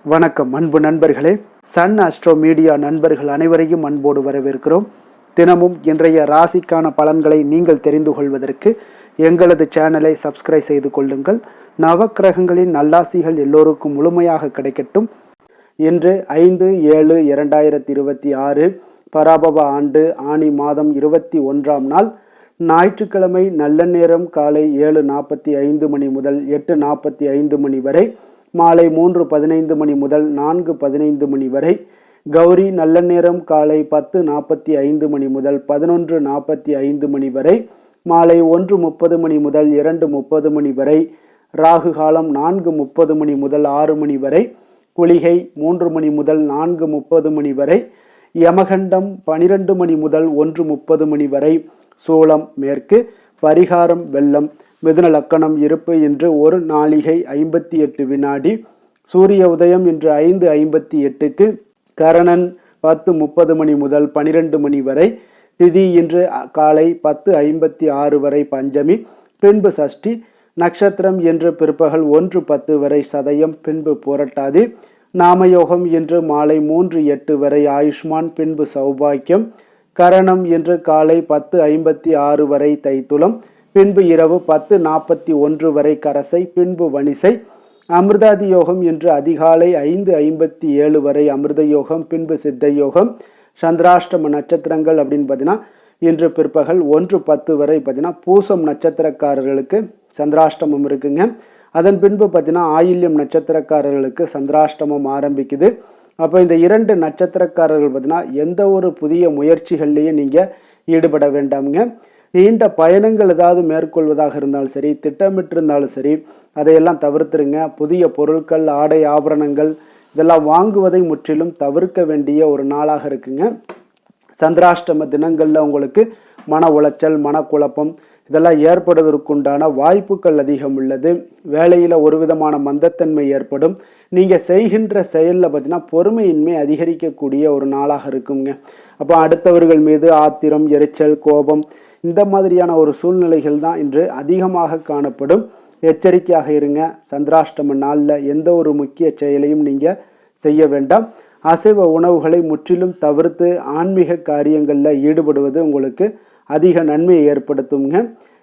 வணக்கம் அன்பு நண்பர்களே. சன் அஸ்ட்ரோ மீடியா நண்பர்கள் அனைவரையும் அன்போடு வரவேற்கிறோம். தினமும் இன்றைய ராசிக்கான பலன்களை நீங்கள் தெரிந்து கொள்வதற்கு எங்களது சேனலை சப்ஸ்கிரைப் செய்து கொள்ளுங்கள். நவக்கிரகங்களின் நல்லாசிகள் எல்லோருக்கும் முழுமையாக கிடைக்கட்டும். இன்று 5/7/2026 பராபவ ஆண்டு ஆனி மாதம் 21ஆம் நாள் ஞாயிற்றுக்கிழமை. நல்ல நேரம் காலை 7:45 மணி முதல் 8:45 மணி வரை, மாலை 3:15 மணி முதல் 4:15 மணி வரை. கௌரி நல்ல நேரம் காலை 10:45 மணி முதல் 11:45 மணி வரை, மாலை 1:30 மணி முதல் 2:30 மணி வரை. ராகு காலம் 4:30 மணி முதல் 6 மணி வரை. குளிகை 3 மணி முதல் 4:30 மணி வரை. யமகண்டம் 12 மணி முதல் 1:30 மணி வரை. சூலம் மேற்கு. பரிகாரம் வெள்ளம். மிதுன லக்கணம் இருப்பு இன்று 1 நாழிகை 58 வினாடி. சூரிய உதயம் இன்று 5:58க்கு. கரணன் 10:30 மணி முதல் 12 மணி வரை. திதி இன்று காலை 10:56 வரை பஞ்சமி, பின்பு சஷ்டி. நட்சத்திரம் இன்று பிற்பகல் 1:10 வரை சதயம், பின்பு புரட்டாதி. நாமயோகம் இன்று மாலை 3:08 வரை ஆயுஷ்மான், பின்பு சௌபாக்கியம். கரணம் இன்று காலை 10:56 வரை தைத்துளம், பின்பு இரவு 10:41 வரை கரசை, பின்பு வணிசை. அமிர்தாதி யோகம் இன்று அதிகாலை 5:57 வரை அமிர்த யோகம், பின்பு சித்த யோகம். சந்திராஷ்டம நட்சத்திரங்கள் அப்படின்னு பார்த்தீங்கன்னா இன்று பிற்பகல் 1:10 வரை பார்த்தீங்கன்னா பூசம் நட்சத்திரக்காரர்களுக்கு சந்திராஷ்டமம் இருக்குங்க. அதன் பின்பு பார்த்தீங்கன்னா ஆயில்யம் நட்சத்திரக்காரர்களுக்கு சந்திராஷ்டமம் ஆரம்பிக்குது. அப்போ இந்த 2 நட்சத்திரக்காரர்கள் பார்த்தீங்கன்னா எந்த ஒரு புதிய முயற்சிகள்லையும் நீங்கள் ஈடுபட வேண்டாமுங்க. நீண்ட பயணங்கள் ஏதாவது மேற்கொள்வதாக இருந்தாலும் சரி, திட்டமிட்டிருந்தாலும் சரி, அதையெல்லாம் தவிர்த்துருங்க. புதிய பொருட்கள், ஆடை, ஆபரணங்கள் இதெல்லாம் வாங்குவதை முற்றிலும் தவிர்க்க வேண்டிய ஒரு நாளாக இருக்குங்க. சந்திராஷ்டம தினங்களில் உங்களுக்கு மன உளைச்சல், மனக்குழப்பம் இதெல்லாம் ஏற்படுவதற்குண்டான வாய்ப்புகள் அதிகம் உள்ளது. வேலையில் ஒரு விதமான மந்தத்தன்மை ஏற்படும். நீங்கள் செய்கின்ற செயலில் பார்த்தீங்கன்னா பொறுமையின்மை அதிகரிக்கக்கூடிய ஒரு நாளாக இருக்குங்க. அப்போ அடுத்தவர்கள் மீது ஆத்திரம், எரிச்சல், கோபம் இந்த மாதிரியான ஒரு சூழ்நிலைகள் தான் இன்று அதிகமாக காணப்படும். எச்சரிக்கையாக இருங்க. சந்திராஷ்டம நாளில் எந்த ஒரு முக்கிய செயலையும் நீங்கள் செய்ய வேண்டாம். அசைவ உணவுகளை முற்றிலும் தவிர்த்து ஆன்மீக காரியங்களில் ஈடுபடுவது உங்களுக்கு அதிக நன்மையை ஏற்படுத்துங்க.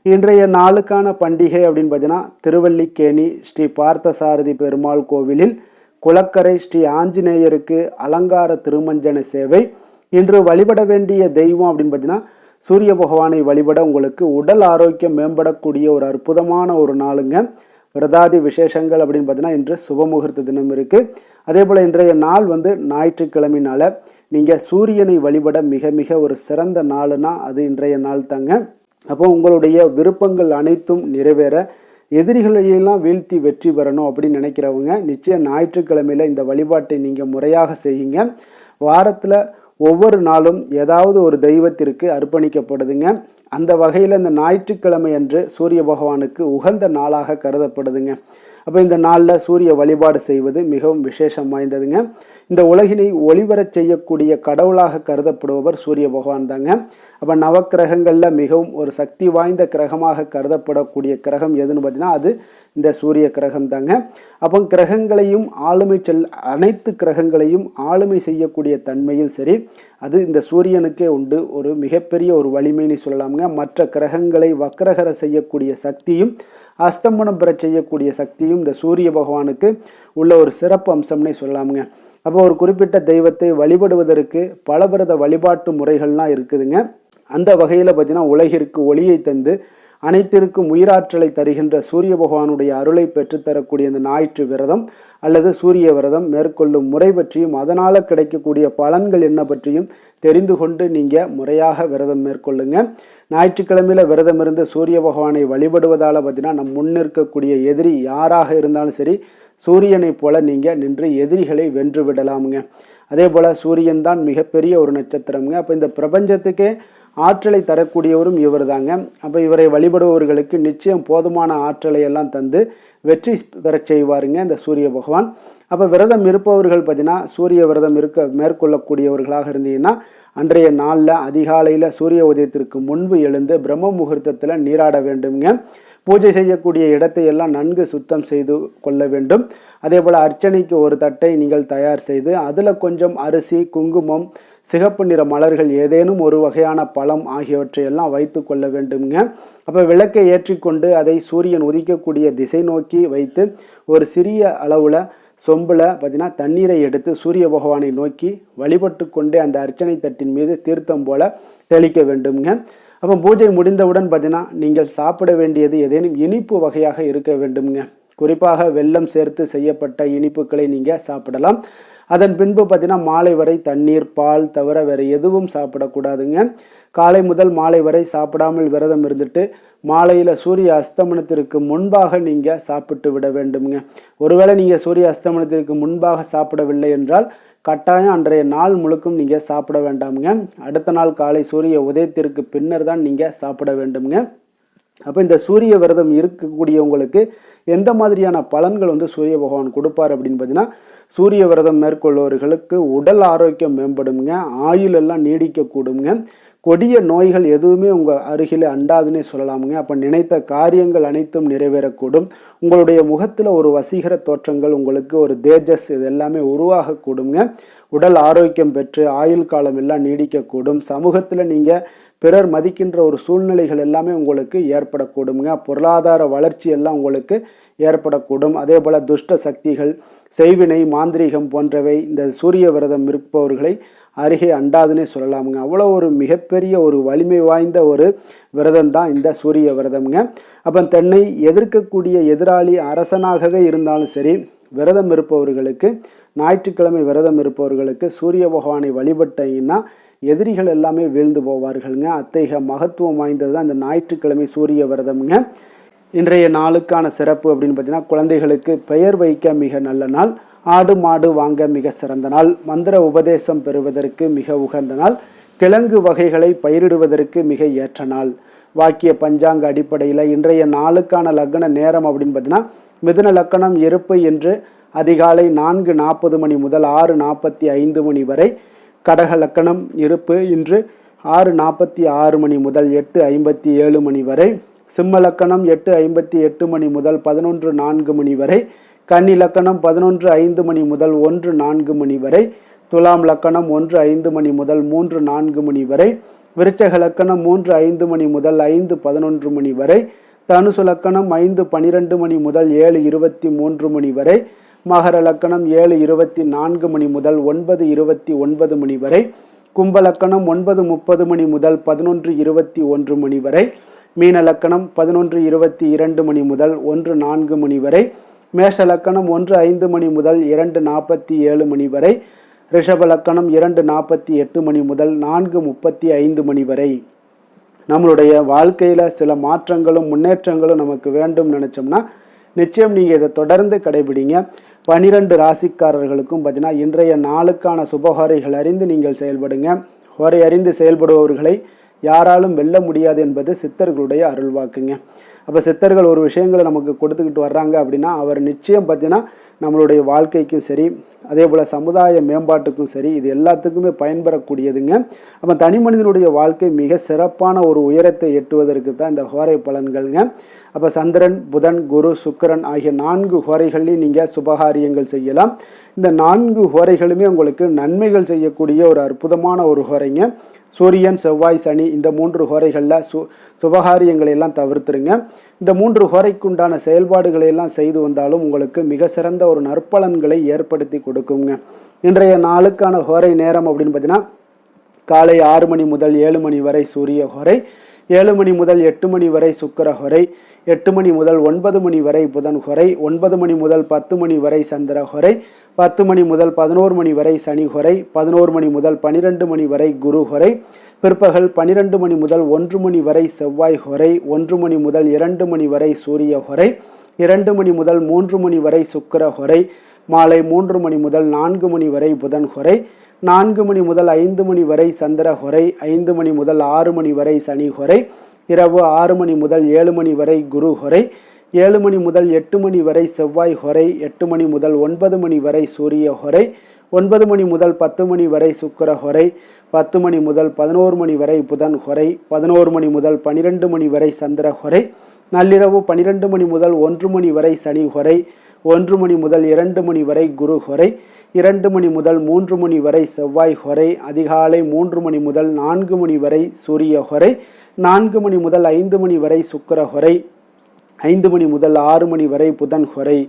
இன்றைய நாளுக்கான பண்டிகை அப்படின்னு பார்த்தீங்கன்னா திருவல்லிக்கேணி ஸ்ரீ பார்த்தசாரதி பெருமாள் கோவிலில் குளக்கரை ஸ்ரீ ஆஞ்சநேயருக்கு அலங்கார திருமஞ்சன சேவை. இன்று வழிபட வேண்டிய தெய்வம் அப்படின்னு பார்த்தீங்கன்னா சூரிய பகவானை வழிபட உங்களுக்கு உடல் ஆரோக்கியம் மேம்படக்கூடிய ஒரு அற்புதமான ஒரு நாளுங்க. விரதாதி விசேஷங்கள் அப்படின்னு பார்த்தீங்கன்னா இன்று சுபமுகூர்த்த தினம் இருக்குது. அதே போல் இன்றைய நாள் ஞாயிற்றுக்கிழமைனால நீங்கள் சூரியனை வழிபட மிக மிக ஒரு சிறந்த நாளுனா அது இன்றைய நாள் தாங்க. அப்போ உங்களுடைய விருப்பங்கள் அனைத்தும் நிறைவேற, எதிரிகளையெல்லாம் வீழ்த்தி வெற்றி பெறணும் அப்படின்னு நினைக்கிறவங்க நிச்சயம் ஞாயிற்றுக்கிழமையில் இந்த வழிபாட்டை நீங்கள் முறையாக செய்யுங்க. வாரத்தில் ஒவ்வொரு நாளும் ஏதாவது ஒரு தெய்வத்திற்கு அர்ப்பணிக்கப்படுதுங்க. அந்த வகையில் இந்த ஞாயிற்றுக்கிழமை அன்று சூரிய பகவானுக்கு உகந்த நாளாக கருதப்படுதுங்க. அப்போ இந்த நாளில் சூரிய வழிபாடு செய்வது மிகவும் விசேஷம் வாய்ந்ததுங்க. இந்த உலகினை ஒளிவரச் செய்யக்கூடிய கடவுளாக கருதப்படுபவர் சூரிய பகவான் தாங்க. அப்போ நவக்கிரகங்களில் மிகவும் ஒரு சக்தி வாய்ந்த கிரகமாக கருதப்படக்கூடிய கிரகம் எதுன்னு பார்த்தீங்கன்னா அது இந்த சூரிய கிரகம் தாங்க. அப்போ கிரகங்களையும் அனைத்து கிரகங்களையும் ஆளுமை செய்யக்கூடிய தன்மையும் சரி அது இந்த சூரியனுக்கே உண்டு. ஒரு மிகப்பெரிய ஒரு வலிமைன்னு சொல்லலாமுங்க. மற்ற கிரகங்களை வக்ரகர செய்யக்கூடிய சக்தியும் அஸ்தமனம் பெற செய்யக்கூடிய சக்தியும் இந்த சூரிய பகவானுக்கு உள்ள ஒரு சிறப்பு அம்சம்னே சொல்லலாமுங்க. அப்போ ஒரு குறிப்பிட்ட தெய்வத்தை வழிபடுவதற்கு பலவித வழிபாட்டு முறைகள்லாம் இருக்குதுங்க. அந்த வகையில் பார்த்தீங்கன்னா உலகிற்கு ஒளியை தந்து அனைத்திற்கும் உயிராற்றலை தருகின்ற சூரிய பகவானுடைய அருளை பெற்றுத்தரக்கூடிய இந்த ஞாயிற்று விரதம் அல்லது சூரிய விரதம் மேற்கொள்ளும் முறை பற்றியும் அதனால் கிடைக்கக்கூடிய பலன்கள் என்ன பற்றியும் தெரிந்து கொண்டு நீங்கள் முறையாக விரதம் மேற்கொள்ளுங்க. ஞாயிற்றுக்கிழமையில் விரதம் இருந்து சூரிய பகவானை வழிபடுவதால் பார்த்தீங்கன்னா நம் முன்னிற்கக்கூடிய எதிரி யாராக இருந்தாலும் சரி சூரியனை போல நீங்கள் நின்று எதிரிகளை வென்று விடலாமுங்க. அதே போல் சூரியன் தான் மிகப்பெரிய ஒரு நட்சத்திரம்ங்க. அப்போ இந்த பிரபஞ்சத்துக்கே ஆற்றலை தரக்கூடியவரும் இவர் தாங்க. அப்போ இவரை வழிபடுபவர்களுக்கு நிச்சயம் போதுமான ஆற்றலை எல்லாம் தந்து வெற்றி பெறச் செய்வாருங்க இந்த சூரிய பகவான். அப்போ விரதம் இருப்பவர்கள் பார்த்தீங்கன்னா சூரிய விரதம் மேற்கொள்ளக்கூடியவர்களாக இருந்தீங்கன்னா அன்றைய நாளில் அதிகாலையில் சூரிய உதயத்திற்கு முன்பு எழுந்து பிரம்ம முகூர்த்தத்தில் நீராட வேண்டுங்க. பூஜை செய்யக்கூடிய இடத்தை எல்லாம் நன்கு சுத்தம் செய்து கொள்ள வேண்டும். அதே போல் அர்ச்சனைக்கு ஒரு தட்டை நீங்கள் தயார் செய்து அதில் கொஞ்சம் அரிசி, குங்குமம், சிகப்பு நிற மலர்கள், ஏதேனும் ஒரு வகையான பழம் ஆகியவற்றை எல்லாம் வைத்து கொள்ள வேண்டுங்க. அப்போ விளக்கை ஏற்றிக்கொண்டு அதை சூரியன் உதிக்கக்கூடிய திசை நோக்கி வைத்து ஒரு சிறிய அளவில் சொம்பில் பார்த்தீங்கன்னா தண்ணீரை எடுத்து சூரிய பகவானை நோக்கி வழிபட்டு கொண்டே அந்த அர்ச்சனை தட்டின் மீது தீர்த்தம் போல தெளிக்க வேண்டுங்க. அப்போ பூஜை முடிந்தவுடன் பார்த்தீங்கன்னா நீங்கள் சாப்பிட வேண்டியது ஏதேனும் இனிப்பு வகையாக இருக்க வேண்டுங்க. குறிப்பாக வெல்லம் சேர்த்து செய்யப்பட்ட இனிப்புகளை நீங்கள் சாப்பிடலாம். அதன் பின்பு பார்த்தீங்கன்னா மாலை வரை தண்ணீர், பால் தவிர வேறு எதுவும் சாப்பிடக்கூடாதுங்க. காலை முதல் மாலை வரை சாப்பிடாமல் விரதம் இருந்துட்டு மாலையில் சூரிய அஸ்தமனத்திற்கு முன்பாக நீங்கள் சாப்பிட்டு விட வேண்டுங்க. ஒருவேளை நீங்கள் சூரிய அஸ்தமனத்திற்கு முன்பாக சாப்பிடவில்லை என்றால் கட்டாயம் அன்றைய நாள் முழுக்கும் நீங்கள் சாப்பிட வேண்டாமுங்க. அடுத்த நாள் காலை சூரிய உதயத்திற்கு பின்னர் தான் நீங்கள் சாப்பிட வேண்டுங்க. அப்போ இந்த சூரிய விரதம் இருக்கக்கூடியவங்களுக்கு எந்த மாதிரியான பலன்கள் சூரிய பகவான் கொடுப்பார் அப்படின்னு பார்த்தீங்கன்னா, சூரிய விரதம் மேற்கொள்பவர்களுக்கு உடல் ஆரோக்கியம் மேம்படுங்க, ஆயுள் எல்லாம் நீடிக்கக்கூடுங்க, கொடிய நோய்கள் எதுவுமே உங்கள் அருகில் அண்டாதுன்னே சொல்லலாமுங்க. அப்போ நினைத்த காரியங்கள் அனைத்தும் நிறைவேறக்கூடும். உங்களுடைய முகத்தில் ஒரு வசீகர தோற்றங்கள், உங்களுக்கு ஒரு தேஜஸ், இது எல்லாமே உருவாகக்கூடுங்க. உடல் ஆரோக்கியம் பெற்று ஆயுள் காலம் எல்லாம் நீடிக்கக்கூடும். சமூகத்தில் நீங்கள் பிறர் மதிக்கின்ற ஒரு சூழ்நிலைகள் எல்லாமே உங்களுக்கு ஏற்படக்கூடுங்க. பொருளாதார வளர்ச்சி எல்லாம் உங்களுக்கு ஏற்படக்கூடும். அதே போல் துஷ்ட சக்திகள், செய்வினை, மாந்திரீகம் போன்றவை இந்த சூரிய விரதம் இருப்பவர்களை அருகே அண்டாதுன்னே சொல்லலாமுங்க. அவ்வளோ ஒரு மிகப்பெரிய ஒரு வலிமை வாய்ந்த ஒரு விரதம் தான் இந்த சூரிய விரதம்ங்க. அப்போ தன்னை எதிர்க்கக்கூடிய எதிராளி அரசனாகவே இருந்தாலும் சரி, விரதம் இருப்பவர்களுக்கு, ஞாயிற்றுக்கிழமை விரதம் இருப்பவர்களுக்கு சூரிய பகவானை வழிபட்டீங்கன்னா எதிரிகள் எல்லாமே வீழ்ந்து போவார்களுங்க. அத்தகைய மகத்துவம் வாய்ந்தது தான் இந்த ஞாயிற்றுக்கிழமை சூரிய விரதம்ங்க. இன்றைய நாளுக்கான சிறப்பு அப்படின்னு பார்த்தீங்கன்னா, குழந்தைகளுக்கு பெயர் வைக்க மிக நல்ல நாள், ஆடு மாடு வாங்க மிக சிறந்த நாள், மந்திர உபதேசம் பெறுவதற்கு மிக உகந்த நாள், கிழங்கு வகைகளை பயிரிடுவதற்கு மிக ஏற்ற நாள். வாக்கிய பஞ்சாங்க அடிப்படையில் இன்றைய நாளுக்கான லக்ன நேரம் அப்படின்னு பார்த்தீங்கன்னா, மிதுன லக்கணம் இருப்பு என்று அதிகாலை 4:40 மணி முதல் 6:45 மணி வரை, கடக லக்கணம் இருப்பு இன்று 6:46 மணி முதல் 8:57 மணி வரை, சிம்ம லக்கணம் 8:58 மணி முதல் 11:04 மணி வரை, கன்னி லக்கணம் 11:05 மணி முதல் 1:04 மணி வரை, துலாம் லக்கணம் 1:05 மணி முதல் 3:04 மணி வரை, விருச்சக லக்கணம் 3:05 மணி முதல் 5:11 மணி வரை, தனுசு லக்கணம் 5:12 மணி முதல் 7:23 மணி வரை, மகர லக்கணம் 7:24 மணி முதல் 9:29 மணி வரை, கும்ப லக்கணம் 9:30 மணி முதல் 11:21 மணி வரை, மீன லக்கணம் 11:22 மணி முதல் 1:04 மணி வரை, மேஷ லக்கணம் 1:05 மணி முதல் 2:47 மணி வரை, ரிஷப லக்கணம் 2:48 மணி முதல் 4:35 மணி வரை. நம்மளுடைய வாழ்க்கையில் சில மாற்றங்களும் முன்னேற்றங்களும் நமக்கு வேண்டும் நினச்சோம்னா நிச்சயம் நீங்கள் இதை தொடர்ந்து கடைபிடிங்க. 12 ராசிக்காரர்களுக்கும் பார்த்தீங்கன்னா இன்றைய நாளுக்கான சுபஹோரைகள் அறிந்து நீங்கள் செயல்படுங்க. ஹோரை அறிந்து செயல்படுபவர்களை யாராலும் வெல்ல முடியாது என்பது சித்தர்களுடைய அருள்வாக்குங்க. அப்போ சித்தர்கள் ஒரு விஷயங்களை நமக்கு கொடுத்துக்கிட்டு வர்றாங்க அப்படின்னா அவர் நிச்சயம் பார்த்தீங்கன்னா நம்மளுடைய வாழ்க்கைக்கும் சரி, அதே போல் சமுதாய மேம்பாட்டுக்கும் சரி, இது எல்லாத்துக்குமே பயன்பெறக்கூடியதுங்க. அப்போ தனி மனிதனுடைய வாழ்க்கை மிக சிறப்பான ஒரு உயரத்தை எட்டுவதற்கு தான் இந்த ஹோரை பலன்கள்ங்க. அப்போ சந்திரன், புதன், குரு, சுக்கிரன் ஆகிய 4 ஹோரைகள்லையும் நீங்கள் சுபகாரியங்கள் செய்யலாம். இந்த 4 ஹோரைகளுமே உங்களுக்கு நன்மைகள் செய்யக்கூடிய ஒரு அற்புதமான ஒரு ஹோரைங்க. சூரியன், செவ்வாய், சனி இந்த 3 ஹோரைகளில் சுபகாரியங்களை எல்லாம் தவிர்த்துருங்க. இந்த 3 ஹோரைக்குண்டான செயல்பாடுகளை எல்லாம் செய்து வந்தாலும் உங்களுக்கு மிக சிறந்த ஒரு நற்பலன்களை ஏற்படுத்தி கொடுக்குங்க. இன்றைய நாளுக்கான ஹோரை நேரம் அப்படின்னு பார்த்தீங்கன்னா, காலை 6 மணி முதல் 7 மணி வரை சூரிய ஹோரை, 7 மணி முதல் 8 மணி வரை சுக்கிர ஹோரை, 8 மணி முதல் 9 மணி வரை புதன் ஹோரை, 9 மணி முதல் 10 மணி வரை சந்திர ஹோரை, 10 மணி முதல் 11 மணி வரை சனி ஹோரை, 11 மணி முதல் 12 மணி வரை குரு ஹோரை, பிற்பகல் 12 மணி முதல் 1 மணி வரை செவ்வாய் ஹோரை, 1 மணி முதல் 2 மணி வரை சூரிய ஹோரை, 2 மணி முதல் 3 மணி வரை சுக்கிர ஹோரை, மாலை 3 மணி முதல் 4 மணி வரை புதன் ஹோரை, 4 மணி முதல் 5 மணி வரை சந்திர ஹோரை, 5 மணி முதல் 6 மணி வரை சனி ஹோரை, இரவு 6 மணி முதல் 7 மணி வரை குரு ஹோரை, 7 மணி முதல் 8 மணி வரை செவ்வாய் ஹோரை, 8 மணி முதல் 9 மணி வரை சூரிய ஹோரை, 9 மணி முதல் 10 மணி வரை சுக்கிர ஹோரை, 10 மணி முதல் 11 மணி வரை புதன் ஹோரை, 11 மணி முதல் 12 மணி வரை சந்திர ஹோரை, நள்ளிரவு 12 மணி முதல் 1 மணி வரை சனி ஹொரை, 1 மணி முதல் 2 மணி வரை குரு ஹொரை, 2 மணி முதல் 3 மணி வரை செவ்வாய் ஹொரை, அதிகாலை 3 மணி முதல் 4 மணி வரை சூரிய ஹொரை, 4 மணி முதல் 5 மணி வரை சுக்கிர ஹொரை, 5 மணி முதல் 6 மணி வரை புதன் ஹொரை.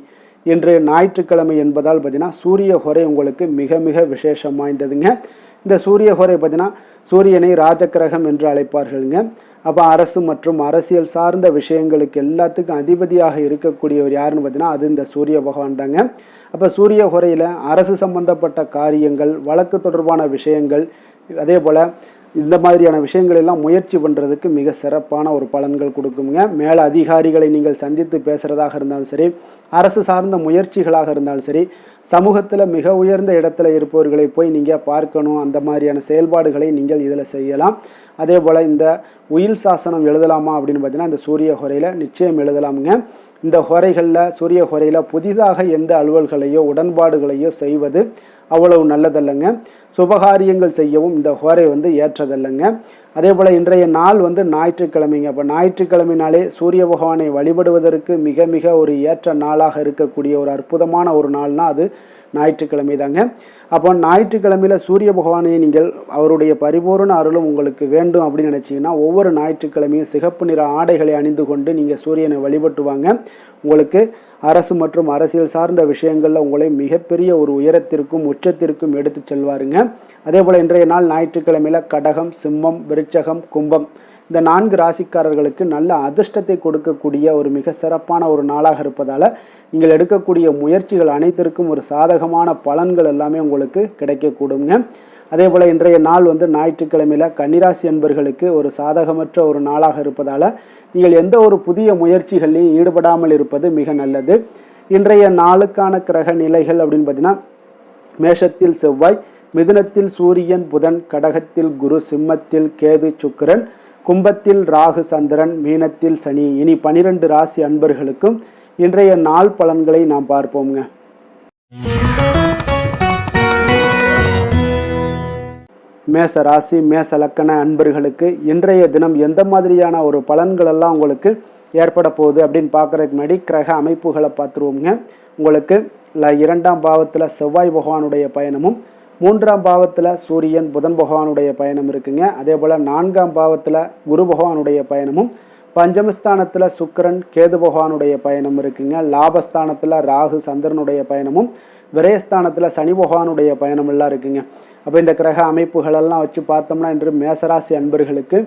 இன்று ஞாயிற்றுக்கிழமை என்பதால் பார்த்தீங்கன்னா சூரிய ஹொரை உங்களுக்கு மிக மிக விசேஷம் வாய்ந்ததுங்க. இந்த சூரிய ஹொரை பார்த்தீங்கன்னா சூரியனை ராஜகிரகம் என்று அழைப்பார்களுங்க. அப்போ அரசு மற்றும் அரசியல் சார்ந்த விஷயங்களுக்கு எல்லாத்துக்கும் அதிபதியாக இருக்கக்கூடியவர் யாருன்னு பார்த்தீங்கன்னா அது இந்த சூரிய பகவான் தாங்க. அப்போ சூரிய ஹொரையில் அரசு சம்பந்தப்பட்ட காரியங்கள், வழக்கு தொடர்பான விஷயங்கள், அதே போல் இந்த மாதிரியான விஷயங்கள் எல்லாம் முயற்சி பண்ணுறதுக்கு மிக சிறப்பான ஒரு பலன்கள் கொடுக்குங்க. மேலே அதிகாரிகளை நீங்கள் சந்தித்து பேசுகிறதாக இருந்தாலும் சரி, அரசு சார்ந்த முயற்சிகளாக இருந்தாலும் சரி, சமூகத்தில் மிக உயர்ந்த இடத்துல இருப்பவர்களை போய் நீங்கள் பார்க்கணும், அந்த மாதிரியான செயல்பாடுகளை நீங்கள் இதில் செய்யலாம். அதே போல் இந்த உயில் சாசனம் எழுதலாமா அப்படின்னு பார்த்தீங்கன்னா இந்த சூரிய ஹொரையில் நிச்சயம் எழுதலாமுங்க. இந்த ஹொரைகளில் சூரிய ஹொரையில் புதிதாக எந்த அலுவல்களையோ உடன்பாடுகளையோ செய்வது அவ்வளவு நல்லதல்லைங்க. சுபகாரியங்கள் செய்யவும் இந்த ஹோரை ஏற்றதல்லைங்க. அதே போல் இன்றைய நாள் ஞாயிற்றுக்கிழமைங்க. அப்போ ஞாயிற்றுக்கிழமைனாலே சூரிய பகவானை வழிபடுவதற்கு மிக மிக ஒரு ஏற்ற நாளாக இருக்கக்கூடிய ஒரு அற்புதமான ஒரு நாள்னால் அது ஞாயிற்றுக்கிழமை தாங்க. அப்போ ஞாயிற்றுக்கிழமையில் சூரிய பகவானை நீங்கள் அவருடைய பரிபூர்ண அருளும் உங்களுக்கு வேண்டும் அப்படின்னு நினச்சிங்கன்னா ஒவ்வொரு ஞாயிற்றுக்கிழமையும் சிகப்பு நிற ஆடைகளை அணிந்து கொண்டு நீங்கள் சூரியனை வழிபட்டுவாங்க. உங்களுக்கு அரசு மற்றும் அரசியல் சார்ந்த விஷயங்களில் உங்களை மிகப்பெரிய ஒரு உயரத்திற்கும் உச்சத்திற்கும் எடுத்து செல்வாருங்க. அதே போல் இன்றைய நாள் ஞாயிற்றுக்கிழமையில் கடகம், சிம்மம், விருச்சகம், கும்பம் இந்த 4 ராசிக்காரர்களுக்கு நல்ல அதிர்ஷ்டத்தை கொடுக்கக்கூடிய ஒரு மிக சிறப்பான ஒரு நாளாக இருப்பதால் நீங்கள் எடுக்கக்கூடிய முயற்சிகள் அனைத்திற்கும் ஒரு சாதகமான பலன்கள் எல்லாமே உங்களுக்கு கிடைக்கக்கூடுங்க. அதே போல் இன்றைய நாள் ஞாயிற்றுக்கிழமையில் கன்னிராசி என்பர்களுக்கு ஒரு சாதகமற்ற ஒரு நாளாக இருப்பதால் நீங்கள் எந்த ஒரு புதிய முயற்சிகளையும் ஈடுபடாமல் இருப்பது மிக நல்லது. இன்றைய நாளுக்கான கிரக நிலைகள் அப்படின்னு பார்த்தீங்கன்னா மேஷத்தில் செவ்வாய், மிதுனத்தில் சூரியன் புதன், கடகத்தில் குரு, சிம்மத்தில் கேது சுக்கிரன், கும்பத்தில் ராகு சந்திரன், மீனத்தில் சனி. இனி 12 ராசி அன்பர்களுக்கும் இன்றைய நாள் பலன்களை நாம் பார்ப்போம்ங்க. மேச ராசி மேச லக்கண அன்பர்களுக்கு இன்றைய தினம் எந்த மாதிரியான ஒரு பலன்கள் எல்லாம் உங்களுக்கு ஏற்பட போகுது அப்படின்னு பார்க்குறதுக்கு முன்னாடி கிரக அமைப்புகளை பார்த்துருவோங்க. உங்களுக்கு 2ஆம் பாவத்தில் செவ்வாய் பகவானுடைய பயணமும், 3ஆம் பாவத்தில் சூரியன் புதன் பகவானுடைய பயணம் இருக்குங்க. அதே போல் 4ஆம் பாவத்தில் குரு பகவானுடைய பயணமும், பஞ்சமஸ்தானத்தில் சுக்கிரன் கேது பகவானுடைய பயணம் இருக்குங்க. லாபஸ்தானத்தில் ராகு சந்திரனுடைய பயணமும், விரயஸ்தானத்தில் சனி பகவானுடைய பயணம் எல்லாம் இருக்குங்க. அப்போ இந்த கிரக அமைப்புகளெல்லாம் வச்சு பார்த்தோம்னா இன்று மேசராசி அன்பர்களுக்கு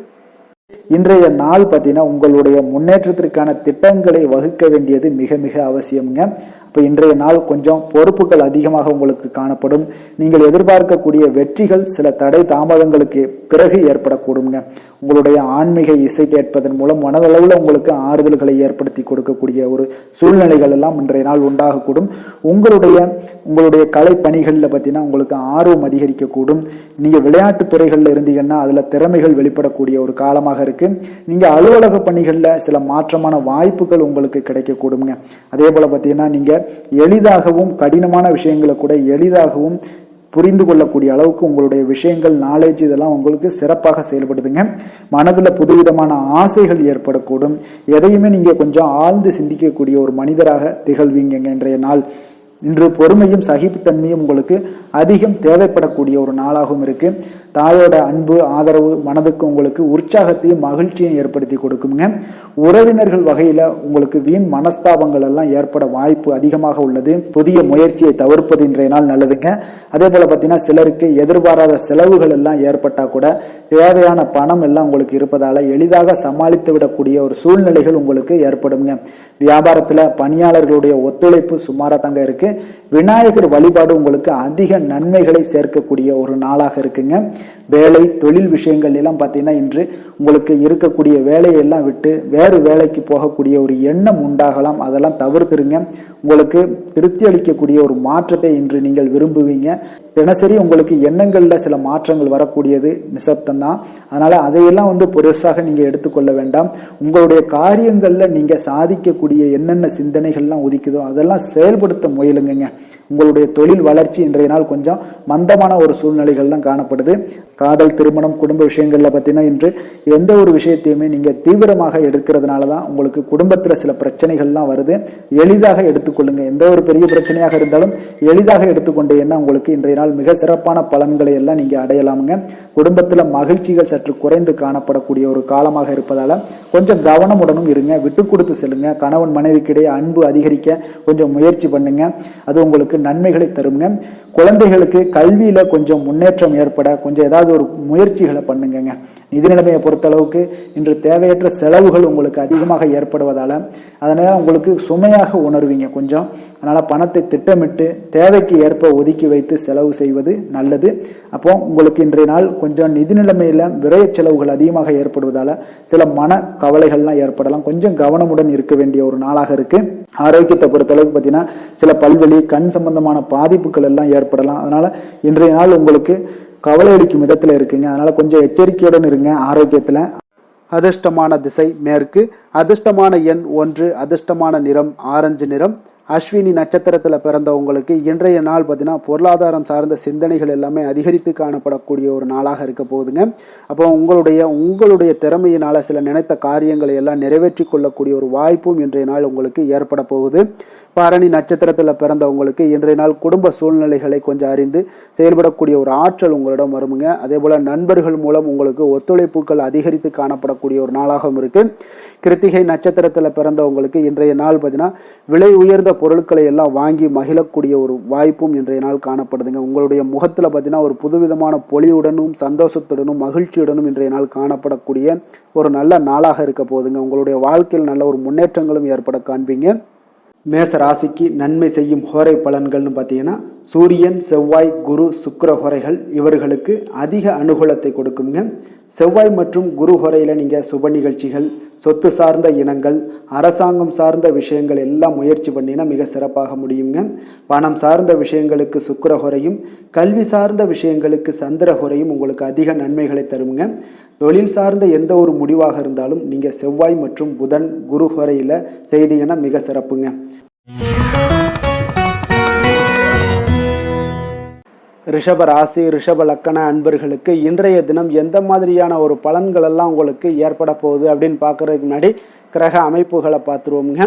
இன்றைய நாள் பார்த்தீங்கன்னா உங்களுடைய முன்னேற்றத்திற்கான திட்டங்களை வகுக்க வேண்டியது மிக மிக அவசியம்ங்க. இப்போ இன்றைய நாள் கொஞ்சம் பொறுப்புகள் அதிகமாக உங்களுக்கு காணப்படும். நீங்கள் எதிர்பார்க்கக்கூடிய வெற்றிகள் சில தடை தாமதங்களுக்கு பிறகு ஏற்படக்கூடுங்க. உங்களுடைய ஆன்மீக இசை கேட்பதன் மூலம் மனதளவில் உங்களுக்கு ஆறுதல்களை ஏற்படுத்தி கொடுக்கக்கூடிய ஒரு சூழ்நிலைகள் எல்லாம் இன்றைய நாள் உண்டாகக்கூடும். உங்களுடைய கலை பணிகளில் பார்த்தீங்கன்னா உங்களுக்கு ஆர்வம் அதிகரிக்கக்கூடும். நீங்கள் விளையாட்டு துறைகளில் இருந்தீங்கன்னா அதில் திறமைகள் வெளிப்படக்கூடிய ஒரு காலமாக இருக்கு. நீங்கள் அலுவலக பணிகளில் சில மாற்றமான வாய்ப்புகள் உங்களுக்கு கிடைக்கக்கூடுங்க. அதே போல பார்த்தீங்கன்னா நீங்கள் எளிதாகவும் கடினமான விஷயங்களை கூட எளிதாகவும் புரிந்து கொள்ளக்கூடிய அளவுக்கு உங்களுடைய விஷயங்கள், நாலேஜ் இதெல்லாம் உங்களுக்கு சிறப்பாக செயல்படுதுங்க. மனதில் புதுவிதமான ஆசைகள் ஏற்படக்கூடும். எதையுமே நீங்கள் கொஞ்சம் ஆழ்ந்து சிந்திக்கக்கூடிய ஒரு மனிதராக திகழ்வீங்க. இன்றைய நாள் இன்று பொறுமையும் சகிப்புத்தன்மையும் உங்களுக்கு அதிகம் தேவைப்படக்கூடிய ஒரு நாளாகவும் இருக்கு. தாயோட அன்பு ஆதரவு மனதுக்கு உங்களுக்கு உற்சாகத்தையும் மகிழ்ச்சியும் ஏற்படுத்தி கொடுக்குங்க. உறவினர்கள் வகையில உங்களுக்கு வீண் மனஸ்தாபங்கள் எல்லாம் ஏற்பட வாய்ப்பு அதிகமாக உள்ளது. புதிய முயற்சியை தவிர்ப்பது இன்றைய நாள் நல்லதுங்க. அதே போல பார்த்தீங்கன்னா சிலருக்கு எதிர்பாராத செலவுகள் எல்லாம் ஏற்பட்டா கூட தேவையான பணம் எல்லாம் உங்களுக்கு இருப்பதால எளிதாக சமாளித்து விடக்கூடிய ஒரு சூழ்நிலைகள் உங்களுக்கு ஏற்படுங்க. வியாபாரத்துல பணியாளர்களுடைய ஒத்துழைப்பு சுமாரா தாங்க இருக்கு. விநாயகர் வழிபாடு உங்களுக்கு அதிக நன்மைகளை சேர்க்கக்கூடிய ஒரு நாளாக இருக்குங்க. வேலை தொழில் விஷயங்கள் எல்லாம் பார்த்தீங்கன்னா இன்று உங்களுக்கு இருக்கக்கூடிய வேலையெல்லாம் விட்டு வேறு வேலைக்கு போகக்கூடிய ஒரு எண்ணம் உண்டாகலாம். அதெல்லாம் தவிர்த்துருங்க. உங்களுக்கு திருப்தி அளிக்கக்கூடிய ஒரு மாற்றத்தை இன்று நீங்கள் விரும்புவீங்க. தினசரி உங்களுக்கு எண்ணங்கள்ல சில மாற்றங்கள் வரக்கூடியது நிசப்தம் தான். அதனால அதையெல்லாம் பெருசாக நீங்க எடுத்துக்கொள்ள வேண்டாம். உங்களுடைய காரியங்கள்ல நீங்க சாதிக்கக்கூடிய என்னென்ன சிந்தனைகள்லாம் உதிக்குதோ அதெல்லாம் செயல்படுத்த முயலுங்க. உங்களுடைய தொழில் வளர்ச்சி இன்றைய நாள் கொஞ்சம் மந்தமான ஒரு சூழ்நிலைகள் தான் காணப்படுது. காதல், திருமணம், குடும்ப விஷயங்கள்ல பார்த்தீங்கன்னா இன்று எந்த ஒரு விஷயத்தையுமே நீங்க தீவிரமாக எடுக்கிறதுனால தான் உங்களுக்கு குடும்பத்துல சில பிரச்சனைகள்லாம் வருது. எளிதாக எடுத்துக்கொள்ளுங்க. எந்த ஒரு பெரிய பிரச்சனையாக இருந்தாலும் எளிதாக எடுத்துக்கொண்டீங்கன்னா உங்களுக்கு இன்றைய நாள் மிக சிறப்பான பலன்களை எல்லாம் நீங்க அடையலாமுங்க. குடும்பத்துல மகிழ்ச்சிகள் சற்று குறைந்து காணப்படக்கூடிய ஒரு காலமாக இருப்பதால கொஞ்சம் கவனமுடனும் இருங்க. விட்டு கொடுத்து செல்லுங்க. கணவன் மனைவிக்கிடையே அன்பு அதிகரிக்க கொஞ்சம் முயற்சி பண்ணுங்க. அது உங்களுக்கு நன்மைகளை தருங்க. குழந்தைகளுக்கு கல்வியில கொஞ்சம் முன்னேற்றம் ஏற்பட கொஞ்சம் ஏதாவது ஒரு முயற்சிகளை பண்ணுங்க. நிதி நிலைமையை பொறுத்த அளவுக்கு இன்று தேவையற்ற செலவுகள் உங்களுக்கு அதிகமாக ஏற்படுவதால அதனால உங்களுக்கு சுமையாக உணர்வீங்க கொஞ்சம். அதனால பணத்தை திட்டமிட்டு தேவைக்கு ஏற்ப ஒதுக்கி வைத்து செலவு செய்வது நல்லது. அப்போ உங்களுக்கு இன்றைய நாள் கொஞ்சம் நிதி நிலைமையில விரைய செலவுகள் அதிகமாக ஏற்படுவதால சில மன கவலைகள்லாம் ஏற்படலாம். கொஞ்சம் கவனமுடன் இருக்க வேண்டிய ஒரு நாளாக இருக்கு. ஆரோக்கியத்தை பொறுத்த அளவுக்கு பார்த்தீங்கன்னா சில பல்வலி, கண் சம்பந்தமான பாதிப்புகள் எல்லாம் ஏற்படலாம். அதனால இன்றைய நாள் உங்களுக்கு கவலை அளிக்கும் விதத்துல இருக்குங்க. அதனால கொஞ்சம் எச்சரிக்கையுடன் இருங்க ஆரோக்கியத்துல. அதிர்ஷ்டமான திசை மேற்கு, அதிர்ஷ்டமான எண் 1, அதிர்ஷ்டமான நிறம் ஆரஞ்சு நிறம். அஸ்வினி நட்சத்திரத்தில் பிறந்தவங்களுக்கு இன்றைய நாள் பார்த்தீங்கன்னா பொருளாதாரம் சார்ந்த சிந்தனைகள் எல்லாமே அதிகரித்து காணப்படக்கூடிய ஒரு நாளாக இருக்க போகுதுங்க. அப்போ உங்களுடைய திறமையினால சில நினைத்த காரியங்களை எல்லாம் நிறைவேற்றி கொள்ளக்கூடிய ஒரு வாய்ப்பும் இன்றைய நாள் உங்களுக்கு ஏற்பட போகுது. பரணி நட்சத்திரத்தில் பிறந்தவங்களுக்கு இன்றைய நாள் குடும்ப சூழ்நிலைகளை கொஞ்சம் அறிந்து செயல்படக்கூடிய ஒரு ஆற்றல் உங்களிடம் வருமுங்க. அதே போல நண்பர்கள் மூலம் உங்களுக்கு ஒத்துழைப்புகள் அதிகரித்து காணப்படக்கூடிய ஒரு நாளாகவும் இருக்கு. கிருத்திகை நட்சத்திரத்தில் பிறந்தவங்களுக்கு இன்றைய நாள் பார்த்தீங்கன்னா விலை உயர்ந்த பொருட்களை எல்லாம் வாங்கி மகிழக்கூடிய ஒரு வாய்ப்பும் இன்றைய நாள் காணப்படுதுங்க. உங்களுடைய முகத்தில் பார்த்தீங்கன்னா ஒரு புதுவிதமான பொலியுடனும் சந்தோஷத்துடனும் மகிழ்ச்சியுடனும் இன்றைய நாள் காணப்படக்கூடிய ஒரு நல்ல நாளாக இருக்க போகுதுங்க. உங்களுடைய வாழ்க்கையில் நல்ல ஒரு முன்னேற்றங்களும் ஏற்பட காண்பீங்க. மேச ராசிக்கு நன்மை செய்யும் ஹோரை பலன்கள்னு பார்த்தீங்கன்னா சூரியன், செவ்வாய், குரு, சுக்கிர ஹோரைகள் இவர்களுக்கு அதிக அனுகூலத்தை கொடுக்குங்க. செவ்வாய் மற்றும் குரு ஹோரையில் நீங்கள் சுப நிகழ்ச்சிகள், சொத்து சார்ந்த இனங்கள், அரசாங்கம் சார்ந்த விஷயங்கள் எல்லாம் முயற்சி பண்ணினா மிக சிறப்பாக முடியுங்க. பணம் சார்ந்த விஷயங்களுக்கு சுக்கிர ஹோரையும், கல்வி சார்ந்த விஷயங்களுக்கு சந்திர ஹோரையும் உங்களுக்கு அதிக நன்மைகளை தருங்க. தொழில் சார்ந்த எந்த ஒரு முடிவாக இருந்தாலும் நீங்கள் செவ்வாய் மற்றும் புதன், குரு ஹோரையில் செய்தீங்கன்னா மிக சிறப்புங்க. ரிஷப ராசி, ரிஷப லக்கண அன்பர்களுக்கு இன்றைய தினம் எந்த மாதிரியான ஒரு பலன்கள் எல்லாம் உங்களுக்கு ஏற்பட போகுது அப்படின்னு பார்க்கறதுக்கு முன்னாடி கிரக அமைப்புகளை பார்த்துருவோங்க.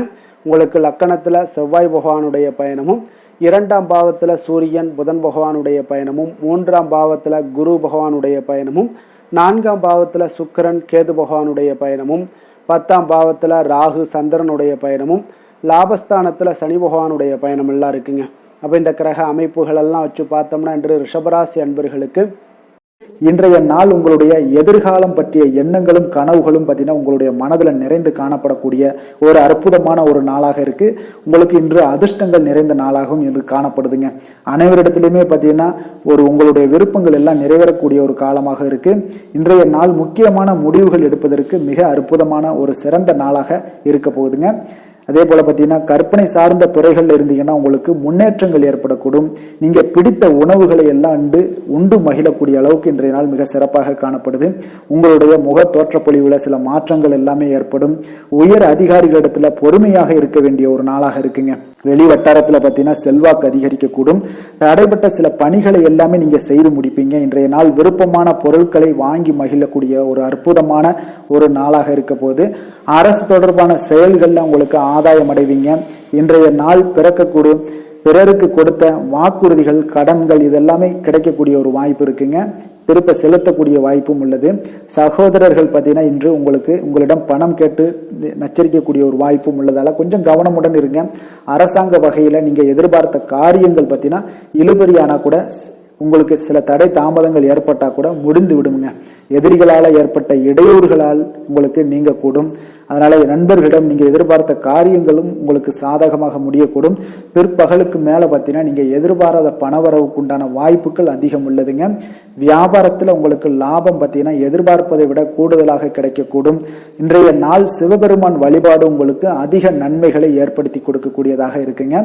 உங்களுக்கு லக்கணத்தில் செவ்வாய் பகவானுடைய பயணமும், 2ஆம் பாவத்தில் சூரியன் புதன் பகவானுடைய பயணமும், 3ஆம் பாவத்தில் குரு பகவானுடைய பயணமும், 4ஆம் பாவத்தில் சுக்கிரன் கேது பகவானுடைய பயணமும், 10ஆம் பாவத்தில் ராகு சந்திரனுடைய பயணமும், லாபஸ்தானத்தில் சனி பகவானுடைய பயணம் எல்லாம் இருக்குங்க. அப்போ இந்த கிரக அமைப்புகள் எல்லாம் வச்சு பார்த்தோம்னா இன்று ரிஷபராசி அன்பர்களுக்கு இன்றைய நாள் உங்களுடைய எதிர்காலம் பற்றிய எண்ணங்களும் கனவுகளும் பார்த்தீங்கன்னா உங்களுடைய மனதில் நிறைந்து காணப்படக்கூடிய ஒரு அற்புதமான ஒரு நாளாக இருக்கு. உங்களுக்கு இன்று அதிர்ஷ்டங்கள் நிறைந்த நாளாகவும் இன்று காணப்படுதுங்க. அனைவரிடத்திலுமே பார்த்தீங்கன்னா உங்களுடைய விருப்பங்கள் எல்லாம் நிறைவேறக்கூடிய ஒரு காலமாக இருக்கு. இன்றைய நாள் முக்கியமான முடிவுகள் எடுப்பதற்கு மிக அற்புதமான ஒரு சிறந்த நாளாக இருக்க போகுதுங்க. அதே போல பார்த்தீங்கன்னா கற்பனை சார்ந்த துறைகள்ல இருந்தீங்கன்னா உங்களுக்கு முன்னேற்றங்கள் ஏற்படக்கூடும். நீங்க பிடித்த உணவுகளை எல்லாம் உண்டு மகிழக்கூடிய அளவுக்கு இன்றைய நாள் மிக சிறப்பாக காணப்படுது. உங்களுடைய முக தோற்றப்பொழிவுல சில மாற்றங்கள் எல்லாமே ஏற்படும். உயர் அதிகாரிகளிடத்துல பொறுமையாக இருக்க வேண்டிய ஒரு நாளாக இருக்குங்க. வெளி வட்டாரத்துல பார்த்தீங்கன்னா செல்வாக்கு அதிகரிக்கக்கூடும். தடைப்பட்ட சில பணிகளை எல்லாமே நீங்க செய்து முடிப்பீங்க. இன்றைய நாள் விருப்பமான பொருட்களை வாங்கி மகிழக்கூடிய ஒரு அற்புதமான ஒரு நாளாக இருக்க போது. அரசு தொடர்பான செயல்கள்ல உங்களுக்கு ஆதாயம் அடைவீங்க. இன்றைய நாள் பிறக்கக்கூடும். பிறருக்கு கொடுத்த வாக்குறுதிகள், கடன்கள் இதெல்லாமே கிடைக்கக்கூடிய ஒரு வாய்ப்பு இருக்குங்க. திருப்ப செலுத்தக்கூடிய வாய்ப்பும் உள்ளது. சகோதரர்கள் பார்த்தீங்கன்னா இன்று உங்களிடம் பணம் கேட்டு நச்சரிக்கக்கூடிய ஒரு வாய்ப்பும் உள்ளதால கொஞ்சம் கவனமுடன் இருங்க. அரசாங்க வகையில நீங்க எதிர்பார்த்த காரியங்கள் பார்த்தீங்கன்னா இழுபறியானா கூட உங்களுக்கு சில தடை தாமதங்கள் ஏற்பட்டா கூட முடிந்து விடுங்க. எதிரிகளால் ஏற்பட்ட இடையூறுகளால் உங்களுக்கு நீங்க கூடும். அதனால நண்பர்களிடம் நீங்க எதிர்பார்த்த காரியங்களும் உங்களுக்கு சாதகமாக முடியக்கூடும். பிற்பகலுக்கு மேல பார்த்தீங்கன்னா நீங்க எதிர்பாராத பணவரவுக்கு உண்டான வாய்ப்புகள் அதிகம் உள்ளதுங்க. வியாபாரத்துல உங்களுக்கு லாபம் பார்த்தீங்கன்னா எதிர்பார்ப்பதை விட கூடுதலாக கிடைக்கக்கூடும். இன்றைய நாள் சிவபெருமான் வழிபாடு உங்களுக்கு அதிக நன்மைகளை ஏற்படுத்தி கொடுக்கக்கூடியதாக இருக்குங்க.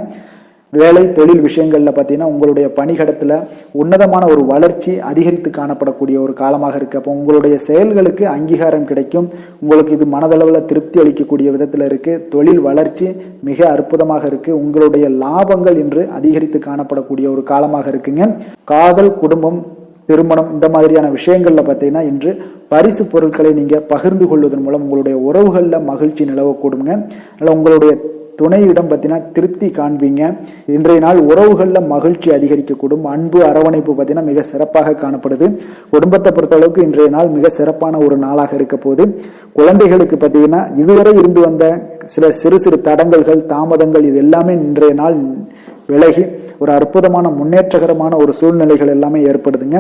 வேலை தொழில் விஷயங்களில் பார்த்தீங்கன்னா உங்களுடைய பணியிடத்தில் உன்னதமான ஒரு வளர்ச்சி அதிகரித்து காணப்படக்கூடிய ஒரு காலமாக இருக்குது. அப்போ உங்களுடைய செயல்களுக்கு அங்கீகாரம் கிடைக்கும். உங்களுக்கு இது மனதளவில் திருப்தி அளிக்கக்கூடிய விதத்தில் இருக்குது. தொழில் வளர்ச்சி மிக அற்புதமாக இருக்குது. உங்களுடைய லாபங்கள் இன்று அதிகரித்து காணப்படக்கூடிய ஒரு காலமாக இருக்குங்க. காதல், குடும்பம், திருமணம் இந்த மாதிரியான விஷயங்கள்ல பார்த்தீங்கன்னா இன்று பரிசு பொருட்களை நீங்க பகிர்ந்து கொள்வதன் மூலம் உங்களுடைய உறவுகளில் மகிழ்ச்சி நிலவக்கூடுங்க. அதனால் உங்களுடைய துணையிடம் பார்த்தீங்கன்னா திருப்தி காண்பீங்க. இன்றைய நாள் உறவுகளில் மகிழ்ச்சி அதிகரிக்கக்கூடும். அன்பு, அரவணைப்பு பார்த்தீங்கன்னா மிக சிறப்பாக காணப்படுது. குடும்பத்தை பொறுத்தளவுக்கு இன்றைய நாள் மிக சிறப்பான ஒரு நாளாக இருக்க போது. குழந்தைகளுக்கு பார்த்தீங்கன்னா இதுவரை இருந்து வந்த சில சிறு சிறு தடங்கல்கள், தாமதங்கள் இது எல்லாமே இன்றைய நாள் விலகி ஒரு அற்புதமான முன்னேற்றகரமான ஒரு சூழ்நிலைகள் எல்லாமே ஏற்படுதுங்க.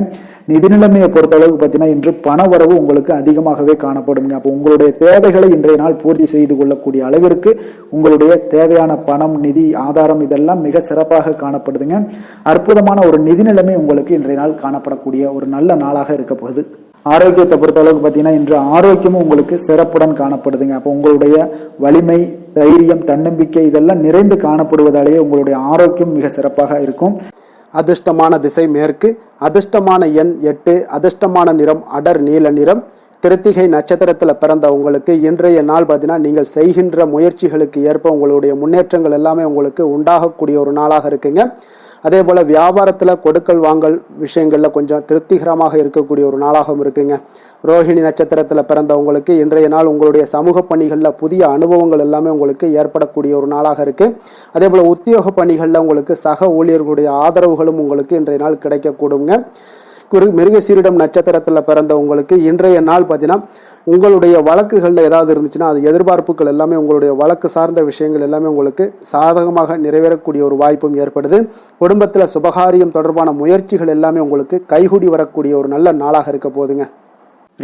நிதி நிலைமையை பொறுத்தளவுக்கு பார்த்தீங்கன்னா இன்று பண வரவு உங்களுக்கு அதிகமாகவே காணப்படுங்க. அப்போ உங்களுடைய தேவைகளை இன்றைய நாள் பூர்த்தி செய்து கொள்ளக்கூடிய அளவிற்கு உங்களுடைய தேவையான பணம், நிதி ஆதாரம் இதெல்லாம் மிக சிறப்பாக காணப்படுதுங்க. அற்புதமான ஒரு நிதி நிலைமை உங்களுக்கு இன்றைய நாள் காணப்படக்கூடிய ஒரு நல்ல நாளாக இருக்க போகுது. ஆரோக்கியத்தை பொறுத்த அளவுக்கு பார்த்தீங்கன்னா இன்று ஆரோக்கியமும் உங்களுக்கு சிறப்புடன் காணப்படுதுங்க. அப்போ உங்களுடைய வலிமை, தைரியம், தன்னம்பிக்கை இதெல்லாம் நிறைந்து காணப்படுவதாலேயே உங்களுடைய ஆரோக்கியம் மிக சிறப்பாக இருக்கும். அதிர்ஷ்டமான திசை மேற்கு, அதிர்ஷ்டமான எண் 8, அதிர்ஷ்டமான நிறம் அடர் நீல நிறம். கிருத்திகை நட்சத்திரத்தில் பிறந்த உங்களுக்கு இன்றைய நாள் பார்த்தீங்கன்னா நீங்கள் செய்கின்ற முயற்சிகளுக்கு ஏற்ப உங்களுடைய முன்னேற்றங்கள் எல்லாமே உங்களுக்கு உண்டாகக்கூடிய ஒரு நாளாக இருக்குங்க. அதே போல் வியாபாரத்தில் கொடுக்கல் வாங்கல் விஷயங்களில் கொஞ்சம் திருப்திகரமாக இருக்கக்கூடிய ஒரு நாளாகவும் இருக்குங்க. ரோஹிணி நட்சத்திரத்தில் பிறந்தவங்களுக்கு இன்றைய நாள் உங்களுடைய சமூக பணிகளில் புதிய அனுபவங்கள் எல்லாமே உங்களுக்கு ஏற்படக்கூடிய ஒரு நாளாக இருக்குது. அதே போல் உத்தியோக பணிகளில் உங்களுக்கு சக ஊழியர்களுடைய ஆதரவுகளும் உங்களுக்கு இன்றைய நாள் கிடைக்கக்கூடுங்க. மிருகசீரிடம் நட்சத்திரத்தில் பிறந்தவங்களுக்கு இன்றைய நாள் பார்த்தீங்கன்னா உங்களுடைய வழக்குகளில் ஏதாவது இருந்துச்சுன்னா அது எதிர்பார்ப்புகள் எல்லாமே உங்களுடைய வழக்கு சார்ந்த விஷயங்கள் எல்லாமே உங்களுக்கு சாதகமாக நிறைவேறக்கூடிய ஒரு வாய்ப்பும் ஏற்படுது. குடும்பத்தில் சுபகாரியம் தொடர்பான முயற்சிகள் எல்லாமே உங்களுக்கு கைகூடி வரக்கூடிய ஒரு நல்ல நாளாக இருக்க போதுங்க.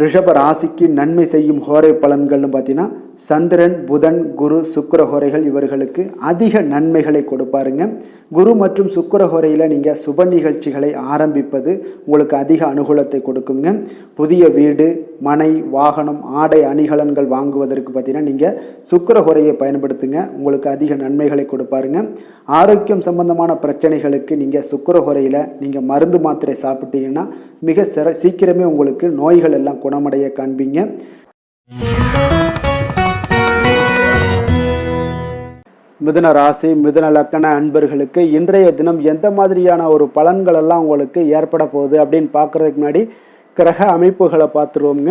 ரிஷப ராசிக்கு நன்மை செய்யும் ஹோரை பலன்கள்னு பார்த்தீங்கன்னா சந்திரன், புதன், குரு, சுக்கிர ஹோரைகள் இவர்களுக்கு அதிக நன்மைகளை கொடுப்பாருங்க. குரு மற்றும் சுக்கிர ஹோரையில் நீங்கள் சுப நிகழ்ச்சிகளை ஆரம்பிப்பது உங்களுக்கு அதிக அனுகூலத்தை கொடுக்குங்க. புதிய வீடு, மனை, வாகனம், ஆடை, அணிகலன்கள் வாங்குவதற்கு பார்த்தீங்கன்னா நீங்கள் சுக்கிர ஹோரையை பயன்படுத்துங்க. உங்களுக்கு அதிக நன்மைகளை கொடுப்பாருங்க. ஆரோக்கியம் சம்பந்தமான பிரச்சனைகளுக்கு நீங்கள் சுக்கிர ஹோரையில் நீங்கள் மருந்து மாத்திரை சாப்பிட்டீங்கன்னா மிக சீக்கிரமே உங்களுக்கு நோய்கள் எல்லாம் குணமடைய காண்பீங்க. மிதுன ராசி, மிதுன லக்கண அன்பர்களுக்கு இன்றைய தினம் எந்த மாதிரியான ஒரு பலன்கள் எல்லாம் உங்களுக்கு ஏற்பட போகுது அப்படின்னு பார்க்குறதுக்கு முன்னாடி கிரக அமைப்புகளை பார்த்துருவோங்க.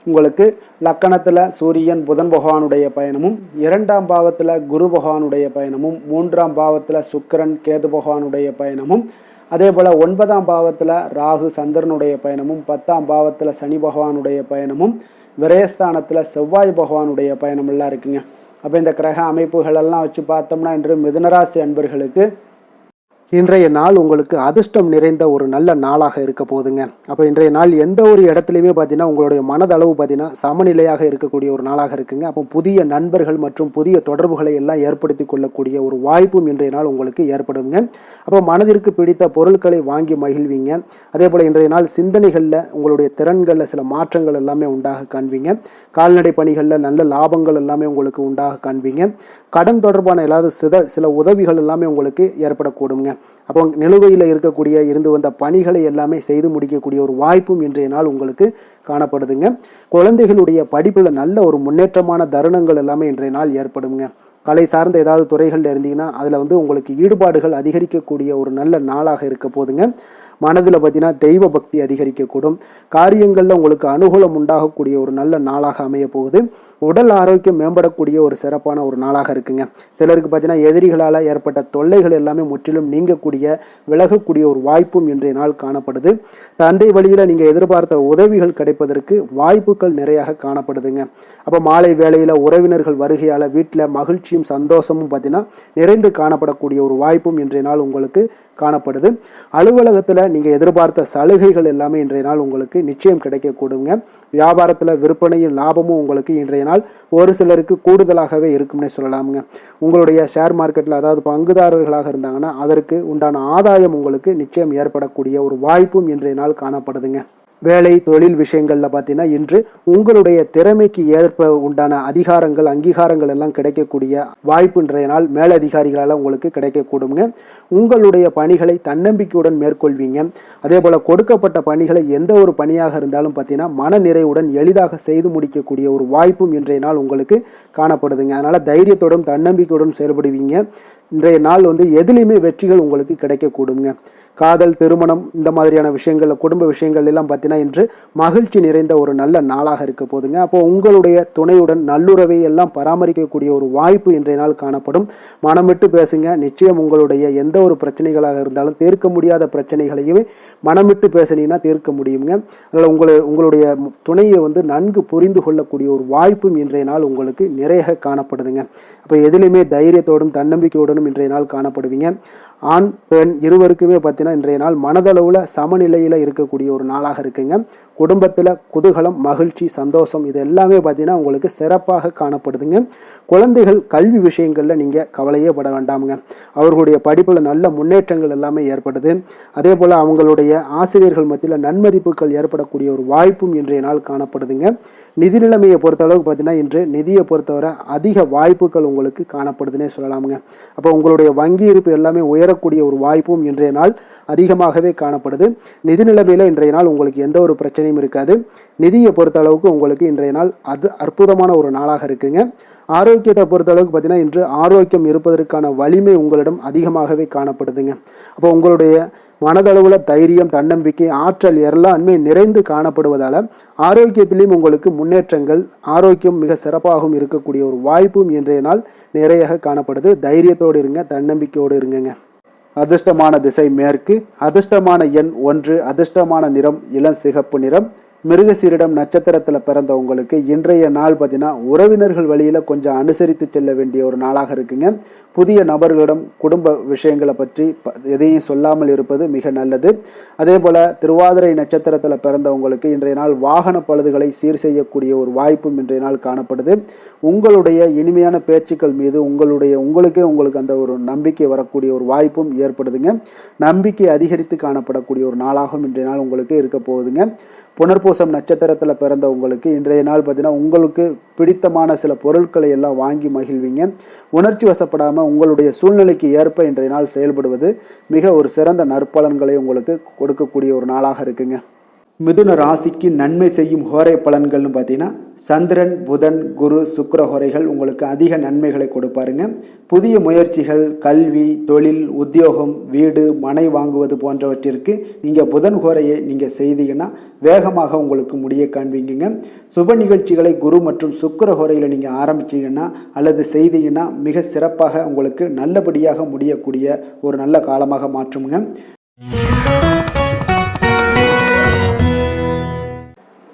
உங்களுக்கு லக்கணத்தில் சூரியன், புதன் பகவானுடைய பயணமும், 2ஆம் பாவத்தில் குரு பகவானுடைய பயணமும், 3ஆம் பாவத்தில் சுக்கிரன், கேது பகவானுடைய பயணமும், அதே போல் 9ஆம் பாவத்தில் ராகு, சந்திரனுடைய பயணமும், 10ஆம் பாவத்தில் சனி பகவானுடைய பயணமும், விரயஸ்தானத்தில் செவ்வாய் பகவானுடைய பயணம் எல்லாம் இருக்குங்க. அப்போ இந்த கிரக அமைப்புகளெல்லாம் வச்சு பார்த்தோம்னா இன்று மிதுனராசி அன்பர்களுக்கு இன்றைய நாள் உங்களுக்கு அதிர்ஷ்டம் நிறைந்த ஒரு நல்ல நாளாக இருக்க போதுங்க. அப்போ இன்றைய நாள் எந்த ஒரு இடத்துலையுமே பார்த்தீங்கன்னா உங்களுடைய மனதளவு பார்த்தீங்கன்னா சமநிலையாக இருக்கக்கூடிய ஒரு நாளாக இருக்குங்க. அப்போ புதிய நண்பர்கள் மற்றும் புதிய தொடர்புகளை எல்லாம் ஏற்படுத்தி கொள்ளக்கூடிய ஒரு வாய்ப்பும் இன்றைய நாள் உங்களுக்கு ஏற்படுங்க. அப்போ மனதிற்கு பிடித்த பொருட்களை வாங்கி மகிழ்வீங்க. அதே போல் இன்றைய நாள் சிந்தனைகளில் உங்களுடைய திறன்களில் சில மாற்றங்கள் எல்லாமே உண்டாக காண்பீங்க. கால்நடை பணிகளில் நல்ல லாபங்கள் எல்லாமே உங்களுக்கு உண்டாக காண்பீங்க. கடன் தொடர்பான ஏதாவது சில உதவிகள் எல்லாமே உங்களுக்கு ஏற்படக்கூடுங்க. அப்போ நிலுவையில் இருந்து வந்த பணிகளை எல்லாமே செய்து முடிக்கக்கூடிய ஒரு வாய்ப்பும் இன்றைய நாள் உங்களுக்கு காணப்படுதுங்க. குழந்தைகளுடைய படிப்பில் நல்ல ஒரு முன்னேற்றமான தருணங்கள் எல்லாமே இன்றைய நாள் ஏற்படுங்க. கலை சார்ந்த ஏதாவது துறைகளில் இருந்தீங்கன்னா அதில் உங்களுக்கு ஈடுபாடுகள் அதிகரிக்கக்கூடிய ஒரு நல்ல நாளாக இருக்க போதுங்க. மனதில் பார்த்தீங்கன்னா தெய்வ பக்தி அதிகரிக்கக்கூடும். காரியங்களில் உங்களுக்கு அனுகூலம் உண்டாகக்கூடிய ஒரு நல்ல நாளாக அமைய போகுது. உடல் ஆரோக்கியம் மேம்படக்கூடிய ஒரு சிறப்பான ஒரு நாளாக இருக்குங்க. சிலருக்கு பார்த்தீங்கன்னா எதிரிகளால் ஏற்பட்ட தொல்லைகள் எல்லாமே முற்றிலும் நீங்கக்கூடிய, விலகக்கூடிய ஒரு வாய்ப்பும் இன்றைய நாள் காணப்படுது. தந்தை வழியில் நீங்கள் எதிர்பார்த்த உதவிகள் கிடைப்பதற்கு வாய்ப்புகள் நிறையாக காணப்படுதுங்க. அப்போ மாலை வேளையில் உறவினர்கள் வருகையால் வீட்டில் மகிழ்ச்சியும் சந்தோஷமும் பார்த்தீங்கன்னா நிறைந்து காணப்படக்கூடிய ஒரு வாய்ப்பும் இன்றைய நாள் உங்களுக்கு காணப்படுது. அலுவலகத்தில் நீங்கள் எதிர்பார்த்த சலுகைகள் எல்லாமே இன்றைய நாள் உங்களுக்கு நிச்சயம் கிடைக்கக்கூடுங்க. வியாபாரத்தில் விற்பனையும் லாபமும் உங்களுக்கு இன்றைய நாள் ஒரு சிலருக்கு கூடுதலாகவே இருக்கும்னே சொல்லலாமுங்க. உங்களுடைய ஷேர் மார்க்கெட்டில் அதாவது பங்குதாரர்களாக இருந்தாங்கன்னா அதற்கு உண்டான ஆதாயம் உங்களுக்கு நிச்சயம் ஏற்படக்கூடிய ஒரு வாய்ப்பும் இன்றைய நாள் காணப்படுதுங்க. வேலை தொழில் விஷயங்களில் பார்த்தீங்கன்னா இன்று உங்களுடைய திறமைக்கு ஏற்ப உண்டான அதிகாரங்கள் அங்கீகாரங்கள் எல்லாம் கிடைக்கக்கூடிய வாய்ப்பு இன்றைய நாள் மேலதிகாரிகளால் உங்களுக்கு கிடைக்கக்கூடுங்க. உங்களுடைய பணிகளை தன்னம்பிக்கையுடன் மேற்கொள்வீங்க. அதே போல் கொடுக்கப்பட்ட பணிகளை எந்த ஒரு பணியாக இருந்தாலும் பார்த்தீங்கன்னா மன நிறைவுடன் எளிதாக செய்து முடிக்கக்கூடிய ஒரு வாய்ப்பும் இன்றைய நாள் உங்களுக்கு காணப்படுதுங்க. அதனால் தைரியத்தோடும் தன்னம்பிக்கையுடன் செயல்படுவீங்க. இன்றைய நாள் எதுலேயுமே வெற்றிகள் உங்களுக்கு கிடைக்கக்கூடுங்க. காதல், திருமணம் இந்த மாதிரியான விஷயங்களில் குடும்ப விஷயங்கள் எல்லாம் பார்த்தீங்கன்னா இன்று மகிழ்ச்சி நிறைந்த ஒரு நல்ல நாளாக இருக்க போதுங்க. அப்போ உங்களுடைய துணையுடன் நல்லுறவை எல்லாம் பராமரிக்கக்கூடிய ஒரு வாய்ப்பு இன்றைய நாள் காணப்படும். மனம் விட்டு பேசுங்க. நிச்சயம் உங்களுடைய எந்த ஒரு பிரச்சனைகளாக இருந்தாலும் தீர்க்க முடியாத பிரச்சனைகளையுமே மனம் விட்டு பேசினீங்கன்னா தீர்க்க முடியுங்க. அதனால் உங்களுடைய துணையை நன்கு புரிந்து கொள்ளக்கூடிய ஒரு வாய்ப்பும் இன்றைய நாள் உங்களுக்கு நிறைய காணப்படுதுங்க. அப்போ எதிலுமே தைரியத்தோடும் தன்னம்பிக்கையோடும் இன்றைய நாள் காணப்படுவீங்க. ஆண் பெண் இருவருக்குமே பார்த்தீங்கன்னா இன்றைய நாள் மனதளவில் சமநிலையில் இருக்கக்கூடிய ஒரு நாளாக இருக்குங்க. குடும்பத்தில் குதூகலம், மகிழ்ச்சி, சந்தோஷம் இது எல்லாமே பார்த்தீங்கன்னா உங்களுக்கு சிறப்பாக காணப்படுதுங்க. குழந்தைகள் கல்வி விஷயங்களில் நீங்கள் கவலையே பட வேண்டாமுங்க. அவர்களுடைய படிப்பில் நல்ல முன்னேற்றங்கள் எல்லாமே ஏற்படுது. அதே போல் அவங்களுடைய ஆசிரியர்கள் மத்தியில் நன்மதிப்புகள் ஏற்படக்கூடிய ஒரு வாய்ப்பும் இன்றைய நாள் காணப்படுதுங்க. நிதி நிலைமையை பொறுத்தளவுக்கு பார்த்தீங்கன்னா இன்று நிதியை பொறுத்தவரை அதிக வாய்ப்புகள் உங்களுக்கு காணப்படுதுன்னே சொல்லலாமுங்க. அப்போ உங்களுடைய வங்கி இருப்பு எல்லாமே உயரக்கூடிய ஒரு வாய்ப்பும் இன்றைய நாள் அதிகமாகவே காணப்படுது. நிதி நிலைமையில் இன்றைய நாள் உங்களுக்கு எந்த ஒரு பிரச்சனையும் இருக்காது. நிதியை பொறுத்த அளவுக்கு உங்களுக்கு இன்றைய நாள் அது அற்புதமான ஒரு நாளாக இருக்குங்க. ஆரோக்கியத்தை பொறுத்த அளவுக்கு பார்த்தீங்கன்னா இன்று ஆரோக்கியம் இருப்பதற்கான வலிமை உங்களிடம் அதிகமாகவே காணப்படுதுங்க. அப்போ உங்களுடைய மனதளவில் தைரியம், தன்னம்பிக்கை, ஆற்றல் எல்லாமே நிறைந்து காணப்படுவதால் ஆரோக்கியத்திலையும் உங்களுக்கு முன்னேற்றங்கள், ஆரோக்கியம் மிக சிறப்பாகவும் இருக்கக்கூடிய ஒரு வாய்ப்பும் இன்றைய நாள் நிறைய காணப்படுது. தைரியத்தோடு இருங்க, தன்னம்பிக்கையோடு இருங்க. அதிர்ஷ்டமான திசை மேற்கு, அதிர்ஷ்டமான எண் 1, அதிர்ஷ்டமான நிறம் இளம் சிகப்பு நிறம். மிருகசீரிடம் நட்சத்திரத்தில் பிறந்த உங்களுக்கு இன்றைய நாள் பார்த்தீங்கன்னா உறவினர்கள் வழியில் கொஞ்சம் அனுசரித்து செல்ல வேண்டிய ஒரு நாளாக இருக்குங்க. புதிய நபர்களிடம் குடும்ப விஷயங்களை பற்றி எதையும் சொல்லாமல் இருப்பது மிக நல்லது. அதே போல் திருவாதிரை நட்சத்திரத்தில் பிறந்தவங்களுக்கு இன்றைய நாள் வாகன பழுதுகளை சீர் செய்யக்கூடிய ஒரு வாய்ப்பும் இன்றைய நாள் காணப்படுது. உங்களுடைய இனிமையான பேச்சுக்கள் மீது உங்களுக்கு அந்த ஒரு நம்பிக்கை வரக்கூடிய ஒரு வாய்ப்பும் ஏற்படுதுங்க. நம்பிக்கை அதிகரித்து காணப்படக்கூடிய ஒரு நாளாகவும் இன்றைய நாள் உங்களுக்கு இருக்க போகுதுங்க. புனர்பூசம் நட்சத்திரத்தில் பிறந்த உங்களுக்கு இன்றைய நாள் பார்த்தீங்கன்னா உங்களுக்கு பிடித்தமான சில பொருட்களை எல்லாம் வாங்கி மகிழ்வீங்க. உணர்ச்சி வசப்படாமல் உங்களுடைய சூழ்நிலைக்கு ஏற்ப இன்றைய நாள் செயல்படுவது மிக ஒரு சிறந்த நற்பலன்களை உங்களுக்கு கொடுக்கக்கூடிய ஒரு நாளாக இருக்குங்க. மிதுன ராசிக்கு நன்மை செய்யும் ஹோரை பலன்கள்னு பார்த்தீங்கன்னா சந்திரன், புதன், குரு, சுக்கிர ஹோரைகள் உங்களுக்கு அதிக நன்மைகளை கொடுப்பாருங்க. புதிய முயற்சிகள், கல்வி, தொழில், உத்தியோகம், வீடு, மனை வாங்குவது போன்றவற்றிற்கு நீங்கள் புதன் ஹோரையை நீங்கள் செய்தீங்கன்னா வேகமாக உங்களுக்கு முடிய காண்பீங்க. சுப நிகழ்ச்சிகளை குரு மற்றும் சுக்கிர ஹோரையில் நீங்கள் ஆரம்பிச்சிங்கன்னா அல்லது செய்தீங்கன்னா மிக சிறப்பாக உங்களுக்கு நல்லபடியாக முடியக்கூடிய ஒரு நல்ல காலமாக மாற்றுங்க.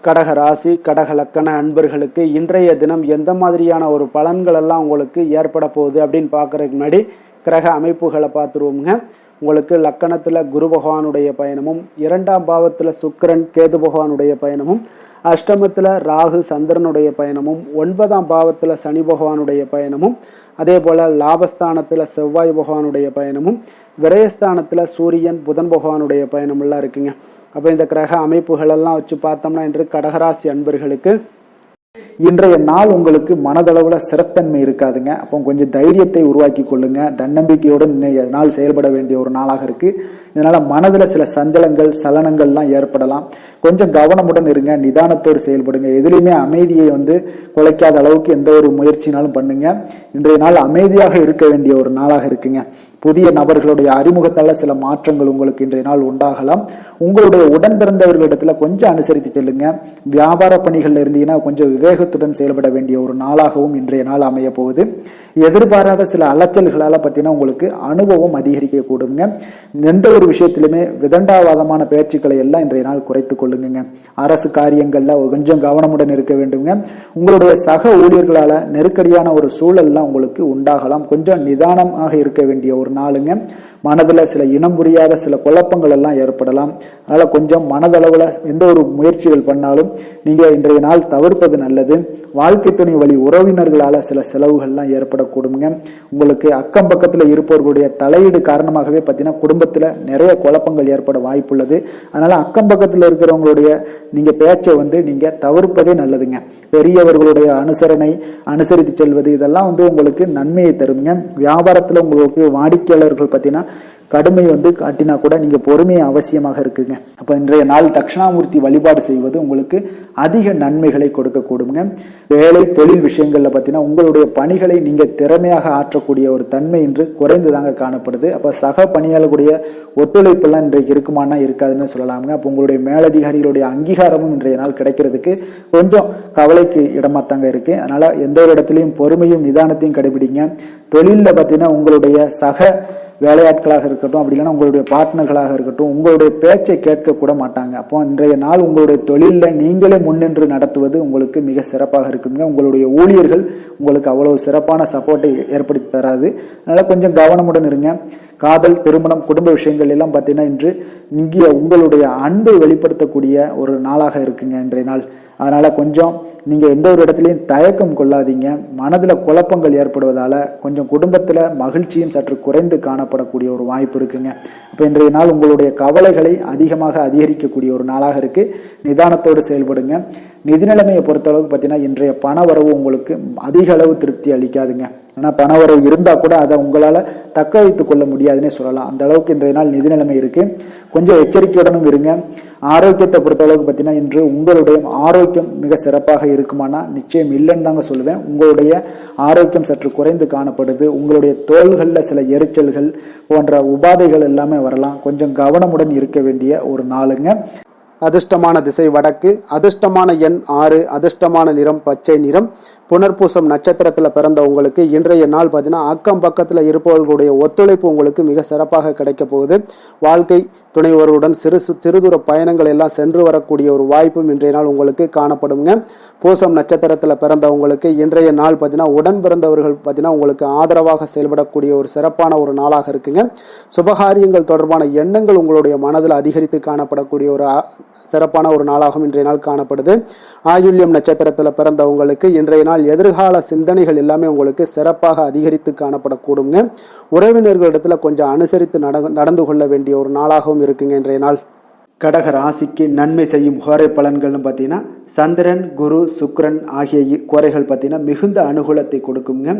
கடக ராசி, கடக லக்கண அன்பர்களுக்கு இன்றைய தினம் எந்த மாதிரியான ஒரு பலன்கள் எல்லாம் உங்களுக்கு ஏற்பட போகுது அப்படின்னு பார்க்குறதுக்கு முன்னாடி கிரக அமைப்புகளை பார்த்துருவோங்க. உங்களுக்கு லக்கணத்தில் குரு பகவானுடைய பயணமும், 2ஆம் பாவத்தில் சுக்கிரன், கேது பகவானுடைய பயணமும், அஷ்டமத்தில் ராகு, சந்திரனுடைய பயணமும், 9ஆம் பாவத்தில் சனி பகவானுடைய பயணமும், அதே போல் லாபஸ்தானத்தில் செவ்வாய் பகவானுடைய பயணமும், விரயஸ்தானத்தில் சூரியன், புதன் பகவானுடைய பயணமெல்லாம் இருக்குங்க. அப்போ இந்த கிரக அமைப்புகளெல்லாம் வச்சு பார்த்தோம்னா இன்று கடகராசி அன்பர்களுக்கு இன்றைய நாள் உங்களுக்கு மனதளவில் சிறத்தன்மை இருக்காதுங்க. அப்போ கொஞ்சம் தைரியத்தை உருவாக்கி கொள்ளுங்க. தன்னம்பிக்கையோடு இன்றைய நாள் செயல்பட வேண்டிய ஒரு நாளாக இருக்குது. இதனால் மனதில் சில சஞ்சலங்கள், சலனங்கள்லாம் ஏற்படலாம். கொஞ்சம் கவனமுடன் இருங்க, நிதானத்தோடு செயல்படுங்க. எதுலேயுமே அமைதியை குலைக்காத அளவுக்கு எந்த ஒரு முயற்சினாலும் பண்ணுங்க. இன்றைய நாள் அமைதியாக இருக்க வேண்டிய ஒரு நாளாக இருக்குங்க. புதிய நபர்களுடைய அறிமுகத்தால் சில மாற்றங்கள் உங்களுக்கு இன்றைய நாள் உண்டாகலாம். உங்களுடைய உடன் பிறந்தவர்களிடத்துல கொஞ்சம் அனுசரித்து செல்லுங்க. வியாபார பணிகள்ல இருந்தீங்கன்னா கொஞ்சம் விவேகத்துடன் செயல்பட வேண்டிய ஒரு நாளாகவும் இன்றைய நாள் அமைய போகுது. எதிர்பாராத சில அலைச்சல்களால் பார்த்தீங்கன்னா உங்களுக்கு அனுபவம் அதிகரிக்க கூடுங்க. எந்த ஒரு விஷயத்திலுமே விதண்டாவாதமான பேச்சுக்களை எல்லாம் இன்றைய நாள் குறைத்து கொள்ளுங்க. அரசு காரியங்கள்ல கொஞ்சம் கவனமுடன் இருக்க வேண்டுங்க. உங்களுடைய சக ஊழியர்களால நெருக்கடியான ஒரு சூழல்லாம் உங்களுக்கு உண்டாகலாம். கொஞ்சம் நிதானமாக இருக்க வேண்டிய ஒரு நாளுங்க. மனதில் சில இனம் புரியாத சில குழப்பங்கள் எல்லாம் ஏற்படலாம். அதனால் கொஞ்சம் மனதளவில் எந்த ஒரு முயற்சிகள் பண்ணாலும் நீங்கள் இன்றைய நாள் தவிர்ப்பது நல்லது. வாழ்க்கை துணை வழி உறவினர்களால் சில செலவுகள்லாம் ஏற்படக்கூடுங்க. உங்களுக்கு அக்கம் பக்கத்தில் இருப்பவர்களுடைய தலையீடு காரணமாகவே பார்த்தீங்கன்னா குடும்பத்தில் நிறைய குழப்பங்கள் ஏற்பட வாய்ப்புள்ளது. அதனால் அக்கம் பக்கத்தில் இருக்கிறவங்களுடைய நீங்கள் பேச்சை நீங்கள் தவிர்ப்பதே நல்லதுங்க. பெரியவர்களுடைய அனுசரித்து செல்வது இதெல்லாம் உங்களுக்கு நன்மையை தருங்க. வியாபாரத்தில் உங்களுக்கு வாடிக்கையாளர்கள் பார்த்தீங்கன்னா கடுமை காட்டினா கூட நீங்க பொறுமையை அவசியமாக இருக்குங்க. அப்ப இன்றைய நாள் தட்சிணாமூர்த்தி வழிபாடு செய்வது உங்களுக்கு அதிக நன்மைகளை கொடுக்கக்கூடுங்க. வேலை தொழில் விஷயங்கள்ல பார்த்தீங்கன்னா உங்களுடைய பணிகளை நீங்க திறமையாக ஆற்றக்கூடிய ஒரு தன்மை இன்று குறைந்துதாங்க காணப்படுது. அப்ப சக பணியாளர்களுடைய ஒத்துழைப்பெல்லாம் இன்றைக்கு இருக்குமானா இருக்காதுன்னு சொல்லலாமுங்க. அப்போ உங்களுடைய மேலதிகாரிகளுடைய அங்கீகாரமும் இன்றைய நாள் கிடைக்கிறதுக்கு கொஞ்சம் கவலைக்கு இடமா தாங்க இருக்கு. அதனால எந்த ஒரு இடத்துலையும் பொறுமையும் நிதானத்தையும் கடைபிடிங்க. தொழிலில் பார்த்தீங்கன்னா உங்களுடைய சக வேலையாட்களாக இருக்கட்டும், அப்படி இல்லைன்னா உங்களுடைய பார்ட்னர்களாக இருக்கட்டும், உங்களுடைய பேச்சை கேட்க கூட மாட்டாங்க. அப்போ இன்றைய நாள் உங்களுடைய தொழிலில் நீங்களே முன்னின்று நடத்துவது உங்களுக்கு மிக சிறப்பாக இருக்குங்க. உங்களுடைய ஊழியர்கள் உங்களுக்கு அவ்வளவு சிறப்பான சப்போர்ட்டை ஏற்படுத்தி தராது. அதனால கொஞ்சம் கவனமுடன் இருங்க. காதல், திருமணம், குடும்ப விஷயங்கள் எல்லாம் பார்த்தீங்கன்னா இன்று இங்கே உங்களுடைய அன்பை வெளிப்படுத்தக்கூடிய ஒரு நாளாக இருக்குங்க இன்றைய நாள். அதனால கொஞ்சம் நீங்க எந்த ஒரு இடத்துலையும் தயக்கம் கொள்ளாதீங்க. மனதில் குழப்பங்கள் ஏற்படுவதால கொஞ்சம் குடும்பத்தில் மகிழ்ச்சியும் சற்று குறைந்து காணப்படக்கூடிய ஒரு வாய்ப்பு இருக்குங்க. இப்போ இன்றைய நாள் உங்களுடைய கவலைகளை அதிகமாக அதிகரிக்கக்கூடிய ஒரு நாளாக இருக்கு. நிதானத்தோடு செயல்படுங்க. நிதி நிலைமையை பொறுத்தளவுக்கு பார்த்தீங்கன்னா இன்றைய பண வரவு உங்களுக்கு அதிக அளவு திருப்தி அளிக்காதுங்க. ஆனால் பண வரவு இருந்தால் கூட அதை உங்களால் தக்க வைத்துக் கொள்ள முடியாதுன்னே சொல்லலாம். அந்த அளவுக்கு இன்றைய நாள் நிதி நிலைமை இருக்கு. கொஞ்சம் எச்சரிக்கையுடனும் இருங்க. ஆரோக்கியத்தை பொறுத்தளவுக்கு பார்த்தீங்கன்னா இன்று உங்களுடைய ஆரோக்கியம் மிக சிறப்பாக இருக்குமானா நிச்சயம் இல்லைன்னு தாங்க சொல்லுவேன். உங்களுடைய ஆரோக்கியம் சற்று குறைந்து காணப்படுது. உங்களுடைய தோள்களில் சில எரிச்சல்கள் போன்ற உபாதைகள் எல்லாமே வரலாம். கொஞ்சம் கவனமுடன் இருக்க வேண்டிய ஒரு நாளுங்க. அதிர்ஷ்டமான திசை வடக்கு, அதிர்ஷ்டமான எண் 6, அதிர்ஷ்டமான நிறம் பச்சை நிறம். புனர்பூசம் நட்சத்திரத்தில் பிறந்த உங்களுக்கு இன்றைய நாள் பார்த்தீங்கன்னா அக்கம் பக்கத்தில் இருப்பவர்களுடைய ஒத்துழைப்பு உங்களுக்கு மிக சிறப்பாக கிடைக்க போகுது. வாழ்க்கை துணைவருடன் சிறுதூர பயணங்கள் எல்லாம் சென்று வரக்கூடிய ஒரு வாய்ப்பும் இன்றைய நாள் உங்களுக்கு காணப்படுங்க. பூசம் நட்சத்திரத்தில் பிறந்தவங்களுக்கு இன்றைய நாள் பார்த்தீங்கன்னா உடன் பிறந்தவர்கள் பார்த்தீங்கன்னா உங்களுக்கு ஆதரவாக செயல்படக்கூடிய ஒரு சிறப்பான ஒரு நாளாக இருக்குங்க. சுபகாரியங்கள் தொடர்பான எண்ணங்கள் உங்களுடைய மனதில் அதிகரித்து காணப்படக்கூடிய ஒரு சிறப்பான ஒரு நாளாகவும் இன்றைய நாள் காணப்படுது. ஆயுள்யம் நட்சத்திரத்தில் பிறந்தவங்களுக்கு இன்றைய நாள் எதிர்கால சிந்தனைகள் எல்லாமே உங்களுக்கு சிறப்பாக அதிகரித்து காணப்படக்கூடுங்க. உறவினர்களிடத்துல கொஞ்சம் அனுசரித்து நடந்து கொள்ள வேண்டிய ஒரு நாளாகவும் இருக்குங்க இன்றைய நாள். கடக ராசிக்கு நன்மை செய்யும் கோரை பலன்கள்னு பார்த்தீங்கன்னா சந்திரன், குரு, சுக்கிரன் ஆகிய கோரைகள் பார்த்தீங்கன்னா மிகுந்த அனுகூலத்தை கொடுக்குங்க.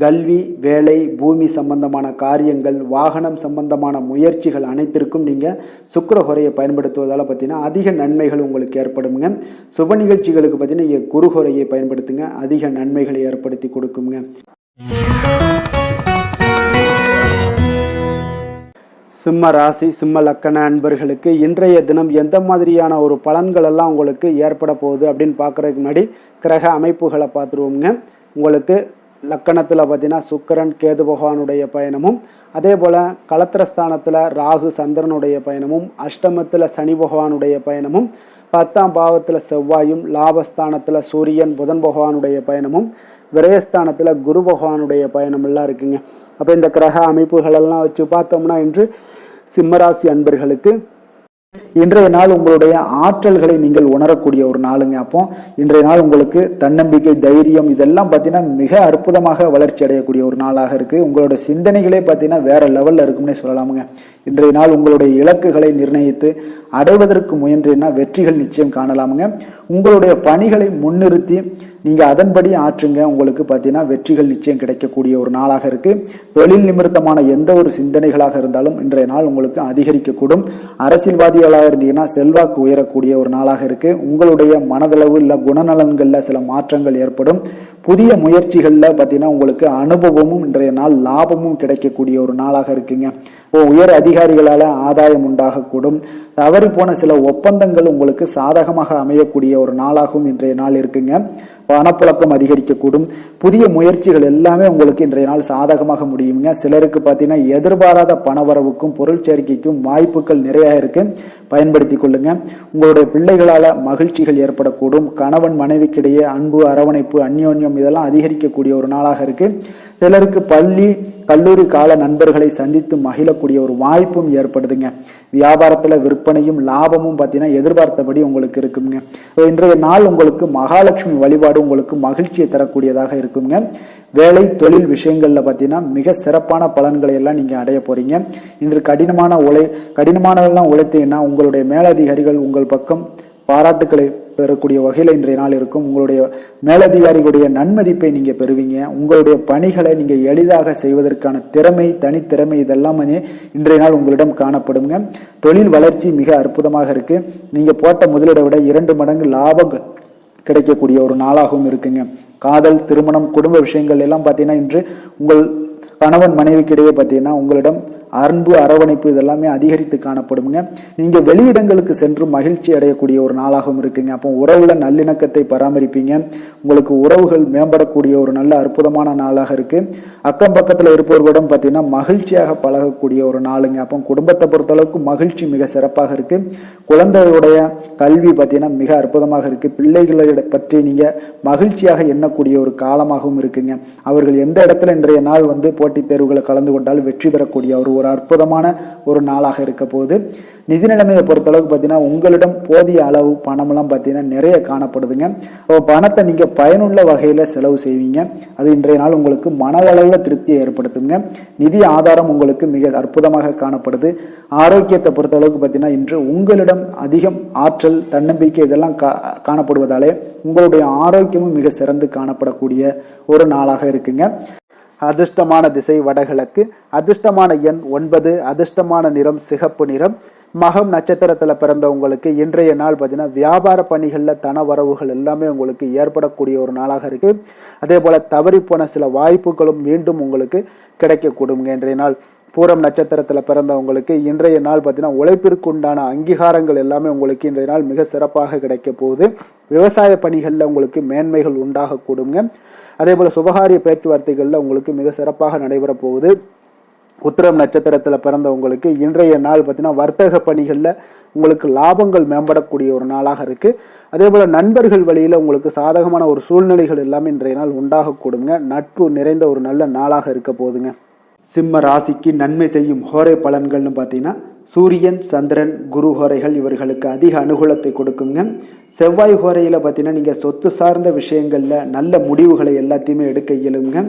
கல்வி, வேலை, பூமி சம்பந்தமான காரியங்கள், வாகனம் சம்பந்தமான முயற்சிகள் அனைத்திற்கும் நீங்கள் சுக்கிர கோரையை பயன்படுத்துவதால் பார்த்தீங்கன்னா அதிக நன்மைகள் உங்களுக்கு ஏற்படுங்க. சுப நிகழ்ச்சிகளுக்கு பார்த்தீங்கன்னா நீங்கள் குரு கோரையை பயன்படுத்துங்க, அதிக நன்மைகளை ஏற்படுத்தி கொடுக்குங்க. சிம்ம ராசி, சிம்ம லக்கண அன்பர்களுக்கு இன்றைய தினம் எந்த மாதிரியான ஒரு பலன்கள் எல்லாம் உங்களுக்கு ஏற்பட போகுது அப்படின்னு பார்க்குறதுக்கு முன்னாடி கிரக அமைப்புகளை பார்த்துருவோங்க. உங்களுக்கு லக்கணத்தில் பார்த்தீங்கன்னா சுக்கிரன், கேது பகவானுடைய பயணமும், அதே போல் களத்திரஸ்தானத்தில் ராகு, சந்திரனுடைய பயணமும், அஷ்டமத்தில் சனி பகவானுடைய பயணமும், 10ஆம் பாவத்தில் செவ்வாயும், லாபஸ்தானத்தில் சூரியன், புதன் பகவானுடைய பயணமும், விரயஸ்தானத்தில் குரு பகவானுடைய பயணம் எல்லாம் இருக்குங்க. அப்போ இந்த கிரக அமைப்புகளெல்லாம் வச்சு பார்த்தோம்னா இன்று சிம்மராசி அன்பர்களுக்கு இன்றைய நாள் உங்களுடைய ஆற்றல்களை நீங்கள் உணரக்கூடிய ஒரு நாளுங்க. அப்போ இன்றைய நாள் உங்களுக்கு தன்னம்பிக்கை, தைரியம் இதெல்லாம் பார்த்தீங்கன்னா மிக அற்புதமாக வளர்ச்சி அடையக்கூடிய ஒரு நாளாக இருக்கு. உங்களோட சிந்தனைகளே பார்த்தீங்கன்னா வேற லெவல்ல இருக்கும்னே சொல்லலாமுங்க. இன்றைய நாள் உங்களுடைய இலக்குகளை நிர்ணயித்து அடைவதற்கு முயன்றீங்கன்னா வெற்றிகள் நிச்சயம் காணலாமுங்க. உங்களுடைய பணிகளை முன்னிறுத்தி நீங்க அதன்படி ஆற்றுங்க. உங்களுக்கு பார்த்தீங்கன்னா வெற்றிகள் நிச்சயம் கிடைக்கக்கூடிய ஒரு நாளாக இருக்கு. தொழில் நிமித்தமான எந்த ஒரு சிந்தனைகளாக இருந்தாலும் இன்றைய நாள் உங்களுக்கு அதிகரிக்கக்கூடும். அரசியல்வாதிகளாக இருந்தீங்கன்னா செல்வாக்கு உயரக்கூடிய ஒரு நாளாக இருக்கு. உங்களுடைய மனதளவு இல்லை குணநலன்கள்ல சில மாற்றங்கள் ஏற்படும். புதிய முயற்சிகளில் பார்த்தீங்கன்னா உங்களுக்கு அனுபவமும் இன்றைய நாள் லாபமும் கிடைக்கக்கூடிய ஒரு நாளாக இருக்குங்க. உயர் அதிகாரிகளால் ஆதாயம் உண்டாகக்கூடும். தவறி போன சில ஒப்பந்தங்கள் உங்களுக்கு சாதகமாக அமையக்கூடிய ஒரு நாளாகவும் இன்றைய நாள் இருக்குங்க. பணப்புழக்கம் அதிகரிக்கக்கூடும். புதிய முயற்சிகள் எல்லாமே உங்களுக்கு இன்றைய நாள் சாதகமாக முடியுங்க. சிலருக்கு பார்த்தீங்கன்னா எதிர்பாராத பணவரவுக்கும் பொருள் சேர்க்கைக்கும் வாய்ப்புகள் நிறைய இருக்கு, பயன்படுத்தி கொள்ளுங்க. உங்களுடைய பிள்ளைகளால் மகிழ்ச்சிகள் ஏற்படக்கூடும். கணவன் மனைவிக்கிடையே அன்பு, அரவணைப்பு, அந்யோன்யம் இதெல்லாம் அதிகரிக்கக்கூடிய ஒரு நாளாக இருக்கு. சிலருக்கு பள்ளி கல்லூரி கால நண்பர்களை சந்தித்து மகிழக்கூடிய ஒரு வாய்ப்பும் ஏற்படுதுங்க. வியாபாரத்துல விற்பனையும் லாபமும் பார்த்தீங்கன்னா எதிர்பார்த்தபடி உங்களுக்கு இருக்குங்க. இன்றைய நாள் உங்களுக்கு மகாலட்சுமி வழிபாடு உங்களுக்கு மகிழ்ச்சியை தரக்கூடியதாக இருக்குங்க. வேலை தொழில் விஷயங்கள்ல பார்த்தீங்கன்னா மிக சிறப்பான பலன்களை எல்லாம் நீங்க அடைய போறீங்க. இன்று கடினமானவெல்லாம் உழைத்தீங்கன்னா உங்களுடைய மேலதிகாரிகள் உங்கள் பக்கம் பாராட்டுக்களை பெறக்கூடிய வகையில் இன்றைய நாள் இருக்கும். உங்களுடைய மேலதிகாரிகளுடைய நன்மதிப்பை நீங்க பெறுவீங்க. உங்களுடைய பணிகளை நீங்க எளிதாக செய்வதற்கான தனித்திறமை இதெல்லாம் இன்றைய நாள் உங்களிடம் காணப்படுங்க. தொழில் வளர்ச்சி மிக அற்புதமாக இருக்கு. நீங்க போட்ட முதலீடை விட 2 மடங்கு லாபம் கிடைக்கக்கூடிய ஒரு நாளாகவும் இருக்குங்க. காதல், திருமணம், குடும்ப விஷயங்கள் எல்லாம் பார்த்தீங்கன்னா இன்று உங்கள் கணவன் மனைவிக்கிடையே பார்த்தீங்கன்னா உங்களிடம் அன்பு, அரவணைப்பு இதெல்லாமே அதிகரித்து காணப்படுங்க. நீங்க வெளியிடங்களுக்கு சென்று மகிழ்ச்சி அடையக்கூடிய ஒரு நாளாகவும் இருக்குங்க. அப்போ உறவுல நல்லிணக்கத்தை பராமரிப்பீங்க. உங்களுக்கு உறவுகள் மேம்படக்கூடிய ஒரு நல்ல அற்புதமான நாளாக இருக்கு. அக்கம் பக்கத்துல இருப்பவர்களிடம் பார்த்தீங்கன்னா மகிழ்ச்சியாக பழகக்கூடிய ஒரு நாளுங்க. அப்போ குடும்பத்தை பொறுத்தளவுக்கு மகிழ்ச்சி மிக சிறப்பாக இருக்கு. குழந்தைகளுடைய கல்வி பார்த்தீங்கன்னா மிக அற்புதமாக இருக்கு. பிள்ளைகளை பற்றி நீங்க மகிழ்ச்சியாக எண்ணக்கூடிய ஒரு காலமாகவும் இருக்குங்க. அவர்கள் எந்த இடத்துல இன்றைய நாள் போட்டித் தேர்வுகளை கலந்து கொண்டால் வெற்றி பெறக்கூடிய ஒரு அற்புதமான ஒரு நாளாக இருக்க போகுது. நிதி நிலைமையை பொறுத்தளவுக்கு பார்த்தீங்கன்னா உங்களிடம் போதிய அளவு பணமெல்லாம் பார்த்தீங்கன்னா நிறைய காணப்படுதுங்க. பணத்தை நீங்க பயனுள்ள வகையில செலவு செய்வீங்க. அது இன்றைய நாள் உங்களுக்கு மனதளவுல திருப்தியை ஏற்படுத்துங்க. நிதி ஆதாரம் உங்களுக்கு மிக அற்புதமாக காணப்படுது. ஆரோக்கியத்தை பொறுத்தளவுக்கு பார்த்தீங்கன்னா இன்று உங்களிடம் அதிகம் ஆற்றல், தன்னம்பிக்கை இதெல்லாம் காணப்படுவதாலே உங்களுடைய ஆரோக்கியமும் மிக சிறந்து காணப்படக்கூடிய ஒரு நாளாக இருக்குங்க. அதிர்ஷ்டமான திசை வடகிழக்கு, அதிர்ஷ்டமான எண் 9, அதிர்ஷ்டமான நிறம் சிகப்பு நிறம். மகம் நட்சத்திரத்துல பிறந்தவங்களுக்கு இன்றைய நாள் பார்த்தீங்கன்னா வியாபார பணிகளில் தன வரவுகள் எல்லாமே உங்களுக்கு ஏற்படக்கூடிய ஒரு நாளாக இருக்கு. அதே போல தவறி போன சில வாய்ப்புகளும் மீண்டும் உங்களுக்கு கிடைக்கக்கூடுங்க. இன்றைய நாள் பூரம் நட்சத்திரத்துல பிறந்தவங்களுக்கு இன்றைய நாள் பார்த்தீங்கன்னா உழைப்பிற்கு உண்டான அங்கீகாரங்கள் எல்லாமே உங்களுக்கு இன்றைய நாள் மிக சிறப்பாக கிடைக்க போகுது. விவசாய பணிகளில் உங்களுக்கு மேன்மைகள் உண்டாக கூடுங்க. அதே போல சுபகாரிய பேச்சுவார்த்தைகள்ல உங்களுக்கு மிக சிறப்பாக நடைபெற போகுது. உத்திரம் நட்சத்திரத்துல பிறந்தவங்களுக்கு இன்றைய நாள் பார்த்தீங்கன்னா வர்த்தக பணிகள்ல உங்களுக்கு லாபங்கள் மேம்படக்கூடிய ஒரு நாளாக இருக்கு. அதே போல நண்பர்கள் வழியில உங்களுக்கு சாதகமான ஒரு சூழ்நிலைகள் எல்லாமே இன்றைய நாள் உண்டாக கூடுங்க. நட்பு நிறைந்த ஒரு நல்ல நாளாக இருக்க போகுதுங்க. சிம்ம ராசிக்கு நன்மை செய்யும் ஹோரை பலன்கள்னு பார்த்தீங்கன்னா சூரியன், சந்திரன், குரு ஹோரைகள் இவர்களுக்கு அதிக அனுகூலத்தை கொடுக்குங்க. செவ்வாய் ஹோரையில் பார்த்தீங்கன்னா நீங்கள் சொத்து சார்ந்த விஷயங்களில் நல்ல முடிவுகளை எல்லாத்தையுமே எடுக்க இயலுங்க.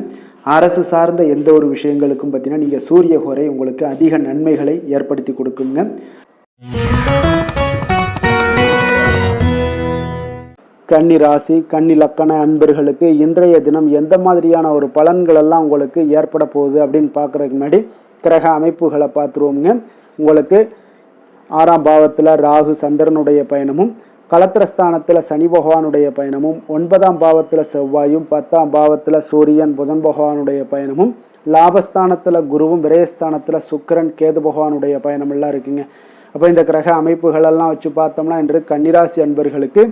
அரசு சார்ந்த எந்த ஒரு விஷயங்களுக்கும் பார்த்தீங்கன்னா நீங்கள் சூரிய ஹோரை உங்களுக்கு அதிக நன்மைகளை ஏற்படுத்தி கொடுக்குங்க. கன்னி ராசி, கன்னி லக்கண அன்பர்களுக்கு இன்றைய தினம் எந்த மாதிரியான ஒரு பலன்கள் எல்லாம் உங்களுக்கு ஏற்பட போகுது அப்படின்னு பார்க்குறதுக்கு முன்னாடி கிரக அமைப்புகளை பார்த்துருவோங்க. உங்களுக்கு 6ஆம் பாவத்தில் ராகு சந்திரனுடைய பயணமும், களத்திரஸ்தானத்தில் சனி பகவானுடைய பயணமும், 9ஆம் பாவத்தில் செவ்வாயும், 10ஆம் பாவத்தில் சூரியன் புதன் பகவானுடைய பயணமும், லாபஸ்தானத்தில் குருவும், விரயஸ்தானத்தில் சுக்கிரன் கேது பகவானுடைய பயணம் எல்லாம் இருக்குங்க. அப்போ இந்த கிரக அமைப்புகளெல்லாம் வச்சு பார்த்தோம்னா இன்று கன்னிராசி அன்பர்களுக்கு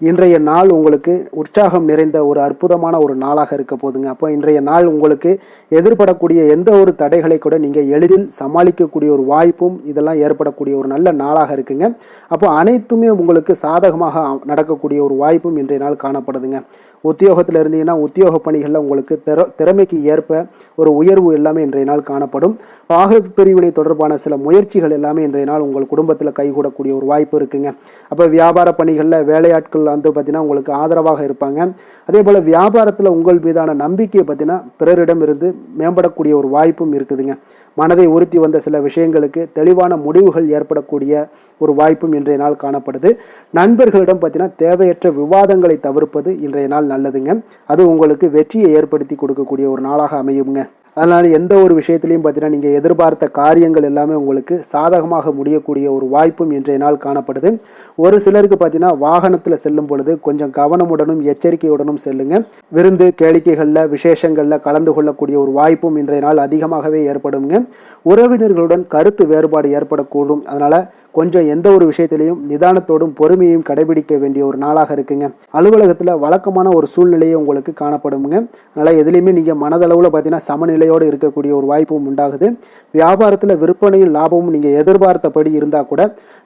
இன்றைய நாள் உங்களுக்கு உற்சாகம் நிறைந்த ஒரு அற்புதமான ஒரு நாளாக இருக்க போதுங்க. அப்போ இன்றைய நாள் உங்களுக்கு எதிர்படக்கூடிய எந்த ஒரு தடைகளை கூட நீங்கள் எளிதில் சமாளிக்கக்கூடிய ஒரு வாய்ப்பும் இதெல்லாம் ஏற்படக்கூடிய ஒரு நல்ல நாளாக இருக்குங்க. அப்போ அனைத்துமே உங்களுக்கு சாதகமாக நடக்கக்கூடிய ஒரு வாய்ப்பும் இன்றைய நாள் காணப்படுதுங்க. உத்தியோகத்தில் இருந்தீங்கன்னா உத்தியோக பணிகளில் உங்களுக்கு திறமைக்கு ஏற்ப ஒரு உயர்வு எல்லாமே இன்றைய நாள் காணப்படும். பாக பிரிவினை தொடர்பான சில முயற்சிகள் எல்லாமே இன்றைய நாள் உங்கள் குடும்பத்தில் கைகூடக்கூடிய ஒரு வாய்ப்பு இருக்குங்க. அப்போ வியாபார பணிகளில் வேலையாட்கள் பார்த்தீங்கன்னா உங்களுக்கு ஆதரவாக இருப்பாங்க. அதே போல வியாபாரத்தில் உங்கள் மீதான நம்பிக்கையை பார்த்தீங்கன்னா பிறரிடம் இருந்து மேம்படக்கூடிய ஒரு வாய்ப்பும் இருக்குதுங்க. மனதை உறுத்தி வந்த சில விஷயங்களுக்கு தெளிவான முடிவுகள் ஏற்படக்கூடிய ஒரு வாய்ப்பும் இன்றைய நாள் காணப்படுது. நண்பர்களிடம் பார்த்தீங்கன்னா தேவையற்ற விவாதங்களை தவிர்ப்பது இன்றைய நாள் நல்லதுங்க. அது உங்களுக்கு வெற்றியை ஏற்படுத்தி கொடுக்கக்கூடிய ஒரு நாளாக அமையுங்க. அதனால் எந்த ஒரு விஷயத்திலையும் பார்த்தீங்கன்னா நீங்கள் எதிர்பார்த்த காரியங்கள் எல்லாமே உங்களுக்கு சாதகமாக முடியக்கூடிய ஒரு வாய்ப்பும் இன்றைய நாள் காணப்படுது. ஒரு சிலருக்கு பார்த்தீங்கன்னா வாகனத்தில் செல்லும் பொழுது கொஞ்சம் கவனமுடனும் எச்சரிக்கையுடனும் செல்லுங்க. விருந்து கேளிக்கைகளில் விசேஷங்களில் கலந்து கொள்ளக்கூடிய ஒரு வாய்ப்பும் இன்றைய நாள் அதிகமாகவே ஏற்படுங்க. உறவினர்களுடன் கருத்து வேறுபாடு ஏற்படக்கூடும். அதனால் கொஞ்சம் எந்த ஒரு விஷயத்திலையும் நிதானத்தோடும் பொறுமையையும் கடைபிடிக்க வேண்டிய ஒரு நாளாக இருக்குங்க. அலுவலகத்தில் வழக்கமான ஒரு சூழ்நிலையை உங்களுக்கு காணப்படுங்க. அதனால் எதுலேயுமே நீங்கள் மனதளவில் பார்த்தீங்கன்னா சமநிலையோடு இருக்கக்கூடிய ஒரு வாய்ப்பும் உண்டாகுது. வியாபாரத்தில் விற்பனையும் லாபமும் நீங்கள் எதிர்பார்த்தபடி இருந்தால் கூட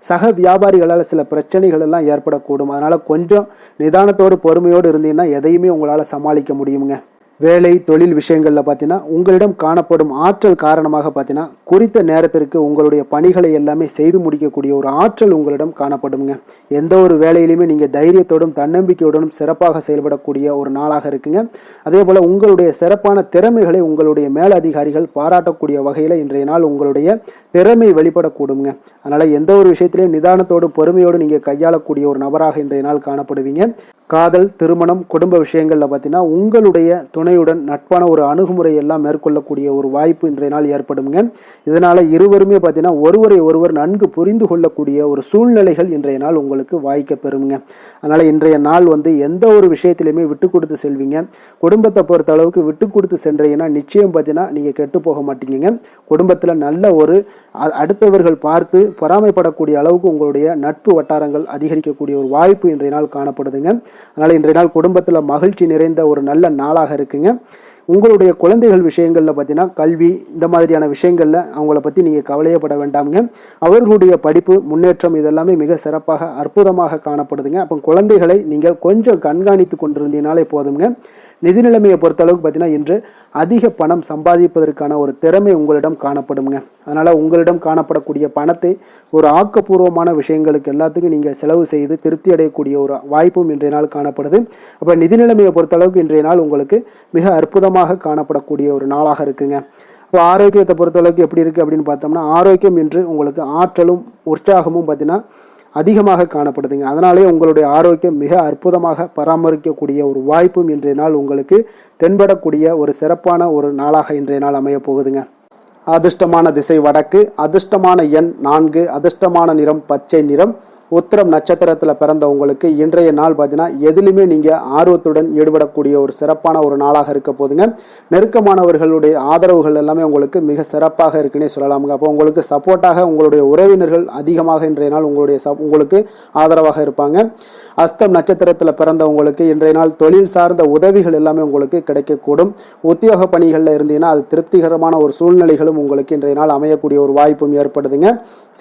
சக வியாபாரிகளால் சில பிரச்சனைகள் எல்லாம் ஏற்படக்கூடும். அதனால் கொஞ்சம் நிதானத்தோடு பொறுமையோடு இருந்தீங்கன்னா எதையுமே உங்களால் சமாளிக்க முடியுங்க. வேலை தொழில் விஷயங்களில் பார்த்தீங்கன்னா உங்களிடம் காணப்படும் ஆற்றல் காரணமாக பார்த்தீங்கன்னா குறித்த நேரத்திற்கு உங்களுடைய பணிகளை எல்லாமே செய்து முடிக்கக்கூடிய ஒரு ஆற்றல் உங்களிடம் காணப்படுங்க. எந்த ஒரு வேலையிலுமே நீங்கள் தைரியத்தோடும் தன்னம்பிக்கையுடனும் சிறப்பாக செயல்படக்கூடிய ஒரு நாளாக இருக்குங்க. அதே போல் உங்களுடைய சிறப்பான திறமைகளை உங்களுடைய மேலதிகாரிகள் பாராட்டக்கூடிய வகையில் இன்றைய நாள் உங்களுடைய திறமை வெளிப்படக்கூடுங்க. அதனால் எந்த ஒரு விஷயத்திலையும் நிதானத்தோடு பொறுமையோடு நீங்கள் கையாளக்கூடிய ஒரு நபராக இன்றைய நாள் காணப்படுவீங்க. காதல், திருமணம், குடும்ப விஷயங்களில் பார்த்தீங்கன்னா உங்களுடைய துணையுடன் நட்பான ஒரு அணுகுமுறை எல்லாம் மேற்கொள்ளக்கூடிய ஒரு வாய்ப்பு இன்றைய நாள் ஏற்படுங்க. இதனால் இருவருமே பார்த்தீங்கன்னா ஒருவரை ஒருவர் நன்கு புரிந்து கொள்ளக்கூடிய ஒரு சூழ்நிலைகள் இன்றைய நாள் உங்களுக்கு வாய்க்க பெறுங்க. அதனால் இன்றைய நாள் எந்த ஒரு விஷயத்திலையுமே விட்டு கொடுத்து செல்வீங்க. குடும்பத்தை பொறுத்த அளவுக்கு விட்டு கொடுத்து சென்றீங்கன்னா நிச்சயம் பார்த்தீங்கன்னா நீங்கள் கெட்டு போக மாட்டீங்க. குடும்பத்தில் நல்ல ஒரு அடுத்தவர்கள் பார்த்து பொறாமைப்படக்கூடிய அளவுக்கு உங்களுடைய நட்பு வட்டாரங்கள் அதிகரிக்கக்கூடிய ஒரு வாய்ப்பு இன்றைய நாள் காணப்படுதுங்க. அதனால் இன்றைய நாள் குடும்பத்தில் மகிழ்ச்சி நிறைந்த ஒரு நல்ல நாளாக இருக்குங்க. உங்களுடைய குழந்தைகள் விஷயங்களில் பார்த்தீங்கன்னா கல்வி இந்த மாதிரியான விஷயங்களில் அவங்கள பற்றி நீங்கள் கவலையப்பட வேண்டாமுங்க. அவர்களுடைய படிப்பு முன்னேற்றம் இதெல்லாமே மிக சிறப்பாக அற்புதமாக காணப்படுதுங்க. அப்போ குழந்தைகளை நீங்கள் கொஞ்சம் கண்காணித்து கொண்டிருந்தீங்கனாலே போதுங்க. நிதி நிலைமையை பொறுத்தளவுக்கு பார்த்தீங்கன்னா இன்று அதிக பணம் சம்பாதிப்பதற்கான ஒரு திறமை உங்களிடம் காணப்படுங்க. அதனால் உங்களிடம் காணப்படக்கூடிய பணத்தை ஒரு ஆக்கப்பூர்வமான விஷயங்களுக்கு எல்லாத்துக்கும் நீங்கள் செலவு செய்து திருப்தி அடையக்கூடிய ஒரு வாய்ப்பும் இன்றைய நாள் காணப்படுது. அப்போ நிதி நிலைமையை பொறுத்தளவுக்கு இன்றைய நாள் உங்களுக்கு மிக அற்புதமாக காணப்படக்கூடிய ஒரு நாளாக இருக்குங்க. இப்போ ஆரோக்கியத்தை பொறுத்தளவுக்கு எப்படி இருக்குது அப்படின்னு பார்த்தோம்னா ஆரோக்கியம் இன்று உங்களுக்கு ஆற்றலும் உற்சாகமும் பார்த்தீங்கன்னா அதிகமாக காணப்படுதுங்க. அதனாலே உங்களுடைய ஆரோக்கியம் மிக அற்புதமாக பராமரிக்கக்கூடிய ஒரு வாய்ப்பும் இன்றைய நாள் உங்களுக்கு தென்படக்கூடிய ஒரு சிறப்பான ஒரு நாளாக இன்றைய நாள் அமைய போகுதுங்க. அதிர்ஷ்டமான திசை வடக்கு, அதிர்ஷ்டமான எண் 4, அதிர்ஷ்டமான நிறம் பச்சை நிறம். உத்திரம் நட்சத்திரத்தில் பிறந்த உங்களுக்கு இன்றைய நாள் பார்த்தீங்கன்னா எதிலுமே நீங்கள் ஆர்வத்துடன் ஈடுபடக்கூடிய ஒரு சிறப்பான ஒரு நாளாக இருக்க போதுங்க. நெருக்கமானவர்களுடைய ஆதரவுகள் எல்லாமே உங்களுக்கு மிக சிறப்பாக இருக்குன்னே சொல்லலாமுங்க. அப்போ உங்களுக்கு சப்போர்ட்டாக உங்களுடைய உறவினர்கள் அதிகமாக இன்றைய நாள் உங்களுக்கு ஆதரவாக இருப்பாங்க. அஸ்தம் நட்சத்திரத்தில் பிறந்த உங்களுக்கு இன்றைய நாள் தொழில் சார்ந்த உதவிகள் எல்லாமே உங்களுக்கு கிடைக்கக்கூடும். உத்தியோக பணிகளில் இருந்தீங்கன்னா அது திருப்திகரமான ஒரு சூழ்நிலைகளும் உங்களுக்கு இன்றைய நாள் அமையக்கூடிய ஒரு வாய்ப்பும் ஏற்படுதுங்க.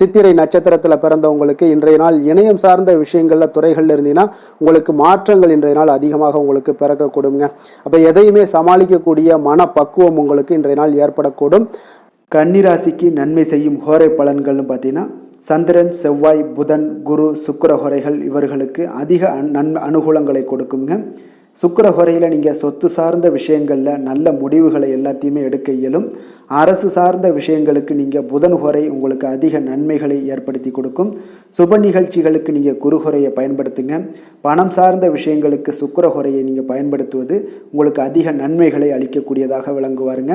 சித்திரை நட்சத்திரத்தில் பிறந்த உங்களுக்கு இன்றைய நாள் இணையம் சார்ந்த விஷயங்கள்ல துறைகள்ல இருந்தீங்கன்னா உங்களுக்கு மாற்றங்கள் இன்றைய நாள் அதிகமாக உங்களுக்கு பிறக்கக்கூடுங்க. அப்போ எதையுமே சமாளிக்கக்கூடிய மனப்பக்குவம் உங்களுக்கு இன்றைய நாள் ஏற்படக்கூடும். கன்னிராசிக்கு நன்மை செய்யும் ஹோரை பலன்கள்னு பார்த்தீங்கன்னா சந்திரன், செவ்வாய், புதன், குரு, சுக்கிர ஹோரைகள் இவர்களுக்கு அதிக அனுகூலங்களை கொடுக்குங்க. சுக்கிர ஹோரையில் நீங்கள் சொத்து சார்ந்த விஷயங்களில் நல்ல முடிவுகளை எல்லாத்தையுமே எடுக்க இயலும். அரசு சார்ந்த விஷயங்களுக்கு நீங்கள் புதன் ஹோரை உங்களுக்கு அதிக நன்மைகளை ஏற்படுத்தி கொடுக்கும். சுப நிகழ்ச்சிகளுக்கு நீங்கள் குரு ஹோரையை பயன்படுத்துங்க. பணம் சார்ந்த விஷயங்களுக்கு சுக்கிர ஹோரையை நீங்கள் பயன்படுத்துவது உங்களுக்கு அதிக நன்மைகளை அளிக்கக்கூடியதாக விளங்குவாருங்க.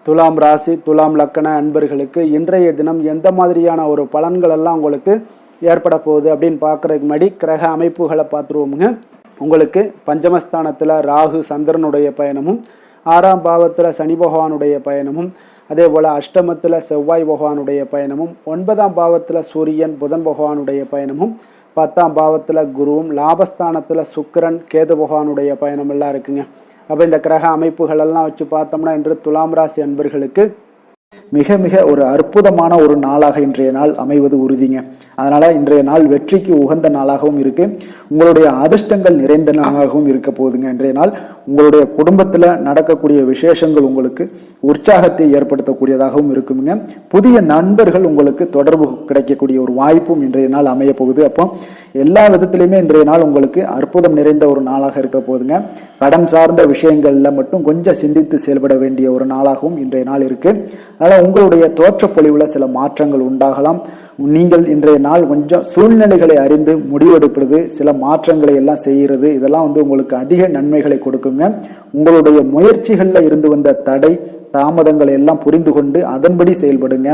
துலாம் ராசி, துலாம் லக்கண அன்பர்களுக்கு இன்றைய தினம் எந்த மாதிரியான ஒரு பலன்கள் எல்லாம் உங்களுக்கு ஏற்பட போகுது அப்படின்னு பார்க்குறதுக்கு முன்னாடி கிரக அமைப்புகளை பார்த்துருவோமுங்க. உங்களுக்கு பஞ்சமஸ்தானத்தில் ராகு சந்திரனுடைய பயணமும், 6ஆம் பாவத்தில் சனி பகவானுடைய பயணமும், அதே போல் அஷ்டமத்தில் செவ்வாய் பகவானுடைய பயணமும், 9ஆம் பாவத்தில் சூரியன் புதன் பகவானுடைய பயணமும், 10ஆம் பாவத்தில் குருவும், லாபஸ்தானத்தில் சுக்கிரன் கேது பகவானுடைய பயணம் எல்லாம் இருக்குங்க. அப்போ இந்த கிரக அமைப்புகளெல்லாம் வச்சு பார்த்தோம்னா இன்று துலாம் ராசி அன்பர்களுக்கு மிக மிக ஒரு அற்புதமான ஒரு நாளாக இன்றைய நாள் அமைவது உறுதிங்க. அதனால இன்றைய நாள் வெற்றிக்கு உகந்த நாளாகவும் இருக்கு. உங்களுடைய அதிர்ஷ்டங்கள் நிறைந்த நாளாகவும் இருக்க போகுதுங்க. இன்றைய நாள் உங்களுடைய குடும்பத்தில் நடக்கக்கூடிய விசேஷங்கள் உங்களுக்கு உற்சாகத்தை ஏற்படுத்தக்கூடியதாகவும் இருக்குங்க. புதிய நண்பர்கள் உங்களுக்கு தொடர்பு கிடைக்கக்கூடிய ஒரு வாய்ப்பும் இன்றைய நாள் அமைய போகுது. அப்போ எல்லா விதத்திலையுமே இன்றைய நாள் உங்களுக்கு அற்புதம் நிறைந்த ஒரு நாளாக இருக்க போகுதுங்க. கடன் சார்ந்த விஷயங்கள்ல மட்டும் கொஞ்சம் சிந்தித்து செயல்பட வேண்டிய ஒரு நாளாகவும் இன்றைய நாள் இருக்கு. அதனால உங்களுடைய தோற்றப்பொழிவுல சில மாற்றங்கள் உண்டாகலாம். நீங்கள் இன்றைய நாள் கொஞ்சம் சூழ்நிலைகளை அறிந்து முடிவெடுப்பது, சில மாற்றங்களை எல்லாம் செய்கிறது, இதெல்லாம் உங்களுக்கு அதிக நன்மைகளை கொடுக்குங்க. உங்களுடைய முயற்சிகள்ல இருந்து வந்த தடை தாமதங்களை எல்லாம் புரிந்து கொண்டு அதன்படி செயல்படுங்க.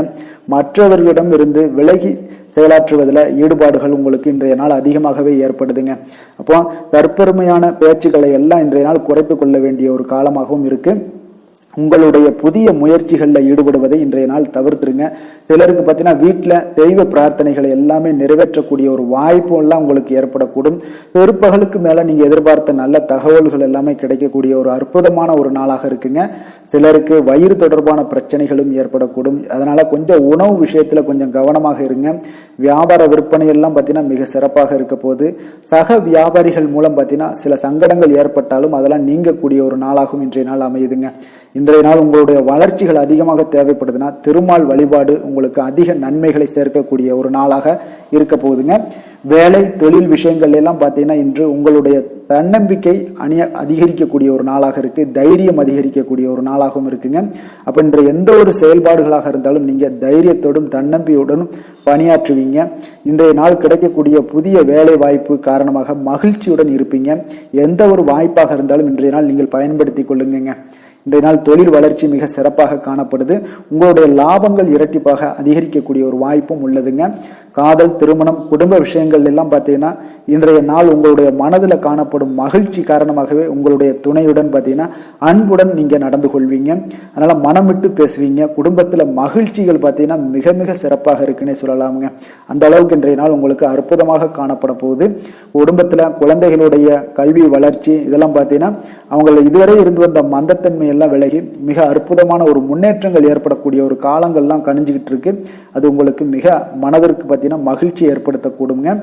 மற்றவர்களிடம் இருந்து விலகி செயலாற்றுவதில் ஈடுபாடுகள் உங்களுக்கு இன்றைய நாள் அதிகமாகவே ஏற்படுதுங்க. அப்போ தற்பெருமையான பேச்சுக்களை எல்லாம் இன்றைய நாள் குறைத்து கொள்ள வேண்டிய ஒரு காலமாகவும் இருக்கு. உங்களுடைய புதிய முயற்சிகளில் ஈடுபடுவதை இன்றைய நாள் தவிர்த்துருங்க. சிலருக்கு பார்த்தீங்கன்னா வீட்டில் தெய்வ பிரார்த்தனைகளை எல்லாமே நிறைவேற்றக்கூடிய ஒரு வாய்ப்பு எல்லாம் உங்களுக்கு ஏற்படக்கூடும். பிற்பகலுக்கு மேலே நீங்கள் எதிர்பார்த்த நல்ல தகவல்கள் எல்லாமே கிடைக்கக்கூடிய ஒரு அற்புதமான ஒரு நாளாக இருக்குங்க. சிலருக்கு வயிறு தொடர்பான பிரச்சனைகளும் ஏற்படக்கூடும். அதனால கொஞ்சம் உணவு விஷயத்தில் கொஞ்சம் கவனமாக இருங்க. வியாபார விற்பனை எல்லாம் பார்த்தீங்கன்னா மிக சிறப்பாக இருக்க போது. சக வியாபாரிகள் மூலம் பார்த்தீங்கன்னா சில சங்கடங்கள் ஏற்பட்டாலும் அதெல்லாம் நீங்கக்கூடிய ஒரு நாளாகவும் இன்றைய நாள் அமையுதுங்க. இன்றைய நாள் உங்களுடைய வளர்ச்சிகள் அதிகமாக தேவைப்படுதுன்னா திருமால் வழிபாடு உங்களுக்கு அதிக நன்மைகளை சேர்க்கக்கூடிய ஒரு நாளாக இருக்க போகுதுங்க. வேலை தொழில் விஷயங்கள் எல்லாம் பார்த்தீங்கன்னா இன்று உங்களுடைய தன்னம்பிக்கை அதிகரிக்கக்கூடிய ஒரு நாளாக இருக்கு. தைரியம் அதிகரிக்கக்கூடிய ஒரு நாளாகவும் இருக்குங்க. அப்ப இன்று எந்த ஒரு செயல்பாடுகளாக இருந்தாலும் நீங்க தைரியத்தோடும் தன்னம்பிக்கையுடனும் பணியாற்றுவீங்க. இன்றைய நாள் கிடைக்கக்கூடிய புதிய வேலை வாய்ப்பு காரணமாக மகிழ்ச்சியுடன் இருப்பீங்க. எந்த ஒரு வாய்ப்பாக இருந்தாலும் இன்றைய நாள் நீங்கள் பயன்படுத்தி கொள்ளுங்க. இன்றைய நாள் தொழில் வளர்ச்சி மிக சிறப்பாக காணப்படுது. உங்களுடைய லாபங்கள் இரட்டிப்பாக அதிகரிக்கக்கூடிய ஒரு வாய்ப்பும் உள்ளதுங்க. காதல், திருமணம், குடும்ப விஷயங்கள் எல்லாம் பார்த்தீங்கன்னா இன்றைய நாள் உங்களுடைய மனதில் காணப்படும் மகிழ்ச்சி காரணமாகவே உங்களுடைய துணையுடன் பார்த்தீங்கன்னா அன்புடன் நீங்கள் நடந்து கொள்வீங்க. அதனால மனம் விட்டு பேசுவீங்க. குடும்பத்தில் மகிழ்ச்சிகள் பார்த்தீங்கன்னா மிக மிக சிறப்பாக இருக்குன்னே சொல்லலாமுங்க. அந்த அளவுக்கு இன்றைய நாள் உங்களுக்கு அற்புதமாக காணப்பட போகுது. குடும்பத்தில் குழந்தைகளுடைய கல்வி வளர்ச்சி இதெல்லாம் பார்த்தீங்கன்னா அவங்க இதுவரை இருந்து வந்த மந்தத்தன்மை எல்லாம் விலகி மிக அற்புதமான ஒரு முன்னேற்றங்கள் ஏற்படக்கூடிய ஒரு காலங்கள்லாம் கணிஞ்சுக்கிட்டு இருக்கு. அது உங்களுக்கு மிக மனதிற்கு பார்த்தீங்கன்னா மகிழ்ச்சி ஏற்படுத்தக்கூடுங்க.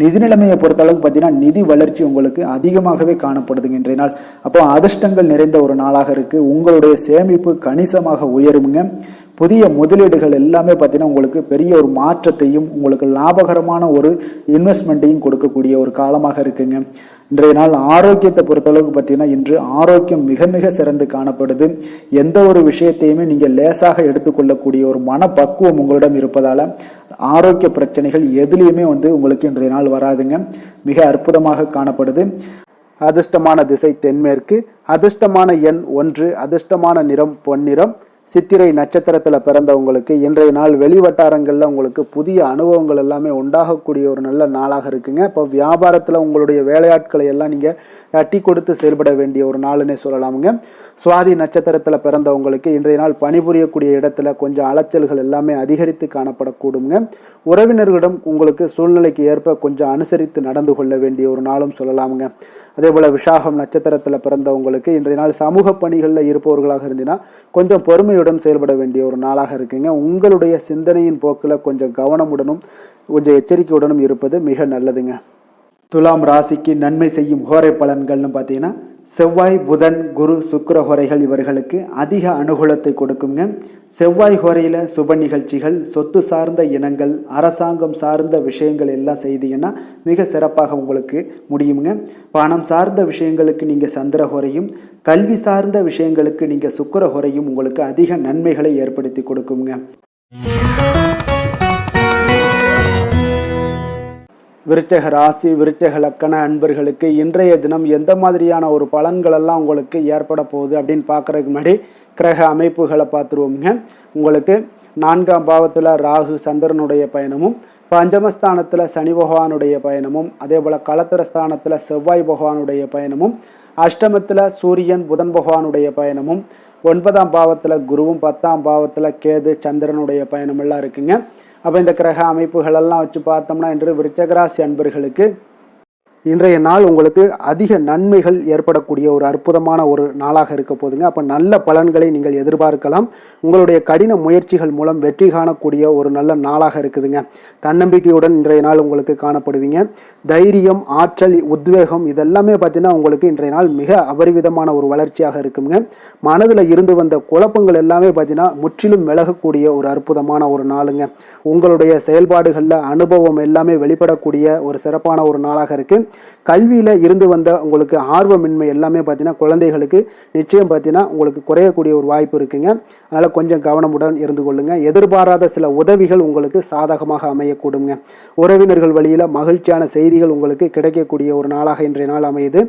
நிதி நிலைமையை பொறுத்த அளவுக்கு பார்த்தீங்கன்னா நிதி வளர்ச்சி உங்களுக்கு அதிகமாகவே காணப்படுதுங்க இன்றைய நாள். அப்போ அதிர்ஷ்டங்கள் நிறைந்த ஒரு நாளாக இருக்கு. உங்களுடைய சேமிப்பு கணிசமாக உயருங்க. புதிய முதலீடுகள் எல்லாமே பார்த்தீங்கன்னா உங்களுக்கு பெரிய ஒரு மாற்றத்தையும் உங்களுக்கு லாபகரமான ஒரு இன்வெஸ்ட்மெண்ட்டையும் கொடுக்கக்கூடிய ஒரு காலமாக இருக்குங்க. இன்றைய நாள் ஆரோக்கியத்தை பொறுத்தளவுக்கு பார்த்தீங்கன்னா இன்று ஆரோக்கியம் மிக மிக சிறந்து காணப்படுது. எந்த ஒரு விஷயத்தையுமே நீங்கள் லேசாக எடுத்துக்கொள்ளக்கூடிய ஒரு மனப்பக்குவம் உங்களிடம் இருப்பதால ஆரோக்கிய பிரச்சனைகள் எதுலேயுமே உங்களுக்கு இன்றைய நாள் வராதுங்க. மிக அற்புதமாக காணப்படுது. அதிர்ஷ்டமான திசை தென்மேற்கு, அதிர்ஷ்டமான எண் 1, அதிர்ஷ்டமான நிறம் பொன்னிறம். சித்திரை நட்சத்திரத்தில் பிறந்தவங்களுக்கு இன்றைய நாள் வெளிவட்டாரங்களில் உங்களுக்கு புதிய அனுபவங்கள் எல்லாமே உண்டாகக்கூடிய ஒரு நல்ல நாளாக இருக்குங்க. இப்போ வியாபாரத்தில் உங்களுடைய வேலையாட்களை எல்லாம் நீங்கள் தட்டி கொடுத்து செயல்பட வேண்டிய ஒரு நாளுன்னே சொல்லலாமுங்க. சுவாதி நட்சத்திரத்தில் பிறந்தவங்களுக்கு இன்றைய நாள் பணிபுரியக்கூடிய இடத்துல கொஞ்சம் அலைச்சல்கள் எல்லாமே அதிகரித்து காணப்படக்கூடுங்க. உறவினர்களிடம் உங்களுக்கு சூழ்நிலைக்கு ஏற்ப கொஞ்சம் அனுசரித்து நடந்து கொள்ள வேண்டிய ஒரு நாளும் சொல்லலாமுங்க. அதே போல் விசாகம் நட்சத்திரத்தில் பிறந்தவங்களுக்கு இன்றைய நாள் சமூக பணிகளில் இருப்பவர்களாக இருந்தீங்கன்னா கொஞ்சம் பொறுமையுடன் செயல்பட வேண்டிய ஒரு நாளாக இருக்குங்க. உங்களுடைய சிந்தனையின் போக்கில் கொஞ்சம் கவனமுடனும் கொஞ்சம் எச்சரிக்கையுடனும் இருப்பது மிக நல்லதுங்க. துலாம் ராசிக்கு நன்மை செய்யும் ஹோரை பலன்கள்னு பார்த்தீங்கன்னா செவ்வாய், புதன், குரு, சுக்கிர ஹோரைகள் இவர்களுக்கு அதிக அனுகூலத்தை கொடுக்குங்க. செவ்வாய் ஹோரையில் சுப நிகழ்ச்சிகள், சொத்து சார்ந்த இனங்கள், அரசாங்கம் சார்ந்த விஷயங்கள் எல்லாம் செய்தீங்கன்னா மிக சிறப்பாக உங்களுக்கு முடியுங்க. பணம் சார்ந்த விஷயங்களுக்கு நீங்கள் சந்திர ஹோரையும், கல்வி சார்ந்த விஷயங்களுக்கு நீங்கள் சுக்கிர ஹோரையும் உங்களுக்கு அதிக நன்மைகளை ஏற்படுத்தி கொடுக்குங்க. விருச்சக ராசி, விருச்சக லக்கண அன்பர்களுக்கு இன்றைய தினம் எந்த மாதிரியான ஒரு பலன்களெல்லாம் உங்களுக்கு ஏற்பட போகுது அப்படின்னு பார்க்குறதுக்கு முன்னாடி கிரக அமைப்புகளை பார்த்துருவோங்க. உங்களுக்கு 4ஆம் பாவத்தில் ராகு சந்திரனுடைய பயணமும், பஞ்சமஸ்தானத்தில் சனி பகவானுடைய பயணமும், அதே போல் களத்திரஸ்தானத்தில் செவ்வாய் பகவானுடைய பயணமும், அஷ்டமத்தில் சூரியன் புதன் பகவானுடைய பயணமும், 9ஆம் பாவத்தில் குருவும், 10ஆம் பாவத்தில் கேது சந்திரனுடைய பயணம் எல்லாம் இருக்குங்க. அப்போ இந்த கிரக அமைப்புகளெல்லாம் வச்சு பார்த்தோம்னா இன்று விருச்சகராசி அன்பர்களுக்கு இன்றைய நாள் உங்களுக்கு அதிக நன்மைகள் ஏற்படக்கூடிய ஒரு அற்புதமான ஒரு நாளாக இருக்க போதுங்க. அப்போ நல்ல பலன்களை நீங்கள் எதிர்பார்க்கலாம். உங்களுடைய கடின முயற்சிகள் மூலம் வெற்றி காணக்கூடிய ஒரு நல்ல நாளாக இருக்குதுங்க. தன்னம்பிக்கையுடன் இன்றைய நாள் உங்களுக்கு காணப்படுவீங்க. தைரியம், ஆற்றல், உத்வேகம் இதெல்லாமே பார்த்தீங்கன்னா உங்களுக்கு இன்றைய நாள் மிக அபரிவிதமான ஒரு வளர்ச்சியாக இருக்குங்க. மனதில் இருந்து வந்த குழப்பங்கள் எல்லாமே பார்த்தீங்கன்னா முற்றிலும் விலகக்கூடிய ஒரு அற்புதமான ஒரு நாளுங்க. உங்களுடைய செயல்பாடுகளில் அனுபவம் எல்லாமே வெளிப்படக்கூடிய ஒரு சிறப்பான ஒரு நாளாக இருக்குது. கல்வியில் இருந்து வந்த உங்களுக்கு ஆர்வமின்மை எல்லாமே பார்த்தீங்கன்னா குழந்தைகளுக்கு நிச்சயம் பார்த்தீங்கன்னா உங்களுக்கு குறையக்கூடிய ஒரு வாய்ப்பு இருக்குங்க. அதனால் கொஞ்சம் கவனமுடன் இருந்து கொள்ளுங்க. எதிர்பாராத சில உதவிகள் உங்களுக்கு சாதகமாக அமையக்கூடுங்க. உறவினர்கள் வழியில் மகிழ்ச்சியான செய்திகள் உங்களுக்கு கிடைக்கக்கூடிய ஒரு நாளாக இன்றைய நாள் அமையுது.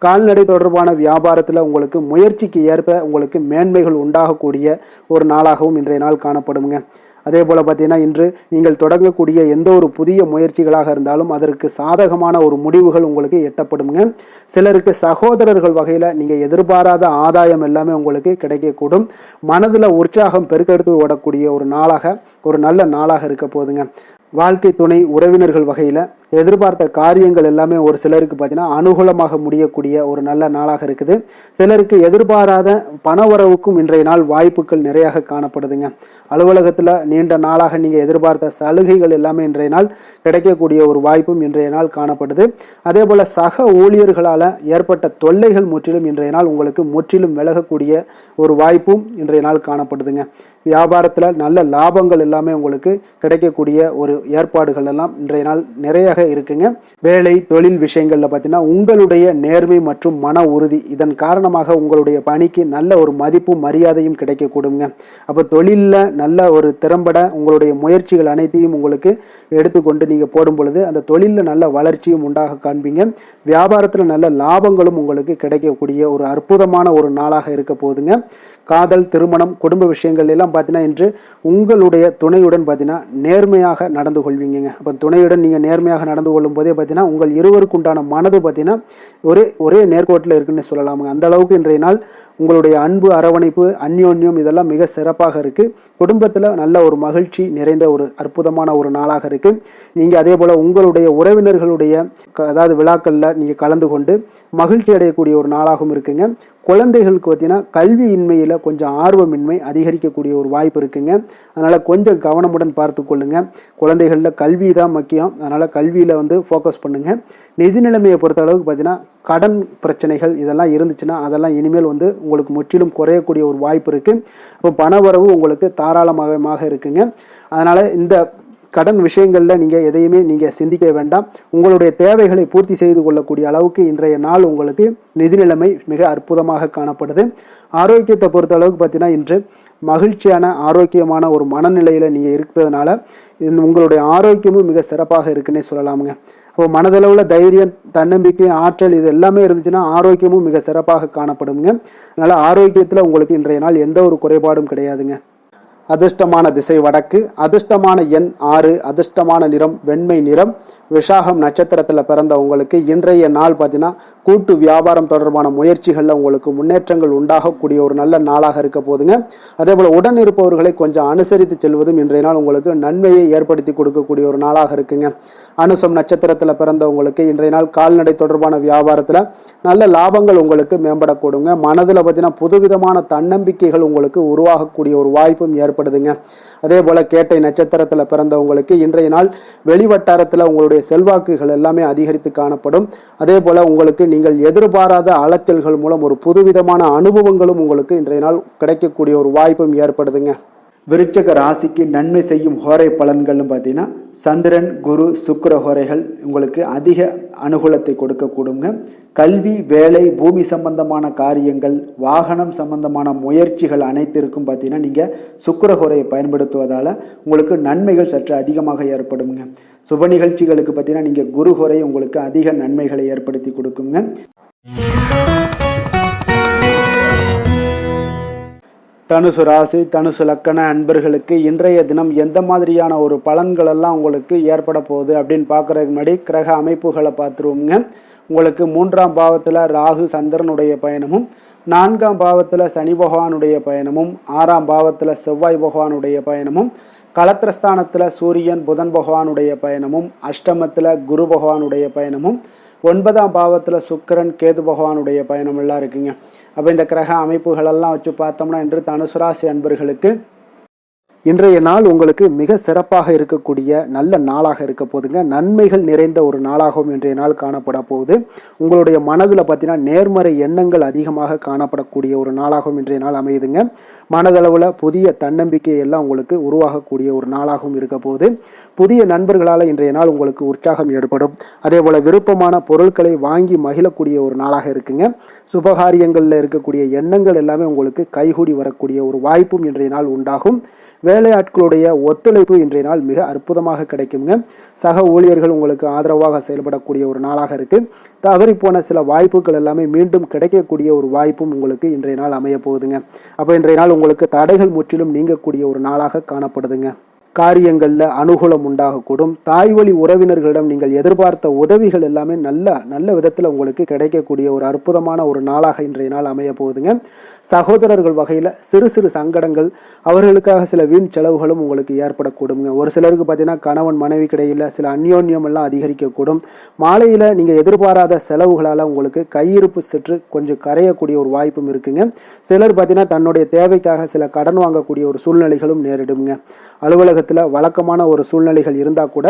கால்நடை தொடர்பான வியாபாரத்தில் உங்களுக்கு முயற்சிக்கு ஏற்ப உங்களுக்கு மேன்மைகள் உண்டாகக்கூடிய ஒரு நாளாகவும் இன்றைய நாள் காணப்படுங்க. அதே போல் பார்த்தீங்கன்னா இன்று நீங்கள் தொடங்கக்கூடிய எந்த ஒரு புதிய முயற்சிகளாக இருந்தாலும் அதற்கு சாதகமான ஒரு முடிவுகள் உங்களுக்கு எட்டப்படுங்க. சிலருக்கு சகோதரர்கள் வகையில் நீங்கள் எதிர்பாராத ஆதாயம் எல்லாமே உங்களுக்கு கிடைக்கக்கூடும். மனதில் உற்சாகம் பெருக்கெடுத்து ஓடக்கூடிய ஒரு நாளாக, ஒரு நல்ல நாளாக இருக்க போதுங்க. வாழ்க்கை துணை உறவினர்கள் வகையில் எதிர்பார்த்த காரியங்கள் எல்லாமே ஒரு சிலருக்கு பார்த்தீங்கன்னா அனுகூலமாக முடியக்கூடிய ஒரு நல்ல நாளாக இருக்குது. சிலருக்கு எதிர்பாராத பணவரவுக்கும் இன்றைய நாள் வாய்ப்புகள் நிறையாக காணப்படுதுங்க. அலுவலகத்தில் நீண்ட நாளாக நீங்கள் எதிர்பார்த்த சலுகைகள் எல்லாமே இன்றைய நாள் கிடைக்கக்கூடிய ஒரு வாய்ப்பும் இன்றைய நாள் காணப்படுது. அதே போல் சக ஊழியர்களால் ஏற்பட்ட தொல்லைகள் முற்றிலும் இன்றைய நாள் உங்களுக்கு முற்றிலும் விலகக்கூடிய ஒரு வாய்ப்பும் இன்றைய நாள் காணப்படுதுங்க. வியாபாரத்தில் நல்ல லாபங்கள் எல்லாமே உங்களுக்கு கிடைக்கக்கூடிய ஒரு ஏற்பாடுகள் எல்லாம் இன்றைய நாள் நிறைய இருக்குங்க. வேலை தொழில் விஷயங்கள்ல பார்த்தீங்கன்னா உங்களுடைய நேர்மை மற்றும் மன உறுதி இதன் காரணமாக உங்களுடைய பணிக்கு நல்ல ஒரு மதிப்பும் மரியாதையும் கிடைக்கக்கூடுங்க. அப்போ தொழிலில் நல்ல ஒரு திறம்பட உங்களுடைய முயற்சிகள் அனைத்தையும் உங்களுக்கு எடுத்துக்கொண்டு நீங்கள் போடும் பொழுது அந்த தொழிலில் நல்ல வளர்ச்சியும் உண்டாக காண்பீங்க. வியாபாரத்தில் நல்ல லாபங்களும் உங்களுக்கு கிடைக்கக்கூடிய ஒரு அற்புதமான ஒரு நாளாக இருக்க போகுதுங்க. காதல், திருமணம், குடும்ப விஷயங்கள் எல்லாம் பார்த்தீங்கன்னா இன்று உங்களுடைய துணையுடன் பார்த்தீங்கன்னா நேர்மையாக நடந்து கொள்வீங்க. அப்போ துணையுடன் நீங்கள் நேர்மையாக நடந்து கொள்ளும் போதே பார்த்தீங்கன்னா உங்கள் இருவருக்கு உண்டான மனது பார்த்தீங்கன்னா ஒரே நேர்கோட்டில் இருக்குன்னு சொல்லலாமுங்க. அந்த அளவுக்கு இன்றைய நாள் உங்களுடைய அன்பு, அரவணைப்பு, அந்யோன்யம் இதெல்லாம் மிக சிறப்பாக இருக்குது. குடும்பத்தில் நல்ல ஒரு மகிழ்ச்சி நிறைந்த ஒரு அற்புதமான ஒரு நாளாக இருக்குது. நீங்கள் அதே போல் உங்களுடைய உறவினர்களுடைய அதாவது விழாக்களில் நீங்கள் கலந்து கொண்டு மகிழ்ச்சி அடையக்கூடிய ஒரு நாளாகவும் இருக்குங்க. குழந்தைகளுக்கு பார்த்தீங்கன்னா கல்வியின்மையில் கொஞ்சம் ஆர்வமின்மை அதிகரிக்கக்கூடிய ஒரு வாய்ப்பு இருக்குங்க. அதனால் கொஞ்சம் கவனமுடன் பார்த்து கொள்ளுங்கள். குழந்தைகளில் கல்வி தான் முக்கியம். அதனால் கல்வியில் ஃபோக்கஸ் பண்ணுங்கள். நிதி நிலைமையை பொறுத்த அளவுக்கு பார்த்தீங்கன்னா கடன் பிரச்சனைகள் இதெல்லாம் இருந்துச்சுன்னா அதெல்லாம் இனிமேல் உங்களுக்கு முற்றிலும் குறையக்கூடிய ஒரு வாய்ப்பு இருக்குது. அப்போ பணவரவு உங்களுக்கு தாராளமாக இருக்குங்க. அதனால் இந்த கடன் விஷயங்களில் நீங்கள் எதையுமே நீங்கள் சிந்திக்க வேண்டாம். உங்களுடைய தேவைகளை பூர்த்தி செய்து கொள்ளக்கூடிய அளவுக்கு இன்றைய நாள் உங்களுக்கு நிதி நிலைமை மிக அற்புதமாக காணப்படுது. ஆரோக்கியத்தை பொறுத்த அளவுக்கு பார்த்தீங்கன்னா இன்று மகிழ்ச்சியான ஆரோக்கியமான ஒரு மனநிலையில் நீங்கள் இருப்பதனால உங்களுடைய ஆரோக்கியமும் மிக சிறப்பாக இருக்குன்னே சொல்லலாமுங்க. அப்போ மனதளவில் தைரியம், தன்னம்பிக்கை, ஆற்றல் இது எல்லாமே இருந்துச்சுன்னா ஆரோக்கியமும் மிக சிறப்பாக காணப்படுங்க. அதனால் ஆரோக்கியத்தில் உங்களுக்கு இன்றைய நாள் எந்த ஒரு குறைபாடும் கிடையாதுங்க. அதிர்ஷ்டமான திசை வடக்கு, அதிர்ஷ்டமான எண் 6, அதிர்ஷ்டமான நிறம் வெண்மை நிறம். விஷாகம் நட்சத்திரத்தில் பிறந்த உங்களுக்கு இன்றைய நாள் பார்த்தீங்கன்னா கூட்டு வியாபாரம் தொடர்பான முயற்சிகளில் உங்களுக்கு முன்னேற்றங்கள் உண்டாகக்கூடிய ஒரு நல்ல நாளாக இருக்க போதுங்க. அதே போல் உடன் இருப்பவர்களை கொஞ்சம் அனுசரித்து செல்வதும் இன்றைய நாள் உங்களுக்கு நன்மையை ஏற்படுத்தி கொடுக்கக்கூடிய ஒரு நாளாக இருக்குங்க. அனுசம் நட்சத்திரத்தில் பிறந்தவங்களுக்கு இன்றைய நாள் கால்நடை தொடர்பான வியாபாரத்தில் நல்ல லாபங்கள் உங்களுக்கு மேம்படக்கூடுங்க. மனதில் பார்த்தீங்கன்னா புதுவிதமான தன்னம்பிக்கைகள் உங்களுக்கு உருவாகக்கூடிய ஒரு வாய்ப்பும் ஏற்படுதுங்க. அதே போல் கேட்டை நட்சத்திரத்தில் பிறந்தவங்களுக்கு இன்றைய நாள் வெளிவட்டாரத்தில் உங்களுடைய செல்வாக்குகள் எல்லாமே அதிகரித்து காணப்படும். அதே போல் உங்களுக்கு நீங்கள் எதிர்பாராத அலைச்சல்கள் மூலம் ஒரு புதுவிதமான அனுபவங்களும் உங்களுக்கு இன்றைய நாள் கிடைக்கக்கூடிய ஒரு வாய்ப்பும் ஏற்படுதுங்க. விருச்சக ராசிக்கு நன்மை செய்யும் ஹோரை பலன்கள்னு பார்த்தீங்கன்னா சந்திரன், குரு, சுக்கிர ஹோரைகள் உங்களுக்கு அதிக அனுகூலத்தை கொடுக்கக்கூடுங்க. கல்வி, வேலை, பூமி சம்பந்தமான காரியங்கள், வாகனம் சம்பந்தமான முயற்சிகள் அனைத்திற்கும் பார்த்தீங்கன்னா நீங்கள் சுக்கிர ஹோரையை பயன்படுத்துவதால் உங்களுக்கு நன்மைகள் சற்று அதிகமாக ஏற்படுங்க. சுப நிகழ்ச்சிகளுக்கு பார்த்தீங்கன்னா நீங்கள் குரு ஹோரை உங்களுக்கு அதிக நன்மைகளை ஏற்படுத்தி கொடுக்குங்க. தனுசு ராசி, தனுசு லக்கண அன்பர்களுக்கு இன்றைய தினம் எந்த மாதிரியான ஒரு பலன்கள் எல்லாம் உங்களுக்கு ஏற்பட போகுது அப்படின்னு பார்க்குறதுக்கு முன்னாடி கிரக அமைப்புகளை பார்த்துருவோங்க. உங்களுக்கு 3ஆம் பாவத்தில் ராகு சந்திரனுடைய பயணமும், 4ஆம் பாவத்தில் சனி பகவானுடைய பயணமும், 6ஆம் பாவத்தில் செவ்வாய் பகவானுடைய பயணமும், களத்திரஸ்தானத்தில் சூரியன் புதன் பகவானுடைய பயணமும், அஷ்டமத்தில் குரு பகவானுடைய பயணமும், 9ஆம் பாவத்தில் சுக்கிரன் கேது பகவானுடைய பயணம் எல்லாம் இருக்குங்க. அப்போ இந்த கிரக அமைப்புகளெல்லாம் வச்சு பார்த்தோம்னா இன்று தனுசு ராசி அன்பர்களுக்கு இன்றைய நாள் உங்களுக்கு மிக சிறப்பாக இருக்கக்கூடிய நல்ல நாளாக இருக்க போதுங்க. நன்மைகள் நிறைந்த ஒரு நாளாகவும் இன்றைய நாள் காணப்பட போகுது. உங்களுடைய மனதில் பார்த்தீங்கன்னா நேர்மறை எண்ணங்கள் அதிகமாக காணப்படக்கூடிய ஒரு நாளாகவும் இன்றைய நாள் அமையுதுங்க. மனதளவில் புதிய தன்னம்பிக்கை எல்லாம் உங்களுக்கு உருவாகக்கூடிய ஒரு நாளாகவும் இருக்க போகுது. புதிய நண்பர்களால் இன்றைய நாள் உங்களுக்கு உற்சாகம் ஏற்படும். அதே போல் விருப்பமான பொருட்களை வாங்கி மகிழக்கூடிய ஒரு நாளாக இருக்குங்க. சுபகாரியங்களில் இருக்கக்கூடிய எண்ணங்கள் எல்லாமே உங்களுக்கு கைகூடி வரக்கூடிய ஒரு வாய்ப்பும் இன்றைய நாள் உண்டாகும். வேலையாட்களுடைய ஒத்துழைப்பு இன்றைய நாள் மிக அற்புதமாக கிடைக்குங்க. சக ஊழியர்கள் உங்களுக்கு ஆதரவாக செயல்படக்கூடிய ஒரு நாளாக இருக்குது. தவறி போன சில வாய்ப்புகள் எல்லாமே மீண்டும் கிடைக்கக்கூடிய ஒரு வாய்ப்பும் உங்களுக்கு இன்றைய நாள் அமைய போகுதுங்க. அப்போ இன்றைய நாள் உங்களுக்கு தடைகள் முற்றிலும் நீங்கக்கூடிய ஒரு நாளாக காணப்படுதுங்க. காரியங்களில் அனுகூலம் உண்டாகக்கூடும். தாய் வழி உறவினர்களிடம் நீங்கள் எதிர்பார்த்த உதவிகள் எல்லாமே நல்ல விதத்தில் உங்களுக்கு கிடைக்கக்கூடிய ஒரு அற்புதமான ஒரு நாளாக இன்றைய நாள் அமைய போகுதுங்க. சகோதரர்கள் வகையில் சிறு சிறு சங்கடங்கள், அவர்களுக்காக சில வீண் செலவுகளும் உங்களுக்கு ஏற்படக்கூடுங்க. ஒரு சிலருக்கு பார்த்தீங்கன்னா கணவன் மனைவி கிடையில் சில அந்யோன்யம் எல்லாம் அதிகரிக்கக்கூடும். மாலையில் நீங்கள் எதிர்பாராத செலவுகளால் உங்களுக்கு கையிருப்பு சற்று கொஞ்சம் கரையக்கூடிய ஒரு வாய்ப்பும் இருக்குங்க. சிலர் பார்த்தீங்கன்னா தன்னுடைய தேவைக்காக சில கடன் வாங்கக்கூடிய ஒரு சூழ்நிலைகளும் நேரிடுங்க. அலுவலகத்தில் வழக்கமான ஒரு சூழ்நிலைகள் இருந்தால் கூட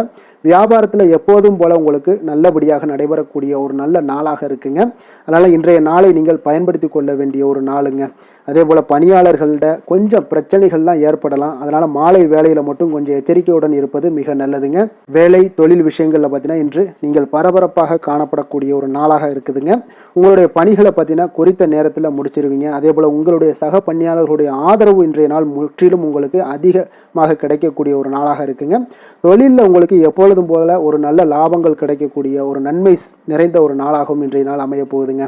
வியாபாரத்தில் எப்போதும் போல உங்களுக்கு நல்லபடியாக நடைபெறக்கூடிய ஒரு நல்ல நாளாக இருக்குங்க. அதனால் இன்றைய நாளை நீங்கள் பயன்படுத்தி கொள்ள வேண்டிய ஒரு நாளுங்க. அதே போல் பணியாளர்கள்ட கொஞ்சம் பிரச்சனைகள்லாம் ஏற்படலாம். அதனால் மாலை வேலையில் மட்டும் கொஞ்சம் எச்சரிக்கையுடன் இருப்பது மிக நல்லதுங்க. வேலை தொழில் விஷயங்களில் பார்த்தீங்கன்னா இன்று நீங்கள் பரபரப்பாக காணப்படக்கூடிய ஒரு நாளாக இருக்குதுங்க. உங்களுடைய பணிகளை பார்த்தீங்கன்னா குறித்த நேரத்தில் முடிச்சிருவீங்க. அதே போல் உங்களுடைய சக பணியாளர்களுடைய ஆதரவு இன்றைய நாள் முற்றிலும் உங்களுக்கு அதிகமாக கிடைக்கக்கூடிய ஒரு நாளாக இருக்குங்க. தொழிலில் உங்களுக்கு எப்பொழுதும் போல ஒரு நல்ல லாபங்கள் கிடைக்கக்கூடிய ஒரு நன்மை நிறைந்த ஒரு நாளாகவும் இன்றைய நாள் அமைய போகுதுங்க.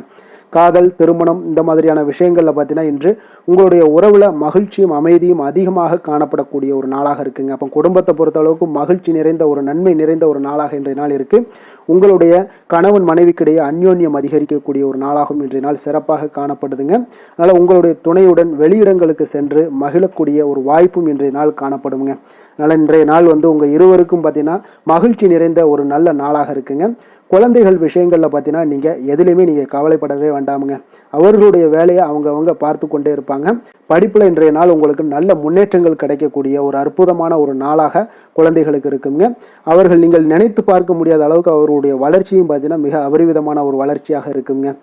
காதல், திருமணம் இந்த மாதிரியான விஷயங்களில் பார்த்தீங்கன்னா இன்று உங்களுடைய உறவில் மகிழ்ச்சியும் அமைதியும் அதிகமாக காணப்படக்கூடிய ஒரு நாளாக இருக்குங்க. அப்போ குடும்பத்தை பொறுத்த அளவுக்கு மகிழ்ச்சி நிறைந்த ஒரு நன்மை நிறைந்த ஒரு நாளாக இன்றைய நாள் இருக்குது. உங்களுடைய கணவன் மனைவிக்கிடையே அந்யோன்யம் அதிகரிக்கக்கூடிய ஒரு நாளாகவும் இன்றைய நாள் சிறப்பாக காணப்படுதுங்க. அதனால் உங்களுடைய துணையுடன் வெளியிடங்களுக்கு சென்று மகிழக்கூடிய ஒரு வாய்ப்பும் இன்றைய நாள் காணப்படுங்க. அதனால் இன்றைய நாள் உங்கள் இருவருக்கும் பார்த்தீங்கன்னா மகிழ்ச்சி நிறைந்த ஒரு நல்ல நாளாக இருக்குங்க. குழந்தைகள் விஷயங்களில் பார்த்தீங்கன்னா நீங்கள் எதுலேயுமே நீங்கள் கவலைப்படவே வேண்டாமுங்க. அவர்களுடைய வேலையை அவங்க பார்த்து கொண்டே இருப்பாங்க. படிப்பில் இன்றைய நாள் உங்களுக்கு நல்ல முன்னேற்றங்கள் கிடைக்கக்கூடிய ஒரு அற்புதமான ஒரு நாளாக குழந்தைகளுக்கு இருக்குங்க. அவர்கள் நீங்கள் நினைத்து பார்க்க முடியாத அளவுக்கு அவருடைய வளர்ச்சியும் பார்த்தீங்கன்னா மிக அபரிவிதமான ஒரு வளர்ச்சியாக இருக்குங்க.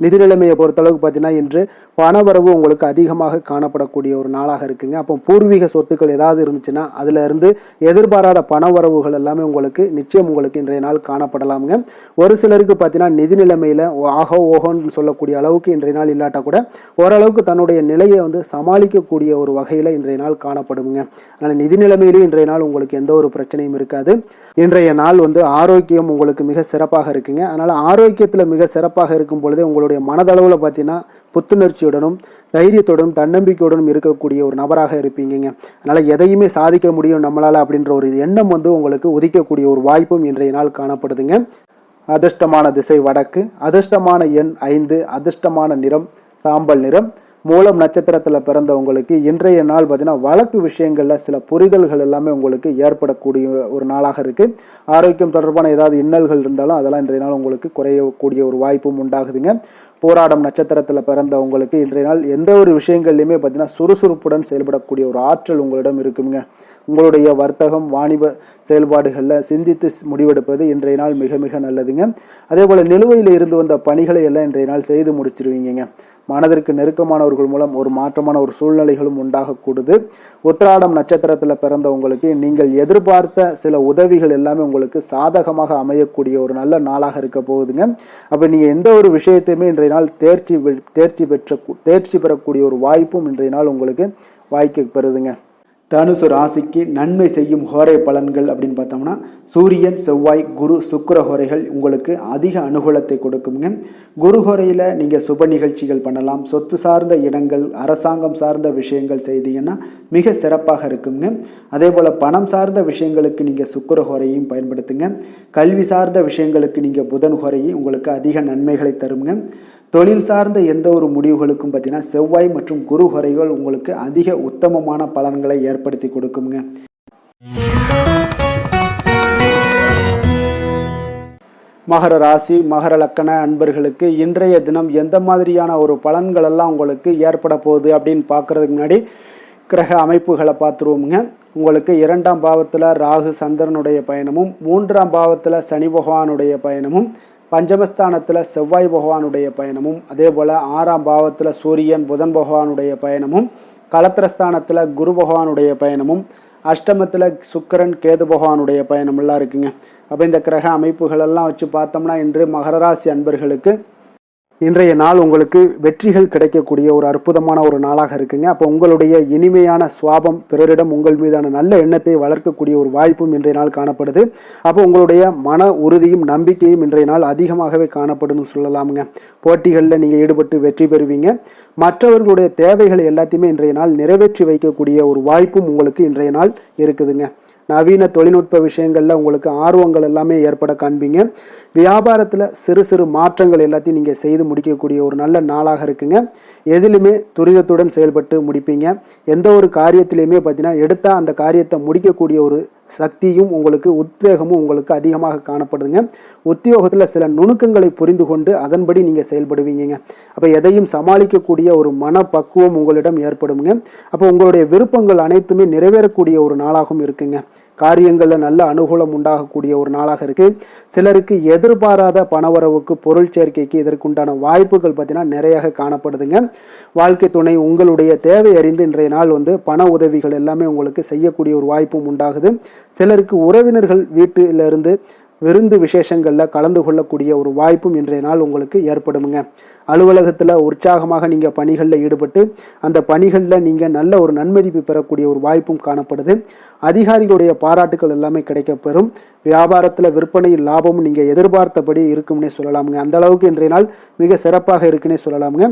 நிதி நிலைமையை பொறுத்தளவுக்கு பார்த்தீங்கன்னா இன்று பணவரவு உங்களுக்கு அதிகமாக காணப்படக்கூடிய ஒரு நாளாக இருக்குங்க. அப்போ பூர்வீக சொத்துக்கள் ஏதாவது இருந்துச்சுன்னா அதில் இருந்து எதிர்பாராத பணவரவுகள் எல்லாமே உங்களுக்கு நிச்சயம் உங்களுக்கு இன்றைய நாள் காணப்படலாமுங்க. ஒரு சிலருக்கு பார்த்தீங்கன்னா நிதி நிலைமையில் ஓஹோன்னு சொல்லக்கூடிய அளவுக்கு இன்றைய நாள் இல்லாட்டா கூட ஓரளவுக்கு தன்னுடைய நிலையை சமாளிக்கக்கூடிய ஒரு வகையில் இன்றைய நாள் காணப்படுங்க. அதனால் நிதி நிலைமையிலும் இன்றைய நாள் உங்களுக்கு எந்த ஒரு பிரச்சனையும் இருக்காது. இன்றைய நாள் ஆரோக்கியம் உங்களுக்கு மிக சிறப்பாக இருக்குங்க. அதனால் ஆரோக்கியத்தில் மிக சிறப்பாக இருக்கும் பொழுதே உங்களுடைய மனதளவில் பார்த்தீங்கன்னா புத்துணர்ச்சியுடனும் தைரியத்துடனும் தன்னம்பிக்கையுடனும் இருக்கக்கூடிய ஒரு நபராக இருப்பீங்க. அதனால் எதையுமே சாதிக்க முடியும் நம்மளால் அப்படின்ற ஒரு எண்ணம் உங்களுக்கு உதிக்கக்கூடிய ஒரு வாய்ப்பும் இன்றைய நாள் காணப்படுதுங்க. அதிர்ஷ்டமான திசை வடக்கு, அதிர்ஷ்டமான எண் 5, அதிர்ஷ்டமான நிறம் சாம்பல் நிறம். மூலம் நட்சத்திரத்தில் பிறந்தவங்களுக்கு இன்றைய நாள் பார்த்தீங்கன்னா வழக்கு விஷயங்களில் சில புரிதல்கள் எல்லாமே உங்களுக்கு ஏற்படக்கூடிய ஒரு நாளாக இருக்குது. ஆரோக்கியம் தொடர்பான ஏதாவது இன்னல்கள் இருந்தாலும் அதெல்லாம் இன்றைய நாள் உங்களுக்கு குறையக்கூடிய ஒரு வாய்ப்பும் உண்டாகுதுங்க. போராடம் நட்சத்திரத்தில் பிறந்தவங்களுக்கு இன்றைய நாள் எந்த ஒரு விஷயங்கள்லையுமே பார்த்தீங்கன்னா சுறுசுறுப்புடன் செயல்படக்கூடிய ஒரு ஆற்றல் உங்களிடம் இருக்குங்க. உங்களுடைய வர்த்தகம் வாணிப செயல்பாடுகளில் சிந்தித்து முடிவெடுப்பது இன்றைய நாள் மிக மிக நல்லதுங்க. அதே போல் நிலுவையில் இருந்து வந்த பணிகளை எல்லாம் இன்றைய நாள் செய்து முடிச்சிருவீங்க. மனதிற்கு நெருக்கமானவர்கள் மூலம் ஒரு மாற்றமான ஒரு சூழ்நிலைகளும் உண்டாகக்கூடுது. உத்திராடம் நட்சத்திரத்தில் பிறந்தவங்களுக்கு நீங்கள் எதிர்பார்த்த சில உதவிகள் எல்லாமே உங்களுக்கு சாதகமாக அமையக்கூடிய ஒரு நல்ல நாளாக இருக்க போகுதுங்க. அப்போ நீங்கள் எந்த ஒரு விஷயத்தையுமே இன்றைய நாள் தேர்ச்சி பெறக்கூடிய ஒரு வாய்ப்பும் இன்றைய நாள் உங்களுக்கு வாய்க்க பெறுதுங்க. தனுசு ராசிக்கு நன்மை செய்யும் ஹோரை பலன்கள் அப்படின்னு பார்த்தோம்னா சூரியன், செவ்வாய், குரு, சுக்கிர ஹோரைகள் உங்களுக்கு அதிக அனுகூலத்தை கொடுக்குங்க. குரு ஹோரையில் நீங்கள் சுப நிகழ்ச்சிகள் பண்ணலாம். சொத்து சார்ந்த இடங்கள், அரசாங்கம் சார்ந்த விஷயங்கள் செய்தீங்கன்னா மிக சிறப்பாக இருக்குங்க. அதே போல் பணம் சார்ந்த விஷயங்களுக்கு நீங்கள் சுக்கிர ஹோரையும் பயன்படுத்துங்க. கல்வி சார்ந்த விஷயங்களுக்கு நீங்கள் புதன் ஹோரையும் உங்களுக்கு அதிக நன்மைகளை தருங்க. தொழில் சார்ந்த எந்த ஒரு முடிவுகளுக்கும் பார்த்தீங்கன்னா செவ்வாய் மற்றும் குரு ஹோரைகள் உங்களுக்கு அதிக உத்தமமான பலன்களை ஏற்படுத்தி கொடுக்குங்க. மகர ராசி, மகர லக்கண அன்பர்களுக்கு இன்றைய தினம் எந்த மாதிரியான ஒரு பலன்கள் எல்லாம் உங்களுக்கு ஏற்பட போகுது அப்படின்னு பார்க்கறதுக்கு முன்னாடி கிரக அமைப்புகளை பார்த்துருவோமுங்க. உங்களுக்கு 2ஆம் பாவத்தில் ராகு சந்திரனுடைய பயணமும், 3ஆம் பாவத்தில் சனி பகவானுடைய பயணமும், பஞ்சமஸ்தானத்தில் செவ்வாய் பகவானுடைய பயணமும், அதே போல் 6ஆம் பாவத்தில் சூரியன் புதன் பகவானுடைய பயணமும், களத்திரஸ்தானத்தில் குரு பகவானுடைய பயணமும், அஷ்டமத்தில் சுக்கிரன் கேது பகவானுடைய பயணமெல்லாம் இருக்குங்க. அப்போ இந்த கிரக அமைப்புகளெல்லாம் வச்சு பார்த்தோம்னா இன்று மகர ராசி அன்பர்களுக்கு இன்றைய நாள் உங்களுக்கு வெற்றிகள் கிடைக்கக்கூடிய ஒரு அற்புதமான ஒரு நாளாக இருக்குங்க. அப்போ உங்களுடைய இனிமையான சுவாபம் பிறரிடம் உங்கள் மீதான நல்ல எண்ணத்தை வளர்க்கக்கூடிய ஒரு வாய்ப்பும் இன்றைய நாள் காணப்படுது. அப்போ உங்களுடைய மன உறுதியும் நம்பிக்கையும் இன்றைய நாள் அதிகமாகவே காணப்படும்னு சொல்லலாமுங்க. போட்டிகளில் நீங்கள் ஈடுபட்டு வெற்றி பெறுவீங்க. மற்றவர்களுடைய தேவைகளை எல்லாத்தையுமே இன்றைய நாள் நிறைவேற்றி வைக்கக்கூடிய ஒரு வாய்ப்பும் உங்களுக்கு இன்றைய நாள் இருக்குதுங்க. நவீன தொழில்நுட்ப விஷயங்களில் உங்களுக்கு ஆர்வங்கள் எல்லாமே ஏற்பட காண்பீங்க. வியாபாரத்தில் சிறு சிறு மாற்றங்கள் எல்லாத்தையும் நீங்கள் செய்து முடிக்கக்கூடிய ஒரு நல்ல நாளாக இருக்குங்க. எதிலுமே துரிதத்துடன் செயல்பட்டு முடிப்பீங்க. எந்த ஒரு காரியத்திலையுமே பார்த்தீங்கன்னா எடுத்தால் அந்த காரியத்தை முடிக்கக்கூடிய ஒரு சக்தியும் உங்களுக்கு உத்வேகமும் உங்களுக்கு அதிகமாக காணப்படுதுங்க. உத்தியோகத்தில் சில நுணுக்கங்களை புரிந்து கொண்டு அதன்படி நீங்கள் செயல்படுவீங்க. அப்போ எதையும் சமாளிக்கக்கூடிய ஒரு மனப்பக்குவம் உங்களிடம் ஏற்படுங்க. அப்போ உங்களுடைய விருப்பங்கள் அனைத்துமே நிறைவேறக்கூடிய ஒரு நாளாகவும் இருக்குங்க. காரியங்களில் நல்ல அனுகூலம் உண்டாகக்கூடிய ஒரு நாளாக இருக்குது. சிலருக்கு எதிர்பாராத பணவரவுக்கு பொருள் சேர்க்கைக்கு இதற்குண்டான வாய்ப்புகள் பார்த்தீங்கன்னா நிறைய காணப்படுதுங்க. வாழ்க்கை துணை உங்களுடைய தேவை அறிந்து இன்றைய நாள் பண உதவிகள் எல்லாமே உங்களுக்கு செய்யக்கூடிய ஒரு வாய்ப்பும் உண்டாகுது. சிலருக்கு உறவினர்கள் வீட்டிலிருந்து விருந்து விசேஷங்களில் கலந்து கொள்ளக்கூடிய ஒரு வாய்ப்பும் இன்றைய நாள் உங்களுக்கு ஏற்படுமுங்க. அலுவலகத்தில் உற்சாகமாக நீங்கள் பணிகளில் ஈடுபட்டு அந்த பணிகளில் நீங்கள் நல்ல ஒரு நன்மதிப்பு பெறக்கூடிய ஒரு வாய்ப்பும் காணப்படுது. அதிகாரிகளுடைய பாராட்டுகள் எல்லாமே கிடைக்கப்பெறும். வியாபாரத்தில் விற்பனையில் லாபமும் நீங்கள் எதிர்பார்த்தபடி இருக்கும்னே சொல்லலாமுங்க. அந்த அளவுக்கு இன்றைய நாள் மிக சிறப்பாக இருக்குன்னே சொல்லலாமுங்க.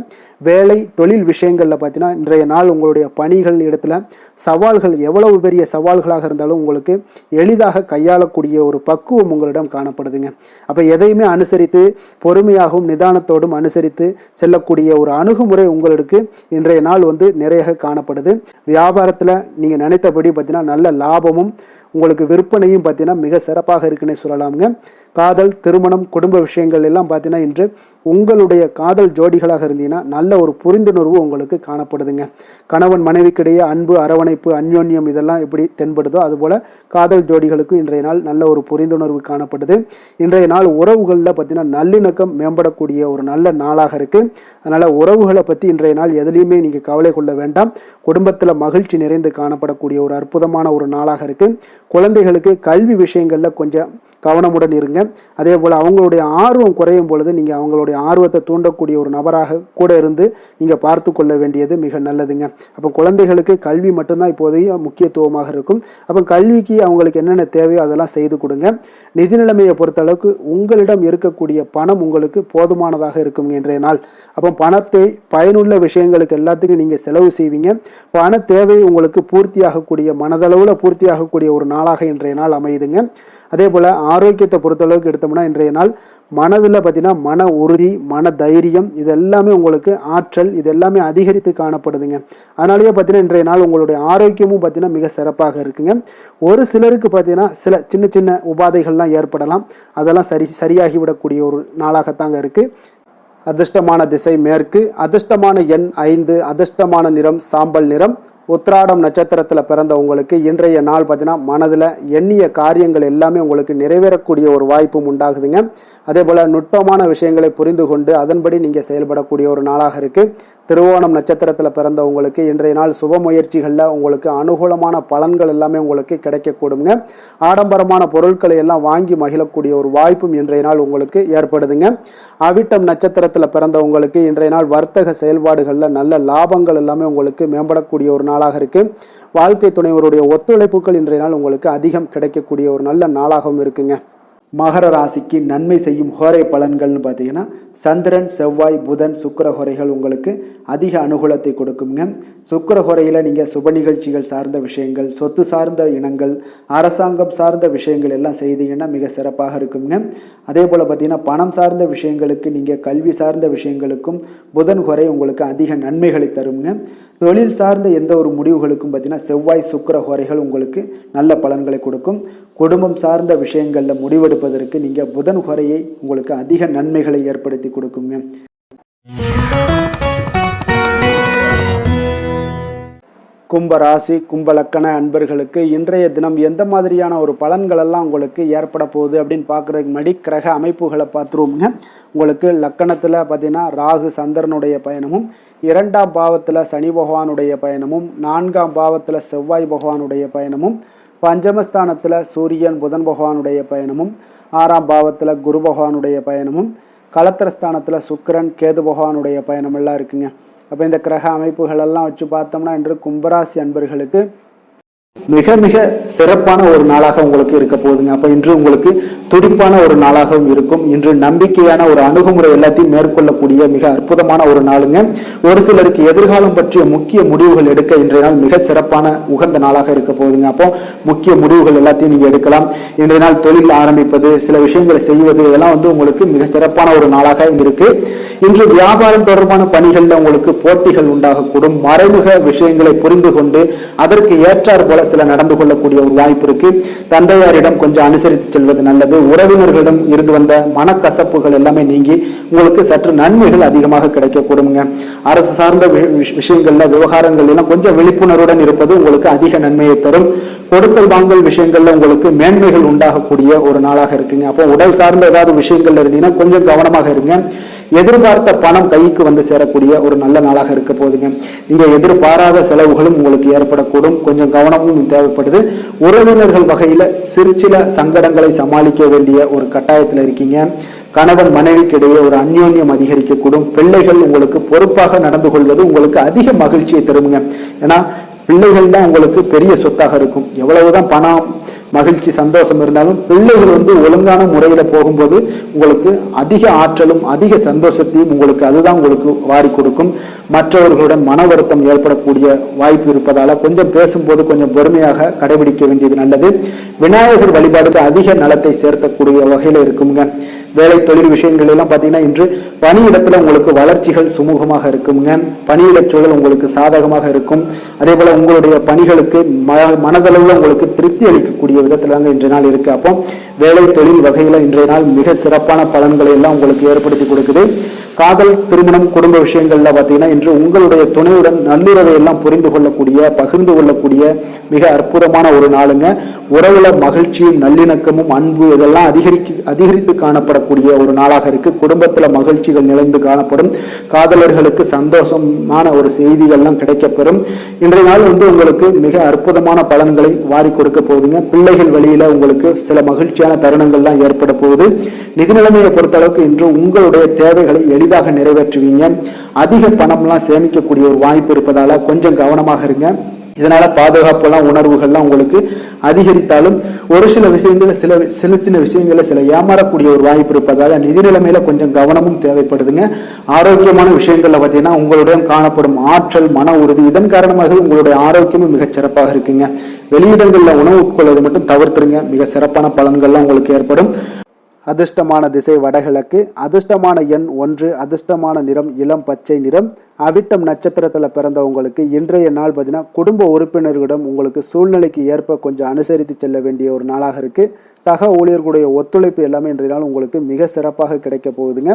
வேலை தொழில் விஷயங்களில் பார்த்தீங்கன்னா இன்றைய நாள் உங்களுடைய பணிகள் இடத்துல சவால்கள் எவ்வளவு பெரிய சவால்களாக இருந்தாலும் உங்களுக்கு எளிதாக கையாளக்கூடிய ஒரு பக்குவம் உங்களிடம் காணப்படுதுங்க. அப்போ எதையுமே அனுசரித்து பொறுமையாகவும் நிதானத்தோடும் அனுசரித்து செல்லக்கூடிய ஒரு அணுகுமுறை உங்களுக்கு இன்றைய நாள் நிறைய காணப்படுது. வியாபாரத்தில் நீங்கள் நினைத்தபடி பார்த்தீங்கன்னா நல்ல லாபமும் உங்களுக்கு விற்பனையும் பார்த்தீங்கன்னா மிக சிறப்பாக இருக்குன்னே சொல்லலாமுங்க. காதல், திருமணம், குடும்ப விஷயங்கள் எல்லாம் பார்த்தீங்கன்னா இன்று உங்களுடைய காதல் ஜோடிகளாக இருந்தீங்கன்னா நல்ல ஒரு புரிந்துணர்வு உங்களுக்கு காணப்படுதுங்க. கணவன் மனைவிக்கிடையே அன்பு, அரவணைப்பு, அந்யோன்யம் இதெல்லாம் எப்படி தென்படுதோ அதுபோல் காதல் ஜோடிகளுக்கு இன்றைய நாள் நல்ல ஒரு புரிந்துணர்வு காணப்படுது. இன்றைய நாள் உறவுகளில் பார்த்தீங்கன்னா நல்லிணக்கம் மேம்படக்கூடிய ஒரு நல்ல நாளாக இருக்குது. அதனால் உறவுகளை பற்றி இன்றைய நாள் எதுலேயுமே நீங்கள் கவலை கொள்ள வேண்டாம். குடும்பத்தில் மகிழ்ச்சி நிறைந்து காணப்படக்கூடிய ஒரு அற்புதமான ஒரு நாளாக இருக்குது. குழந்தைகளுக்கு கல்வி விஷயங்களில் கொஞ்சம் கவனமுடன் இருங்க. அதே போல் அவங்களுடைய ஆர்வம் குறையும் பொழுது நீங்கள் அவங்களுடைய ஆர்வத்தை தூண்டக்கூடிய ஒரு நபராக கூட இருந்து நீங்கள் பார்த்து கொள்ள வேண்டியது மிக நல்லதுங்க. அப்போ குழந்தைகளுக்கு கல்வி மட்டும்தான் இப்போதைய முக்கியத்துவமாக இருக்கும். அப்போ கல்விக்கு அவங்களுக்கு என்னென்ன தேவையோ அதெல்லாம் செய்து கொடுங்க. நிதி நிலைமையை பொறுத்தளவுக்கு உங்களிடம் இருக்கக்கூடிய பணம் உங்களுக்கு போதுமானதாக இருக்கும் இன்றைய நாள். அப்போ பணத்தை பயனுள்ள விஷயங்களுக்கு எல்லாத்துக்கும் நீங்கள் செலவு செய்வீங்க. பண தேவை உங்களுக்கு பூர்த்தியாகக்கூடிய மனதளவில் பூர்த்தியாகக்கூடிய ஒரு நாளாக இன்றைய நாள் அமையுதுங்க. அதே போல் ஆரோக்கியத்தை பொறுத்தளவுக்கு எடுத்தோம்னா இன்றைய நாள் மனதில் பார்த்தீங்கன்னா மன உறுதி, மன தைரியம் இது எல்லாமே உங்களுக்கு ஆற்றல் இது எல்லாமே அதிகரித்து காணப்படுதுங்க. அதனாலேயே பார்த்தீங்கன்னா இன்றைய நாள் உங்களுடைய ஆரோக்கியமும் பார்த்தீங்கன்னா மிக சிறப்பாக இருக்குங்க. ஒரு சிலருக்கு பார்த்தீங்கன்னா சில சின்ன சின்ன உபாதைகள்லாம் ஏற்படலாம். அதெல்லாம் சரியாகிவிடக்கூடிய ஒரு நாளாகத்தாங்க இருக்குது. அதிர்ஷ்டமான திசை மேற்கு, அதிர்ஷ்டமான எண் 5, அதிர்ஷ்டமான நிறம் சாம்பல் நிறம். உத்திராடம் நட்சத்திரத்தில் பிறந்த உங்களுக்கு இன்றைய நாள் பார்த்தீங்கன்னா மனதில் எண்ணிய காரியங்கள் எல்லாமே உங்களுக்கு நிறைவேறக்கூடிய ஒரு வாய்ப்பும் உண்டாகுதுங்க. அதே போல் நுட்பமான விஷயங்களை புரிந்து கொண்டு அதன்படி நீங்கள் செயல்படக்கூடிய ஒரு நாளாக இருக்குது. திருவோணம் நட்சத்திரத்தில் பிறந்த உங்களுக்கு இன்றைய நாள் சுப முயற்சிகளில் உங்களுக்கு அனுகூலமான பலன்கள் எல்லாமே உங்களுக்கு கிடைக்கக்கூடுங்க. ஆடம்பரமான பொருட்களை எல்லாம் வாங்கி மகிழக்கூடிய ஒரு வாய்ப்பும் இன்றைய நாள் உங்களுக்கு ஏற்படுதுங்க. அவிட்டம் நட்சத்திரத்தில் பிறந்த உங்களுக்கு இன்றைய நாள் வர்த்தக செயல்பாடுகளில் நல்ல லாபங்கள் எல்லாமே உங்களுக்கு மேம்படக்கூடிய ஒரு நாளாக இருக்குது. வாழ்க்கை துணைவருடைய ஒத்துழைப்புகள் இன்றைய நாள் உங்களுக்கு அதிகம் கிடைக்கக்கூடிய ஒரு நல்ல நாளாகவும் இருக்குங்க. மகர ராசிக்கு நன்மை செய்யும் ஹோரை பலன்கள்னு பார்த்தீங்கன்னா சந்திரன், செவ்வாய், புதன், சுக்கிர ஹோரைகள் உங்களுக்கு அதிக அனுகூலத்தை கொடுக்குங்க. சுக்கிர ஹோரையில் நீங்கள் சுப நிகழ்ச்சிகள் சார்ந்த விஷயங்கள், சொத்து சார்ந்த இனங்கள், அரசாங்கம் சார்ந்த விஷயங்கள் எல்லாம் செய்தீங்கன்னா மிக சிறப்பாக இருக்குங்க. அதே போல் பார்த்தீங்கன்னா பணம் சார்ந்த விஷயங்களுக்கு நீங்கள் கல்வி சார்ந்த விஷயங்களுக்கும் புதன் ஹோரை உங்களுக்கு அதிக நன்மைகளை தருங்க. தொழில் சார்ந்த எந்த ஒரு முடிவுகளுக்கும் பார்த்தீங்கன்னா செவ்வாய், சுக்கிர ஹோரைகள் உங்களுக்கு நல்ல பலன்களை கொடுக்கும். குடும்பம் சார்ந்த விஷயங்களில் முடிவெடுப்பதற்கு நீங்கள் புதன் ஹோரையை உங்களுக்கு அதிக நன்மைகளை ஏற்படுத்தி கொடுக்குங்க. கும்ப ராசி, கும்ப லக்கண அன்பர்களுக்கு இன்றைய தினம் எந்த மாதிரியான ஒரு பலன்கள் எல்லாம் உங்களுக்கு ஏற்பட போகுது அப்படின்னு பார்க்குறதுக்கு முன்னாடி கிரக அமைப்புகளை பார்த்துருவோம்ங்க. உங்களுக்கு லக்கணத்தில் பார்த்தீங்கன்னா ராகு சந்திரனுடைய பயணமும், 2ஆம் பாவத்தில் சனி பகவானுடைய பயணமும், 4ஆம் பாவத்தில் செவ்வாய் பகவானுடைய பயணமும், பஞ்சமஸ்தானத்தில் சூரியன் புதன் பகவானுடைய பயணமும், 6ஆம் பாவத்தில் குரு பகவானுடைய பயணமும், களத்திரஸ்தானத்தில் சுக்கிரன் கேது பகவானுடைய பயணமெல்லாம் இருக்குங்க. அப்போ இந்த கிரக அமைப்புகளெல்லாம் வச்சு பார்த்தோம்னா இன்று கும்பராசி அன்பர்களுக்கு மிக மிக சிறப்பான ஒரு நாளாக உங்களுக்கு இருக்க போகுதுங்க. அப்ப இன்று உங்களுக்கு துடிப்பான ஒரு நாளாகவும் இருக்கும். இன்று நம்பிக்கையான ஒரு அணுகுமுறை எல்லாத்தையும் மேற்கொள்ளக்கூடிய மிக அற்புதமான ஒரு நாளுங்க. ஒரு சிலருக்கு எதிர்காலம் பற்றிய முக்கிய முடிவுகள் எடுக்க இன்றைய நாள் மிக சிறப்பான உகந்த நாளாக இருக்க போகுதுங்க. அப்போ முக்கிய முடிவுகள் எல்லாத்தையும் நீங்க எடுக்கலாம். இன்றைய நாள் தொழில் ஆரம்பிப்பது, சில விஷயங்களை செய்வது, இதெல்லாம் உங்களுக்கு மிக சிறப்பான ஒரு நாளாக இருக்கு. இன்று வியாபாரம் தொடர்பான பணிகள்ல உங்களுக்கு போட்டிகள் உண்டாகக்கூடும். மறைமுக விஷயங்களை புரிந்து கொண்டு அதற்கு ஏற்றார் போல சில நடந்து கொள்ளக்கூடிய ஒரு வாய்ப்பு இருக்கு. தந்தையாரிடம் கொஞ்சம் அனுசரித்து செல்வது நல்லது. உறவினர்களிடம் இருந்து வந்த மனக்கசப்புகள் எல்லாமே நீங்கி உங்களுக்கு சற்று நன்மைகள் அதிகமாக கிடைக்கக்கூடுங்க. அரசு சார்ந்த விஷயங்கள்ல விவகாரங்கள் எல்லாம் கொஞ்சம் விழிப்புணர்வுடன் இருப்பது உங்களுக்கு அதிக நன்மையை தரும். கொடுக்கல் வாங்கல் விஷயங்கள்ல உங்களுக்கு மேன்மைகள் உண்டாகக்கூடிய ஒரு நாளாக இருக்குங்க. அப்போ உடல் சார்ந்த ஏதாவது விஷயங்கள்ல இருந்தீங்கன்னா கொஞ்சம் கவனமாக இருங்க. எதிர்பார்த்த பணம் கைக்கு வந்து சேரக்கூடிய ஒரு நல்ல நாளாக இருக்க போகுதுங்க. நீங்க எதிர்பாராத செலவுகளும் உங்களுக்கு ஏற்படக்கூடும். கொஞ்சம் கவனமும் தேவைப்படுது. உறவினர்கள் வகையில சில சங்கடங்களை சமாளிக்க வேண்டிய ஒரு கட்டாயத்துல இருக்கீங்க. கணவன் மனைவிக்கிடையே ஒரு அந்யோன்யம் அதிகரிக்கக்கூடும். பிள்ளைகள் உங்களுக்கு பொறுப்பாக நடந்து கொள்வது உங்களுக்கு அதிக மகிழ்ச்சியை தருங்க. ஏன்னா பிள்ளைகள் தான் உங்களுக்கு பெரிய சொத்தாக இருக்கும். எவ்வளவுதான் பணம், மகிழ்ச்சி, சந்தோஷம் இருந்தாலும் பிள்ளைகள் ஒழுங்கான முறையில போகும்போது உங்களுக்கு அதிக ஆற்றலும் அதிக சந்தோஷத்தையும் உங்களுக்கு அதுதான் உங்களுக்கு வாரி கொடுக்கும். மற்றவர்களுடன் மன வருத்தம் ஏற்படக்கூடிய வாய்ப்பு இருப்பதால கொஞ்சம் பேசும்போது கொஞ்சம் பொறுமையாக கடைபிடிக்க வேண்டியது நல்லது. விநாயகர் வழிபாடுக்கு அதிக நலத்தை சேர்த்தக்கூடிய வகையில இருக்குங்க. வேலை தொழில் விஷயங்கள் எல்லாம் பாத்தீங்கன்னா இன்று பணியிடத்துல உங்களுக்கு வளர்ச்சிகள் சுமூகமாக இருக்குங்க. பணியிட சூழல் உங்களுக்கு சாதகமாக இருக்கும். அதே போல உங்களுடைய பணிகளுக்கு மனதளவுல உங்களுக்கு திருப்தி அளிக்கக்கூடிய விதத்துல தாங்க இன்றைய நாள் இருக்கு. அப்போ வேலை தொழில் வகையில இன்றைய நாள் மிக சிறப்பான பலன்களை எல்லாம் உங்களுக்கு ஏற்படுத்தி கொடுக்குது. காதல், திருமணம், குடும்ப விஷயங்கள்ல பாத்தீங்கன்னா இன்று உங்களுடைய துணையுடன் நல்லுறவை எல்லாம் புரிந்து கொள்ளக்கூடிய, பகிர்ந்து கொள்ளக்கூடிய மிக அற்புதமான ஒரு நாளுங்க. உறவுல மகிழ்ச்சியும் நல்லிணக்கமும் அன்பு இதெல்லாம் அதிகரித்து காணப்படக்கூடிய ஒரு நாளாக இருக்கு. குடும்பத்துல மகிழ்ச்சிகள் நிறைந்து காணப்படும். காதலர்களுக்கு சந்தோஷமான ஒரு செய்திகள்லாம் கிடைக்கப்பெறும். இன்றைய நாள் உங்களுக்கு மிக அற்புதமான பலன்களை வாரி கொடுக்க போகுதுங்க. பிள்ளைகள் வழியில உங்களுக்கு சில மகிழ்ச்சியான தருணங்கள்லாம் ஏற்பட போகுது. நிதி நிலைமையை பொறுத்த அளவுக்கு இன்று உங்களுடைய தேவைகளை எளிதாக நிறைவேற்றுவீங்க. அதிக பணம்லாம் சேமிக்கக்கூடிய ஒரு வாய்ப்பு இருப்பதால கொஞ்சம் கவனமாக இருங்க. இதனால பாதுகாப்புலாம் உணர்வுகள்லாம் உங்களுக்கு அதிகரித்தாலும் ஒரு சில விஷயங்கள சின்ன விஷயங்கள சில ஏமாறக்கூடிய ஒரு வாய்ப்பு இருப்பதால நிதி நிலைமையில கொஞ்சம் கவனமும் தேவைப்படுதுங்க. ஆரோக்கியமான விஷயங்கள்ல பார்த்தீங்கன்னா உங்களுடைய காணப்படும் ஆற்றல், மன உறுதி இதன் காரணமாக உங்களுடைய ஆரோக்கியமும் மிகச் சிறப்பாக இருக்குங்க. வெளியிடங்கள்ல உணவு உட்கொள்வதை மட்டும் தவிர்த்துருங்க. மிக சிறப்பான பலன்கள்லாம் உங்களுக்கு ஏற்படும். அதிர்ஷ்டமான திசை வடகிழக்கு, அதிர்ஷ்டமான எண் 1, அதிர்ஷ்டமான நிறம் இளம் பச்சை நிறம். அவிட்டம் நட்சத்திரத்தில் பிறந்தவங்களுக்கு இன்றைய நாள் பார்த்தீங்கன்னா குடும்ப உறுப்பினர்களிடம் உங்களுக்கு சூழ்நிலைக்கு ஏற்ப கொஞ்சம் அனுசரித்து செல்ல வேண்டிய ஒரு நாளாக இருக்குது. சக ஊழியர்களுடைய ஒத்துழைப்பு எல்லாமே இன்றைய நாள் உங்களுக்கு மிக சிறப்பாக கிடைக்க போகுதுங்க.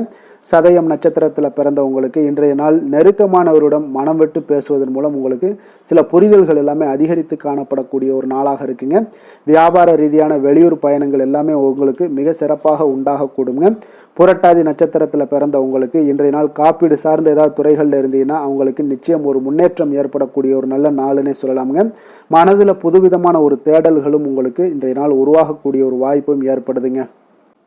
சதயம் நட்சத்திரத்தில் பிறந்தவங்களுக்கு இன்றைய நாள் நெருக்கமானவரிடம் மனம் விட்டு பேசுவதன் மூலம் உங்களுக்கு சில புரிதல்கள் எல்லாமே அதிகரித்து காணப்படக்கூடிய ஒரு நாளாக இருக்குங்க. வியாபார ரீதியான வெளியூர் பயணங்கள் எல்லாமே உங்களுக்கு மிக சிறப்பாக உண்டாகக்கூடுங்க. புரட்டாதி நட்சத்திரத்தில் பிறந்தவங்களுக்கு இன்றைய நாள் காப்பீடு சார்ந்த ஏதாவது துறைகளில் இருந்தீங்கன்னா அவங்களுக்கு நிச்சயம் ஒரு முன்னேற்றம் ஏற்படக்கூடிய ஒரு நல்ல நாளுன்னே சொல்லலாமுங்க. மனதில் புதுவிதமான ஒரு தேடல்களும் உங்களுக்கு இன்றைய நாள் உருவாகக்கூடிய ஒரு வாய்ப்பும் ஏற்படுதுங்க.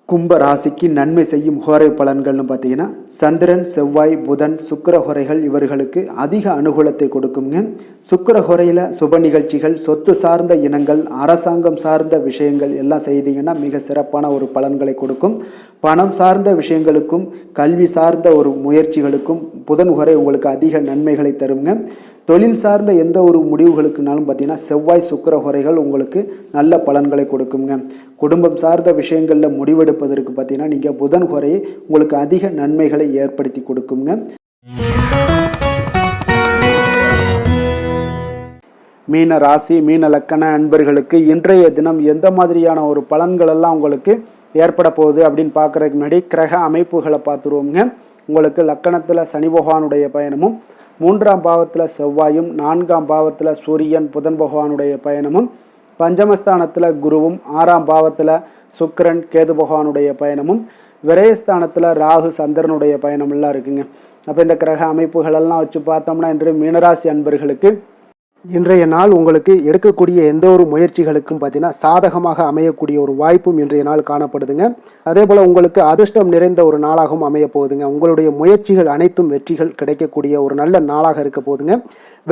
கும்ப ராசிக்கு நன்மை செய்யும் ஹோரை பலன்கள்னு பார்த்தீங்கன்னா சந்திரன், செவ்வாய், புதன், சுக்கிர ஹோரைகள் இவர்களுக்கு அதிக அனுகூலத்தை கொடுக்குங்க. சுக்கிர ஹோரையில் சுப நிகழ்ச்சிகள், சொத்து சார்ந்த இனங்கள், அரசாங்கம் சார்ந்த விஷயங்கள் எல்லாம் செய்தீங்கன்னா மிக சிறப்பான ஒரு பலன்களை கொடுக்கும். பணம் சார்ந்த விஷயங்களுக்கும் கல்வி சார்ந்த ஒரு முயற்சிகளுக்கும் புதன் ஹோரை உங்களுக்கு அதிக நன்மைகளை தருங்க. தொழில் சார்ந்த எந்த ஒரு முடிவுகளுக்குனாலும் பார்த்தீங்கன்னா செவ்வாய், சுக்கிர ஹோரைகள் உங்களுக்கு நல்ல பலன்களை கொடுக்குங்க. குடும்பம் சார்ந்த விஷயங்களில் முடிவெடுப்பதற்கு பார்த்தீங்கன்னா நீங்கள் புதன் ஹோரையை உங்களுக்கு அதிக நன்மைகளை ஏற்படுத்தி கொடுக்குங்க. மீன ராசி, மீன லக்கண அன்பர்களுக்கு இன்றைய தினம் எந்த மாதிரியான ஒரு பலன்கள் எல்லாம் உங்களுக்கு ஏற்பட போகுது அப்படின்னு பார்க்குறதுக்கு முன்னாடி கிரக அமைப்புகளை பார்த்துருவோங்க. உங்களுக்கு லக்கணத்தில் சனி பகவானுடைய பயணமும், 3ஆம் பாவத்தில் செவ்வாயும், 4ஆம் பாவத்தில் சூரியன் புதன் பகவானுடைய பயணமும், பஞ்சமஸ்தானத்தில் குருவும், 6ஆம் பாவத்தில் சுக்கிரன் கேது பகவானுடைய பயணமும், விரயஸ்தானத்தில் ராகு சந்திரனுடைய பயணமெல்லாம் இருக்குங்க. அப்போ இந்த கிரக அமைப்புகளெல்லாம் வச்சு பார்த்தோம்னா இன்று மீனராசி அன்பர்களுக்கு இன்றைய நாள் உங்களுக்கு எடுக்கக்கூடிய எந்த ஒரு முயற்சிகளுக்கும் பார்த்தீங்கன்னா சாதகமாக அமையக்கூடிய ஒரு வாய்ப்பும் இன்றைய நாள் காணப்படுதுங்க. அதே போல் உங்களுக்கு அதிர்ஷ்டம் நிறைந்த ஒரு நாளாகவும் அமைய போகுதுங்க. உங்களுடைய முயற்சிகள் அனைத்தும் வெற்றிகள் கிடைக்கக்கூடிய ஒரு நல்ல நாளாக இருக்க போகுதுங்க.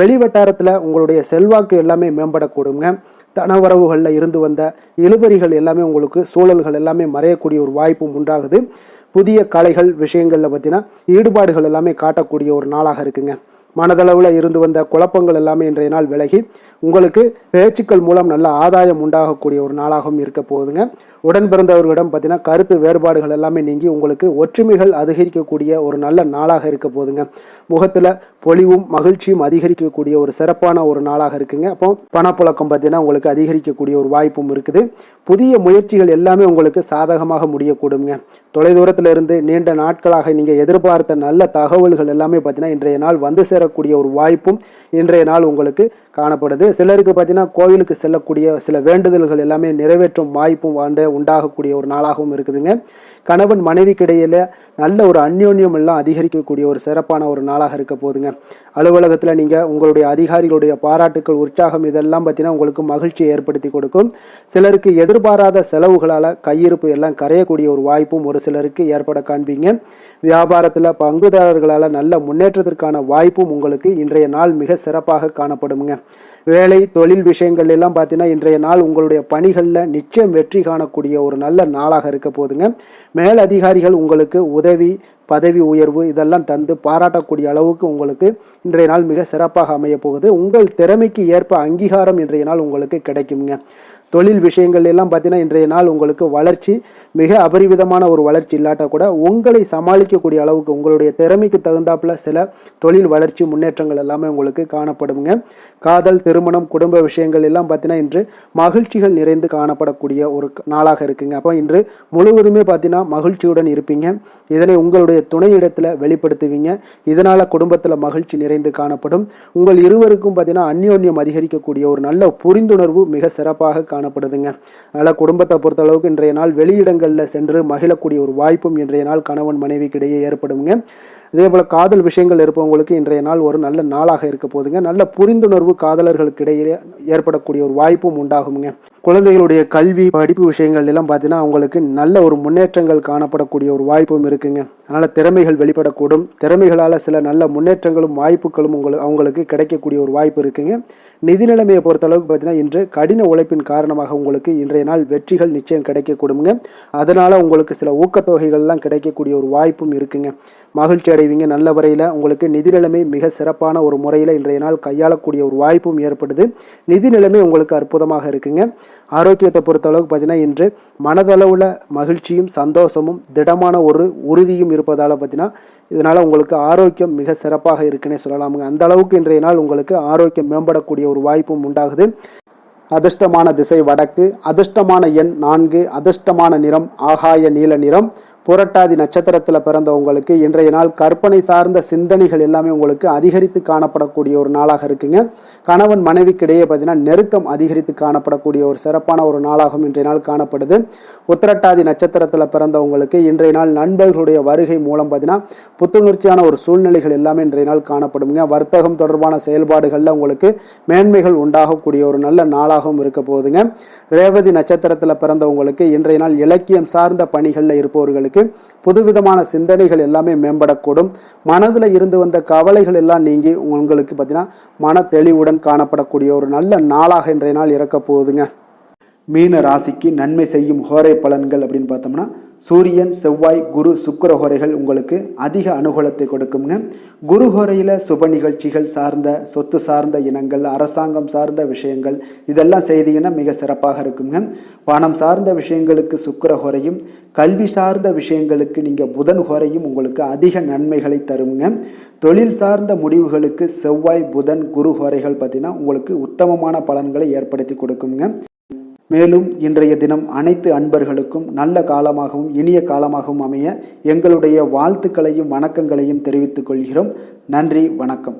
வெளி வட்டாரத்தில் உங்களுடைய செல்வாக்கு எல்லாமே மேம்படக்கூடுங்க. தனவரவுகளில் இருந்து வந்த இழுபறிகள் எல்லாமே உங்களுக்கு சூழல்கள் எல்லாமே மறையக்கூடிய ஒரு வாய்ப்பும் உண்டாகுது. புதிய கலைகள் விஷயங்களில் பார்த்தீங்கன்னா ஈடுபாடுகள் எல்லாமே காட்டக்கூடிய ஒரு நாளாக இருக்குங்க. மனதளவில் இருந்து வந்த குழப்பங்கள் எல்லாமே இன்றைய நாள் விலகி உங்களுக்கு பேச்சுக்கள் மூலம் நல்ல ஆதாயம் உண்டாகக்கூடிய ஒரு நாளாகவும் இருக்க போகுதுங்க. உடன் பிறந்தவர்களிடம் பார்த்தீங்கன்னா கருத்து வேறுபாடுகள் எல்லாமே நீங்கி உங்களுக்கு ஒற்றுமைகள் அதிகரிக்கக்கூடிய ஒரு நல்ல நாளாக இருக்க போகுதுங்க. முகத்தில் பொலிவும் மகிழ்ச்சியும் அதிகரிக்கக்கூடிய ஒரு சிறப்பான ஒரு நாளாக இருக்குங்க. அப்போ பணப்புழக்கம் பார்த்தீங்கன்னா உங்களுக்கு அதிகரிக்கக்கூடிய ஒரு வாய்ப்பும் இருக்குது. புதிய முயற்சிகள் எல்லாமே உங்களுக்கு சாதகமாக முடியக்கூடுங்க. தொலைதூரத்தில் இருந்து நீண்ட நாட்களாக நீங்கள் எதிர்பார்த்த நல்ல தகவல்கள் எல்லாமே பார்த்தீங்கன்னா இன்றைய நாள் வந்து சேரக்கூடிய ஒரு வாய்ப்பும் இன்றைய நாள் உங்களுக்கு காணப்படுது. சிலருக்கு பார்த்தீங்கன்னா கோவிலுக்கு செல்லக்கூடிய சில வேண்டுதல்கள் எல்லாமே நிறைவேற்றும் வாய்ப்பும் உண்டாகக்கூடிய ஒரு நாளாகவும் இருக்குதுங்க. கணவன் மனைவிக்கிடையில நல்ல ஒரு அந்யோன்யம் எல்லாம் அதிகரிக்கக்கூடிய ஒரு சிறப்பான ஒரு நாளாக இருக்க போகுதுங்க. அலுவலகத்தில் நீங்கள் உங்களுடைய அதிகாரிகளுடைய பாராட்டுக்கள் உற்சாகம் இதெல்லாம் பார்த்தீங்கன்னா உங்களுக்கு மகிழ்ச்சியை ஏற்படுத்தி கொடுக்கும். சிலருக்கு எதிர்பாராத செலவுகளால் கையிருப்பு எல்லாம் கரையக்கூடிய ஒரு வாய்ப்பும் ஒரு சிலருக்கு ஏற்பட காண்பீங்க. வியாபாரத்தில் பங்குதாரர்களால் நல்ல முன்னேற்றத்திற்கான வாய்ப்பும் உங்களுக்கு இன்றைய நாள் மிக சிறப்பாக காணப்படுங்க. வேலை தொழில் விஷயங்கள் எல்லாம் பார்த்தீங்கன்னா இன்றைய நாள் உங்களுடைய பணிகளில் நிச்சயம் வெற்றி காணக்கூடிய ஒரு நல்ல நாளாக இருக்க போதுங்க. மேலதிகாரிகள் உங்களுக்கு உதவி பதவி உயர்வு இதெல்லாம் தந்து பாராட்டக்கூடிய அளவுக்கு உங்களுக்கு இன்றைய நாள் மிக சிறப்பாக அமைய போகுது. உங்கள் திறமைக்கு ஏற்ப அங்கீகாரம் இன்றைய நாள் உங்களுக்கு கிடைக்குங்க. தொழில் விஷயங்கள் எல்லாம் பார்த்தீங்கன்னா இன்றைய நாள் உங்களுக்கு வளர்ச்சி மிக அபரிவிதமான ஒரு வளர்ச்சி இல்லாட்டா கூட உங்களை சமாளிக்கக்கூடிய அளவுக்கு உங்களுடைய திறமைக்கு தகுந்தாப்புல சில தொழில் வளர்ச்சி முன்னேற்றங்கள் எல்லாமே உங்களுக்கு காணப்படுங்க. காதல் திருமணம் குடும்ப விஷயங்கள் எல்லாம் பார்த்தீங்கன்னா இன்று மகிழ்ச்சிகள் நிறைந்து காணப்படக்கூடிய ஒரு நாளாக இருக்குங்க. அப்போ இன்று முழுவதுமே பார்த்தீங்கன்னா மகிழ்ச்சியுடன் இருப்பீங்க. இதனை உங்களுடைய துணையிடத்தில் வெளிப்படுத்துவீங்க. இதனால் குடும்பத்தில் மகிழ்ச்சி நிறைந்து காணப்படும். உங்கள் இருவருக்கும் பார்த்தீங்கன்னா அந்யோன்யம் அதிகரிக்கக்கூடிய ஒரு நல்ல புரிந்துணர்வு மிக சிறப்பாக காணப்படுதுங்க. அதனால் குடும்பத்தை பொறுத்த அளவுக்கு இன்றைய நாள் வெளியிடங்களில் சென்று மகிழக்கூடிய ஒரு வாய்ப்பும் இன்றைய நாள் கணவன் மனைவிக்கிடையே ஏற்படுங்க. இதே போல் காதல் விஷயங்கள் இருப்பவங்களுக்கு இன்றைய நாள் ஒரு நல்ல நாளாக இருக்க போதுங்க. நல்ல புரிந்துணர்வு காதலர்களுக்கு இடையே ஏற்படக்கூடிய ஒரு வாய்ப்பும் உண்டாகுங்க. குழந்தைகளுடைய கல்வி படிப்பு விஷயங்கள் எல்லாம் பார்த்தீங்கன்னா அவங்களுக்கு நல்ல ஒரு முன்னேற்றங்கள் காணப்படக்கூடிய ஒரு வாய்ப்பும் இருக்குங்க. அதனால் திறமைகள் வெளிப்படக்கூடும். திறமைகளால் சில நல்ல முன்னேற்றங்களும் வாய்ப்புகளும் அவங்களுக்கு கிடைக்கக்கூடிய ஒரு வாய்ப்பு இருக்குங்க. நிதி நிலைமையை பொறுத்த அளவுக்கு பார்த்தீங்கன்னா இன்று கடின உழைப்பின் காரணமாக உங்களுக்கு இன்றைய நாள் வெற்றிகள் நிச்சயம் கிடைக்கக்கூடுங்க. அதனால் உங்களுக்கு சில ஊக்கத்தொகைகள்லாம் கிடைக்கக்கூடிய ஒரு வாய்ப்பும் இருக்குங்க. மகிழ்ச்சி அடைவீங்க. நல்ல வரையில் உங்களுக்கு நிதி நிலைமை மிக சிறப்பான ஒரு முறையில் இன்றைய நாள் கையாளக்கூடிய ஒரு வாய்ப்பும் ஏற்படுது. நிதி நிலைமை உங்களுக்கு அற்புதமாக இருக்குங்க. ஆரோக்கியத்தை பொறுத்த அளவுக்கு பார்த்தீங்கன்னா இன்று மனதளவில் மகிழ்ச்சியும் சந்தோஷமும் திடமான ஒரு உறுதியும் இருப்பதால் பார்த்தீங்கன்னா இதனால் உங்களுக்கு ஆரோக்கியம் மிக சிறப்பாக இருக்குன்னே சொல்லலாமுங்க. அந்த அளவுக்கு இன்றைய நாள் உங்களுக்கு ஆரோக்கியம் மேம்படக்கூடிய ஒரு வாய்ப்பும் உண்டாகுது. அதிர்ஷ்டமான திசை வடக்கு, அதிர்ஷ்டமான எண் 4, அதிர்ஷ்டமான நிறம் ஆகாய நீல நிறம். புரட்டாதி நட்சத்திரத்தில் பிறந்தவங்களுக்கு இன்றைய நாள் கற்பனை சார்ந்த சிந்தனைகள் எல்லாமே உங்களுக்கு அதிகரித்து காணப்படக்கூடிய ஒரு நாளாக இருக்குங்க. கணவன் மனைவிக்கிடையே பார்த்தீங்கன்னா நெருக்கம் அதிகரித்து காணப்படக்கூடிய ஒரு சிறப்பான ஒரு நாளாகவும் இன்றைய நாள் காணப்படுது. உத்திரட்டாதி நட்சத்திரத்தில் பிறந்தவங்களுக்கு இன்றைய நாள் நண்பர்களுடைய வருகை மூலம் பார்த்தீங்கன்னா புத்துணர்ச்சியான ஒரு சூழ்நிலைகள் எல்லாமே இன்றைய நாள் காணப்படுங்க. வர்த்தகம் தொடர்பான செயல்பாடுகளில் உங்களுக்கு மேன்மைகள் உண்டாகக்கூடிய ஒரு நல்ல நாளாகவும் இருக்க போகுதுங்க. ரேவதி நட்சத்திரத்தில் பிறந்தவங்களுக்கு இன்றைய நாள் இலக்கியம் சார்ந்த பணிகளில் இருப்பவர்களுக்கு புதுவிதமான சிந்தனைகள் எல்லாமே மேம்படக்கூடும். மனதில் இருந்து வந்த கவலைகள் எல்லாம் நீங்கி உங்களுக்கு பார்த்தீங்கன்னா மன தெளிவுடன் காணப்படக்கூடிய ஒரு நல்ல நாளாக இன்றைய நாள் இருக்க போகுதுங்க. மீன ராசிக்கு நன்மை செய்யும் ஹோரை பலன்கள் அப்படின்னு பார்த்தோம்னா சூரியன் செவ்வாய் குரு சுக்கிர ஹோரைகள் உங்களுக்கு அதிக அனுகூலத்தை கொடுக்குங்க. குரு ஹோரையில் சுப நிகழ்ச்சிகள் சார்ந்த சொத்து சார்ந்த இனங்கள் அரசாங்கம் சார்ந்த விஷயங்கள் இதெல்லாம் செய்தீங்கன்னா மிக சிறப்பாக இருக்குங்க. பணம் சார்ந்த விஷயங்களுக்கு சுக்கிர ஹோரையும் கல்வி சார்ந்த விஷயங்களுக்கு நீங்கள் புதன் ஹோரையும் உங்களுக்கு அதிக நன்மைகளை தருங்க. தொழில் சார்ந்த முடிவுகளுக்கு செவ்வாய் புதன் குரு ஹோரைகள் பார்த்தீங்கன்னா உங்களுக்கு உத்தமமான பலன்களை ஏற்படுத்தி கொடுக்குங்க. மேலும் இன்றைய தினம் அனைத்து அன்பர்களுக்கும் நல்ல காலமாகவும் இனிய காலமாகவும் அமைய எங்களுடைய வாழ்த்துக்களையும் வணக்கங்களையும் தெரிவித்துக் கொள்கிறோம். நன்றி, வணக்கம்.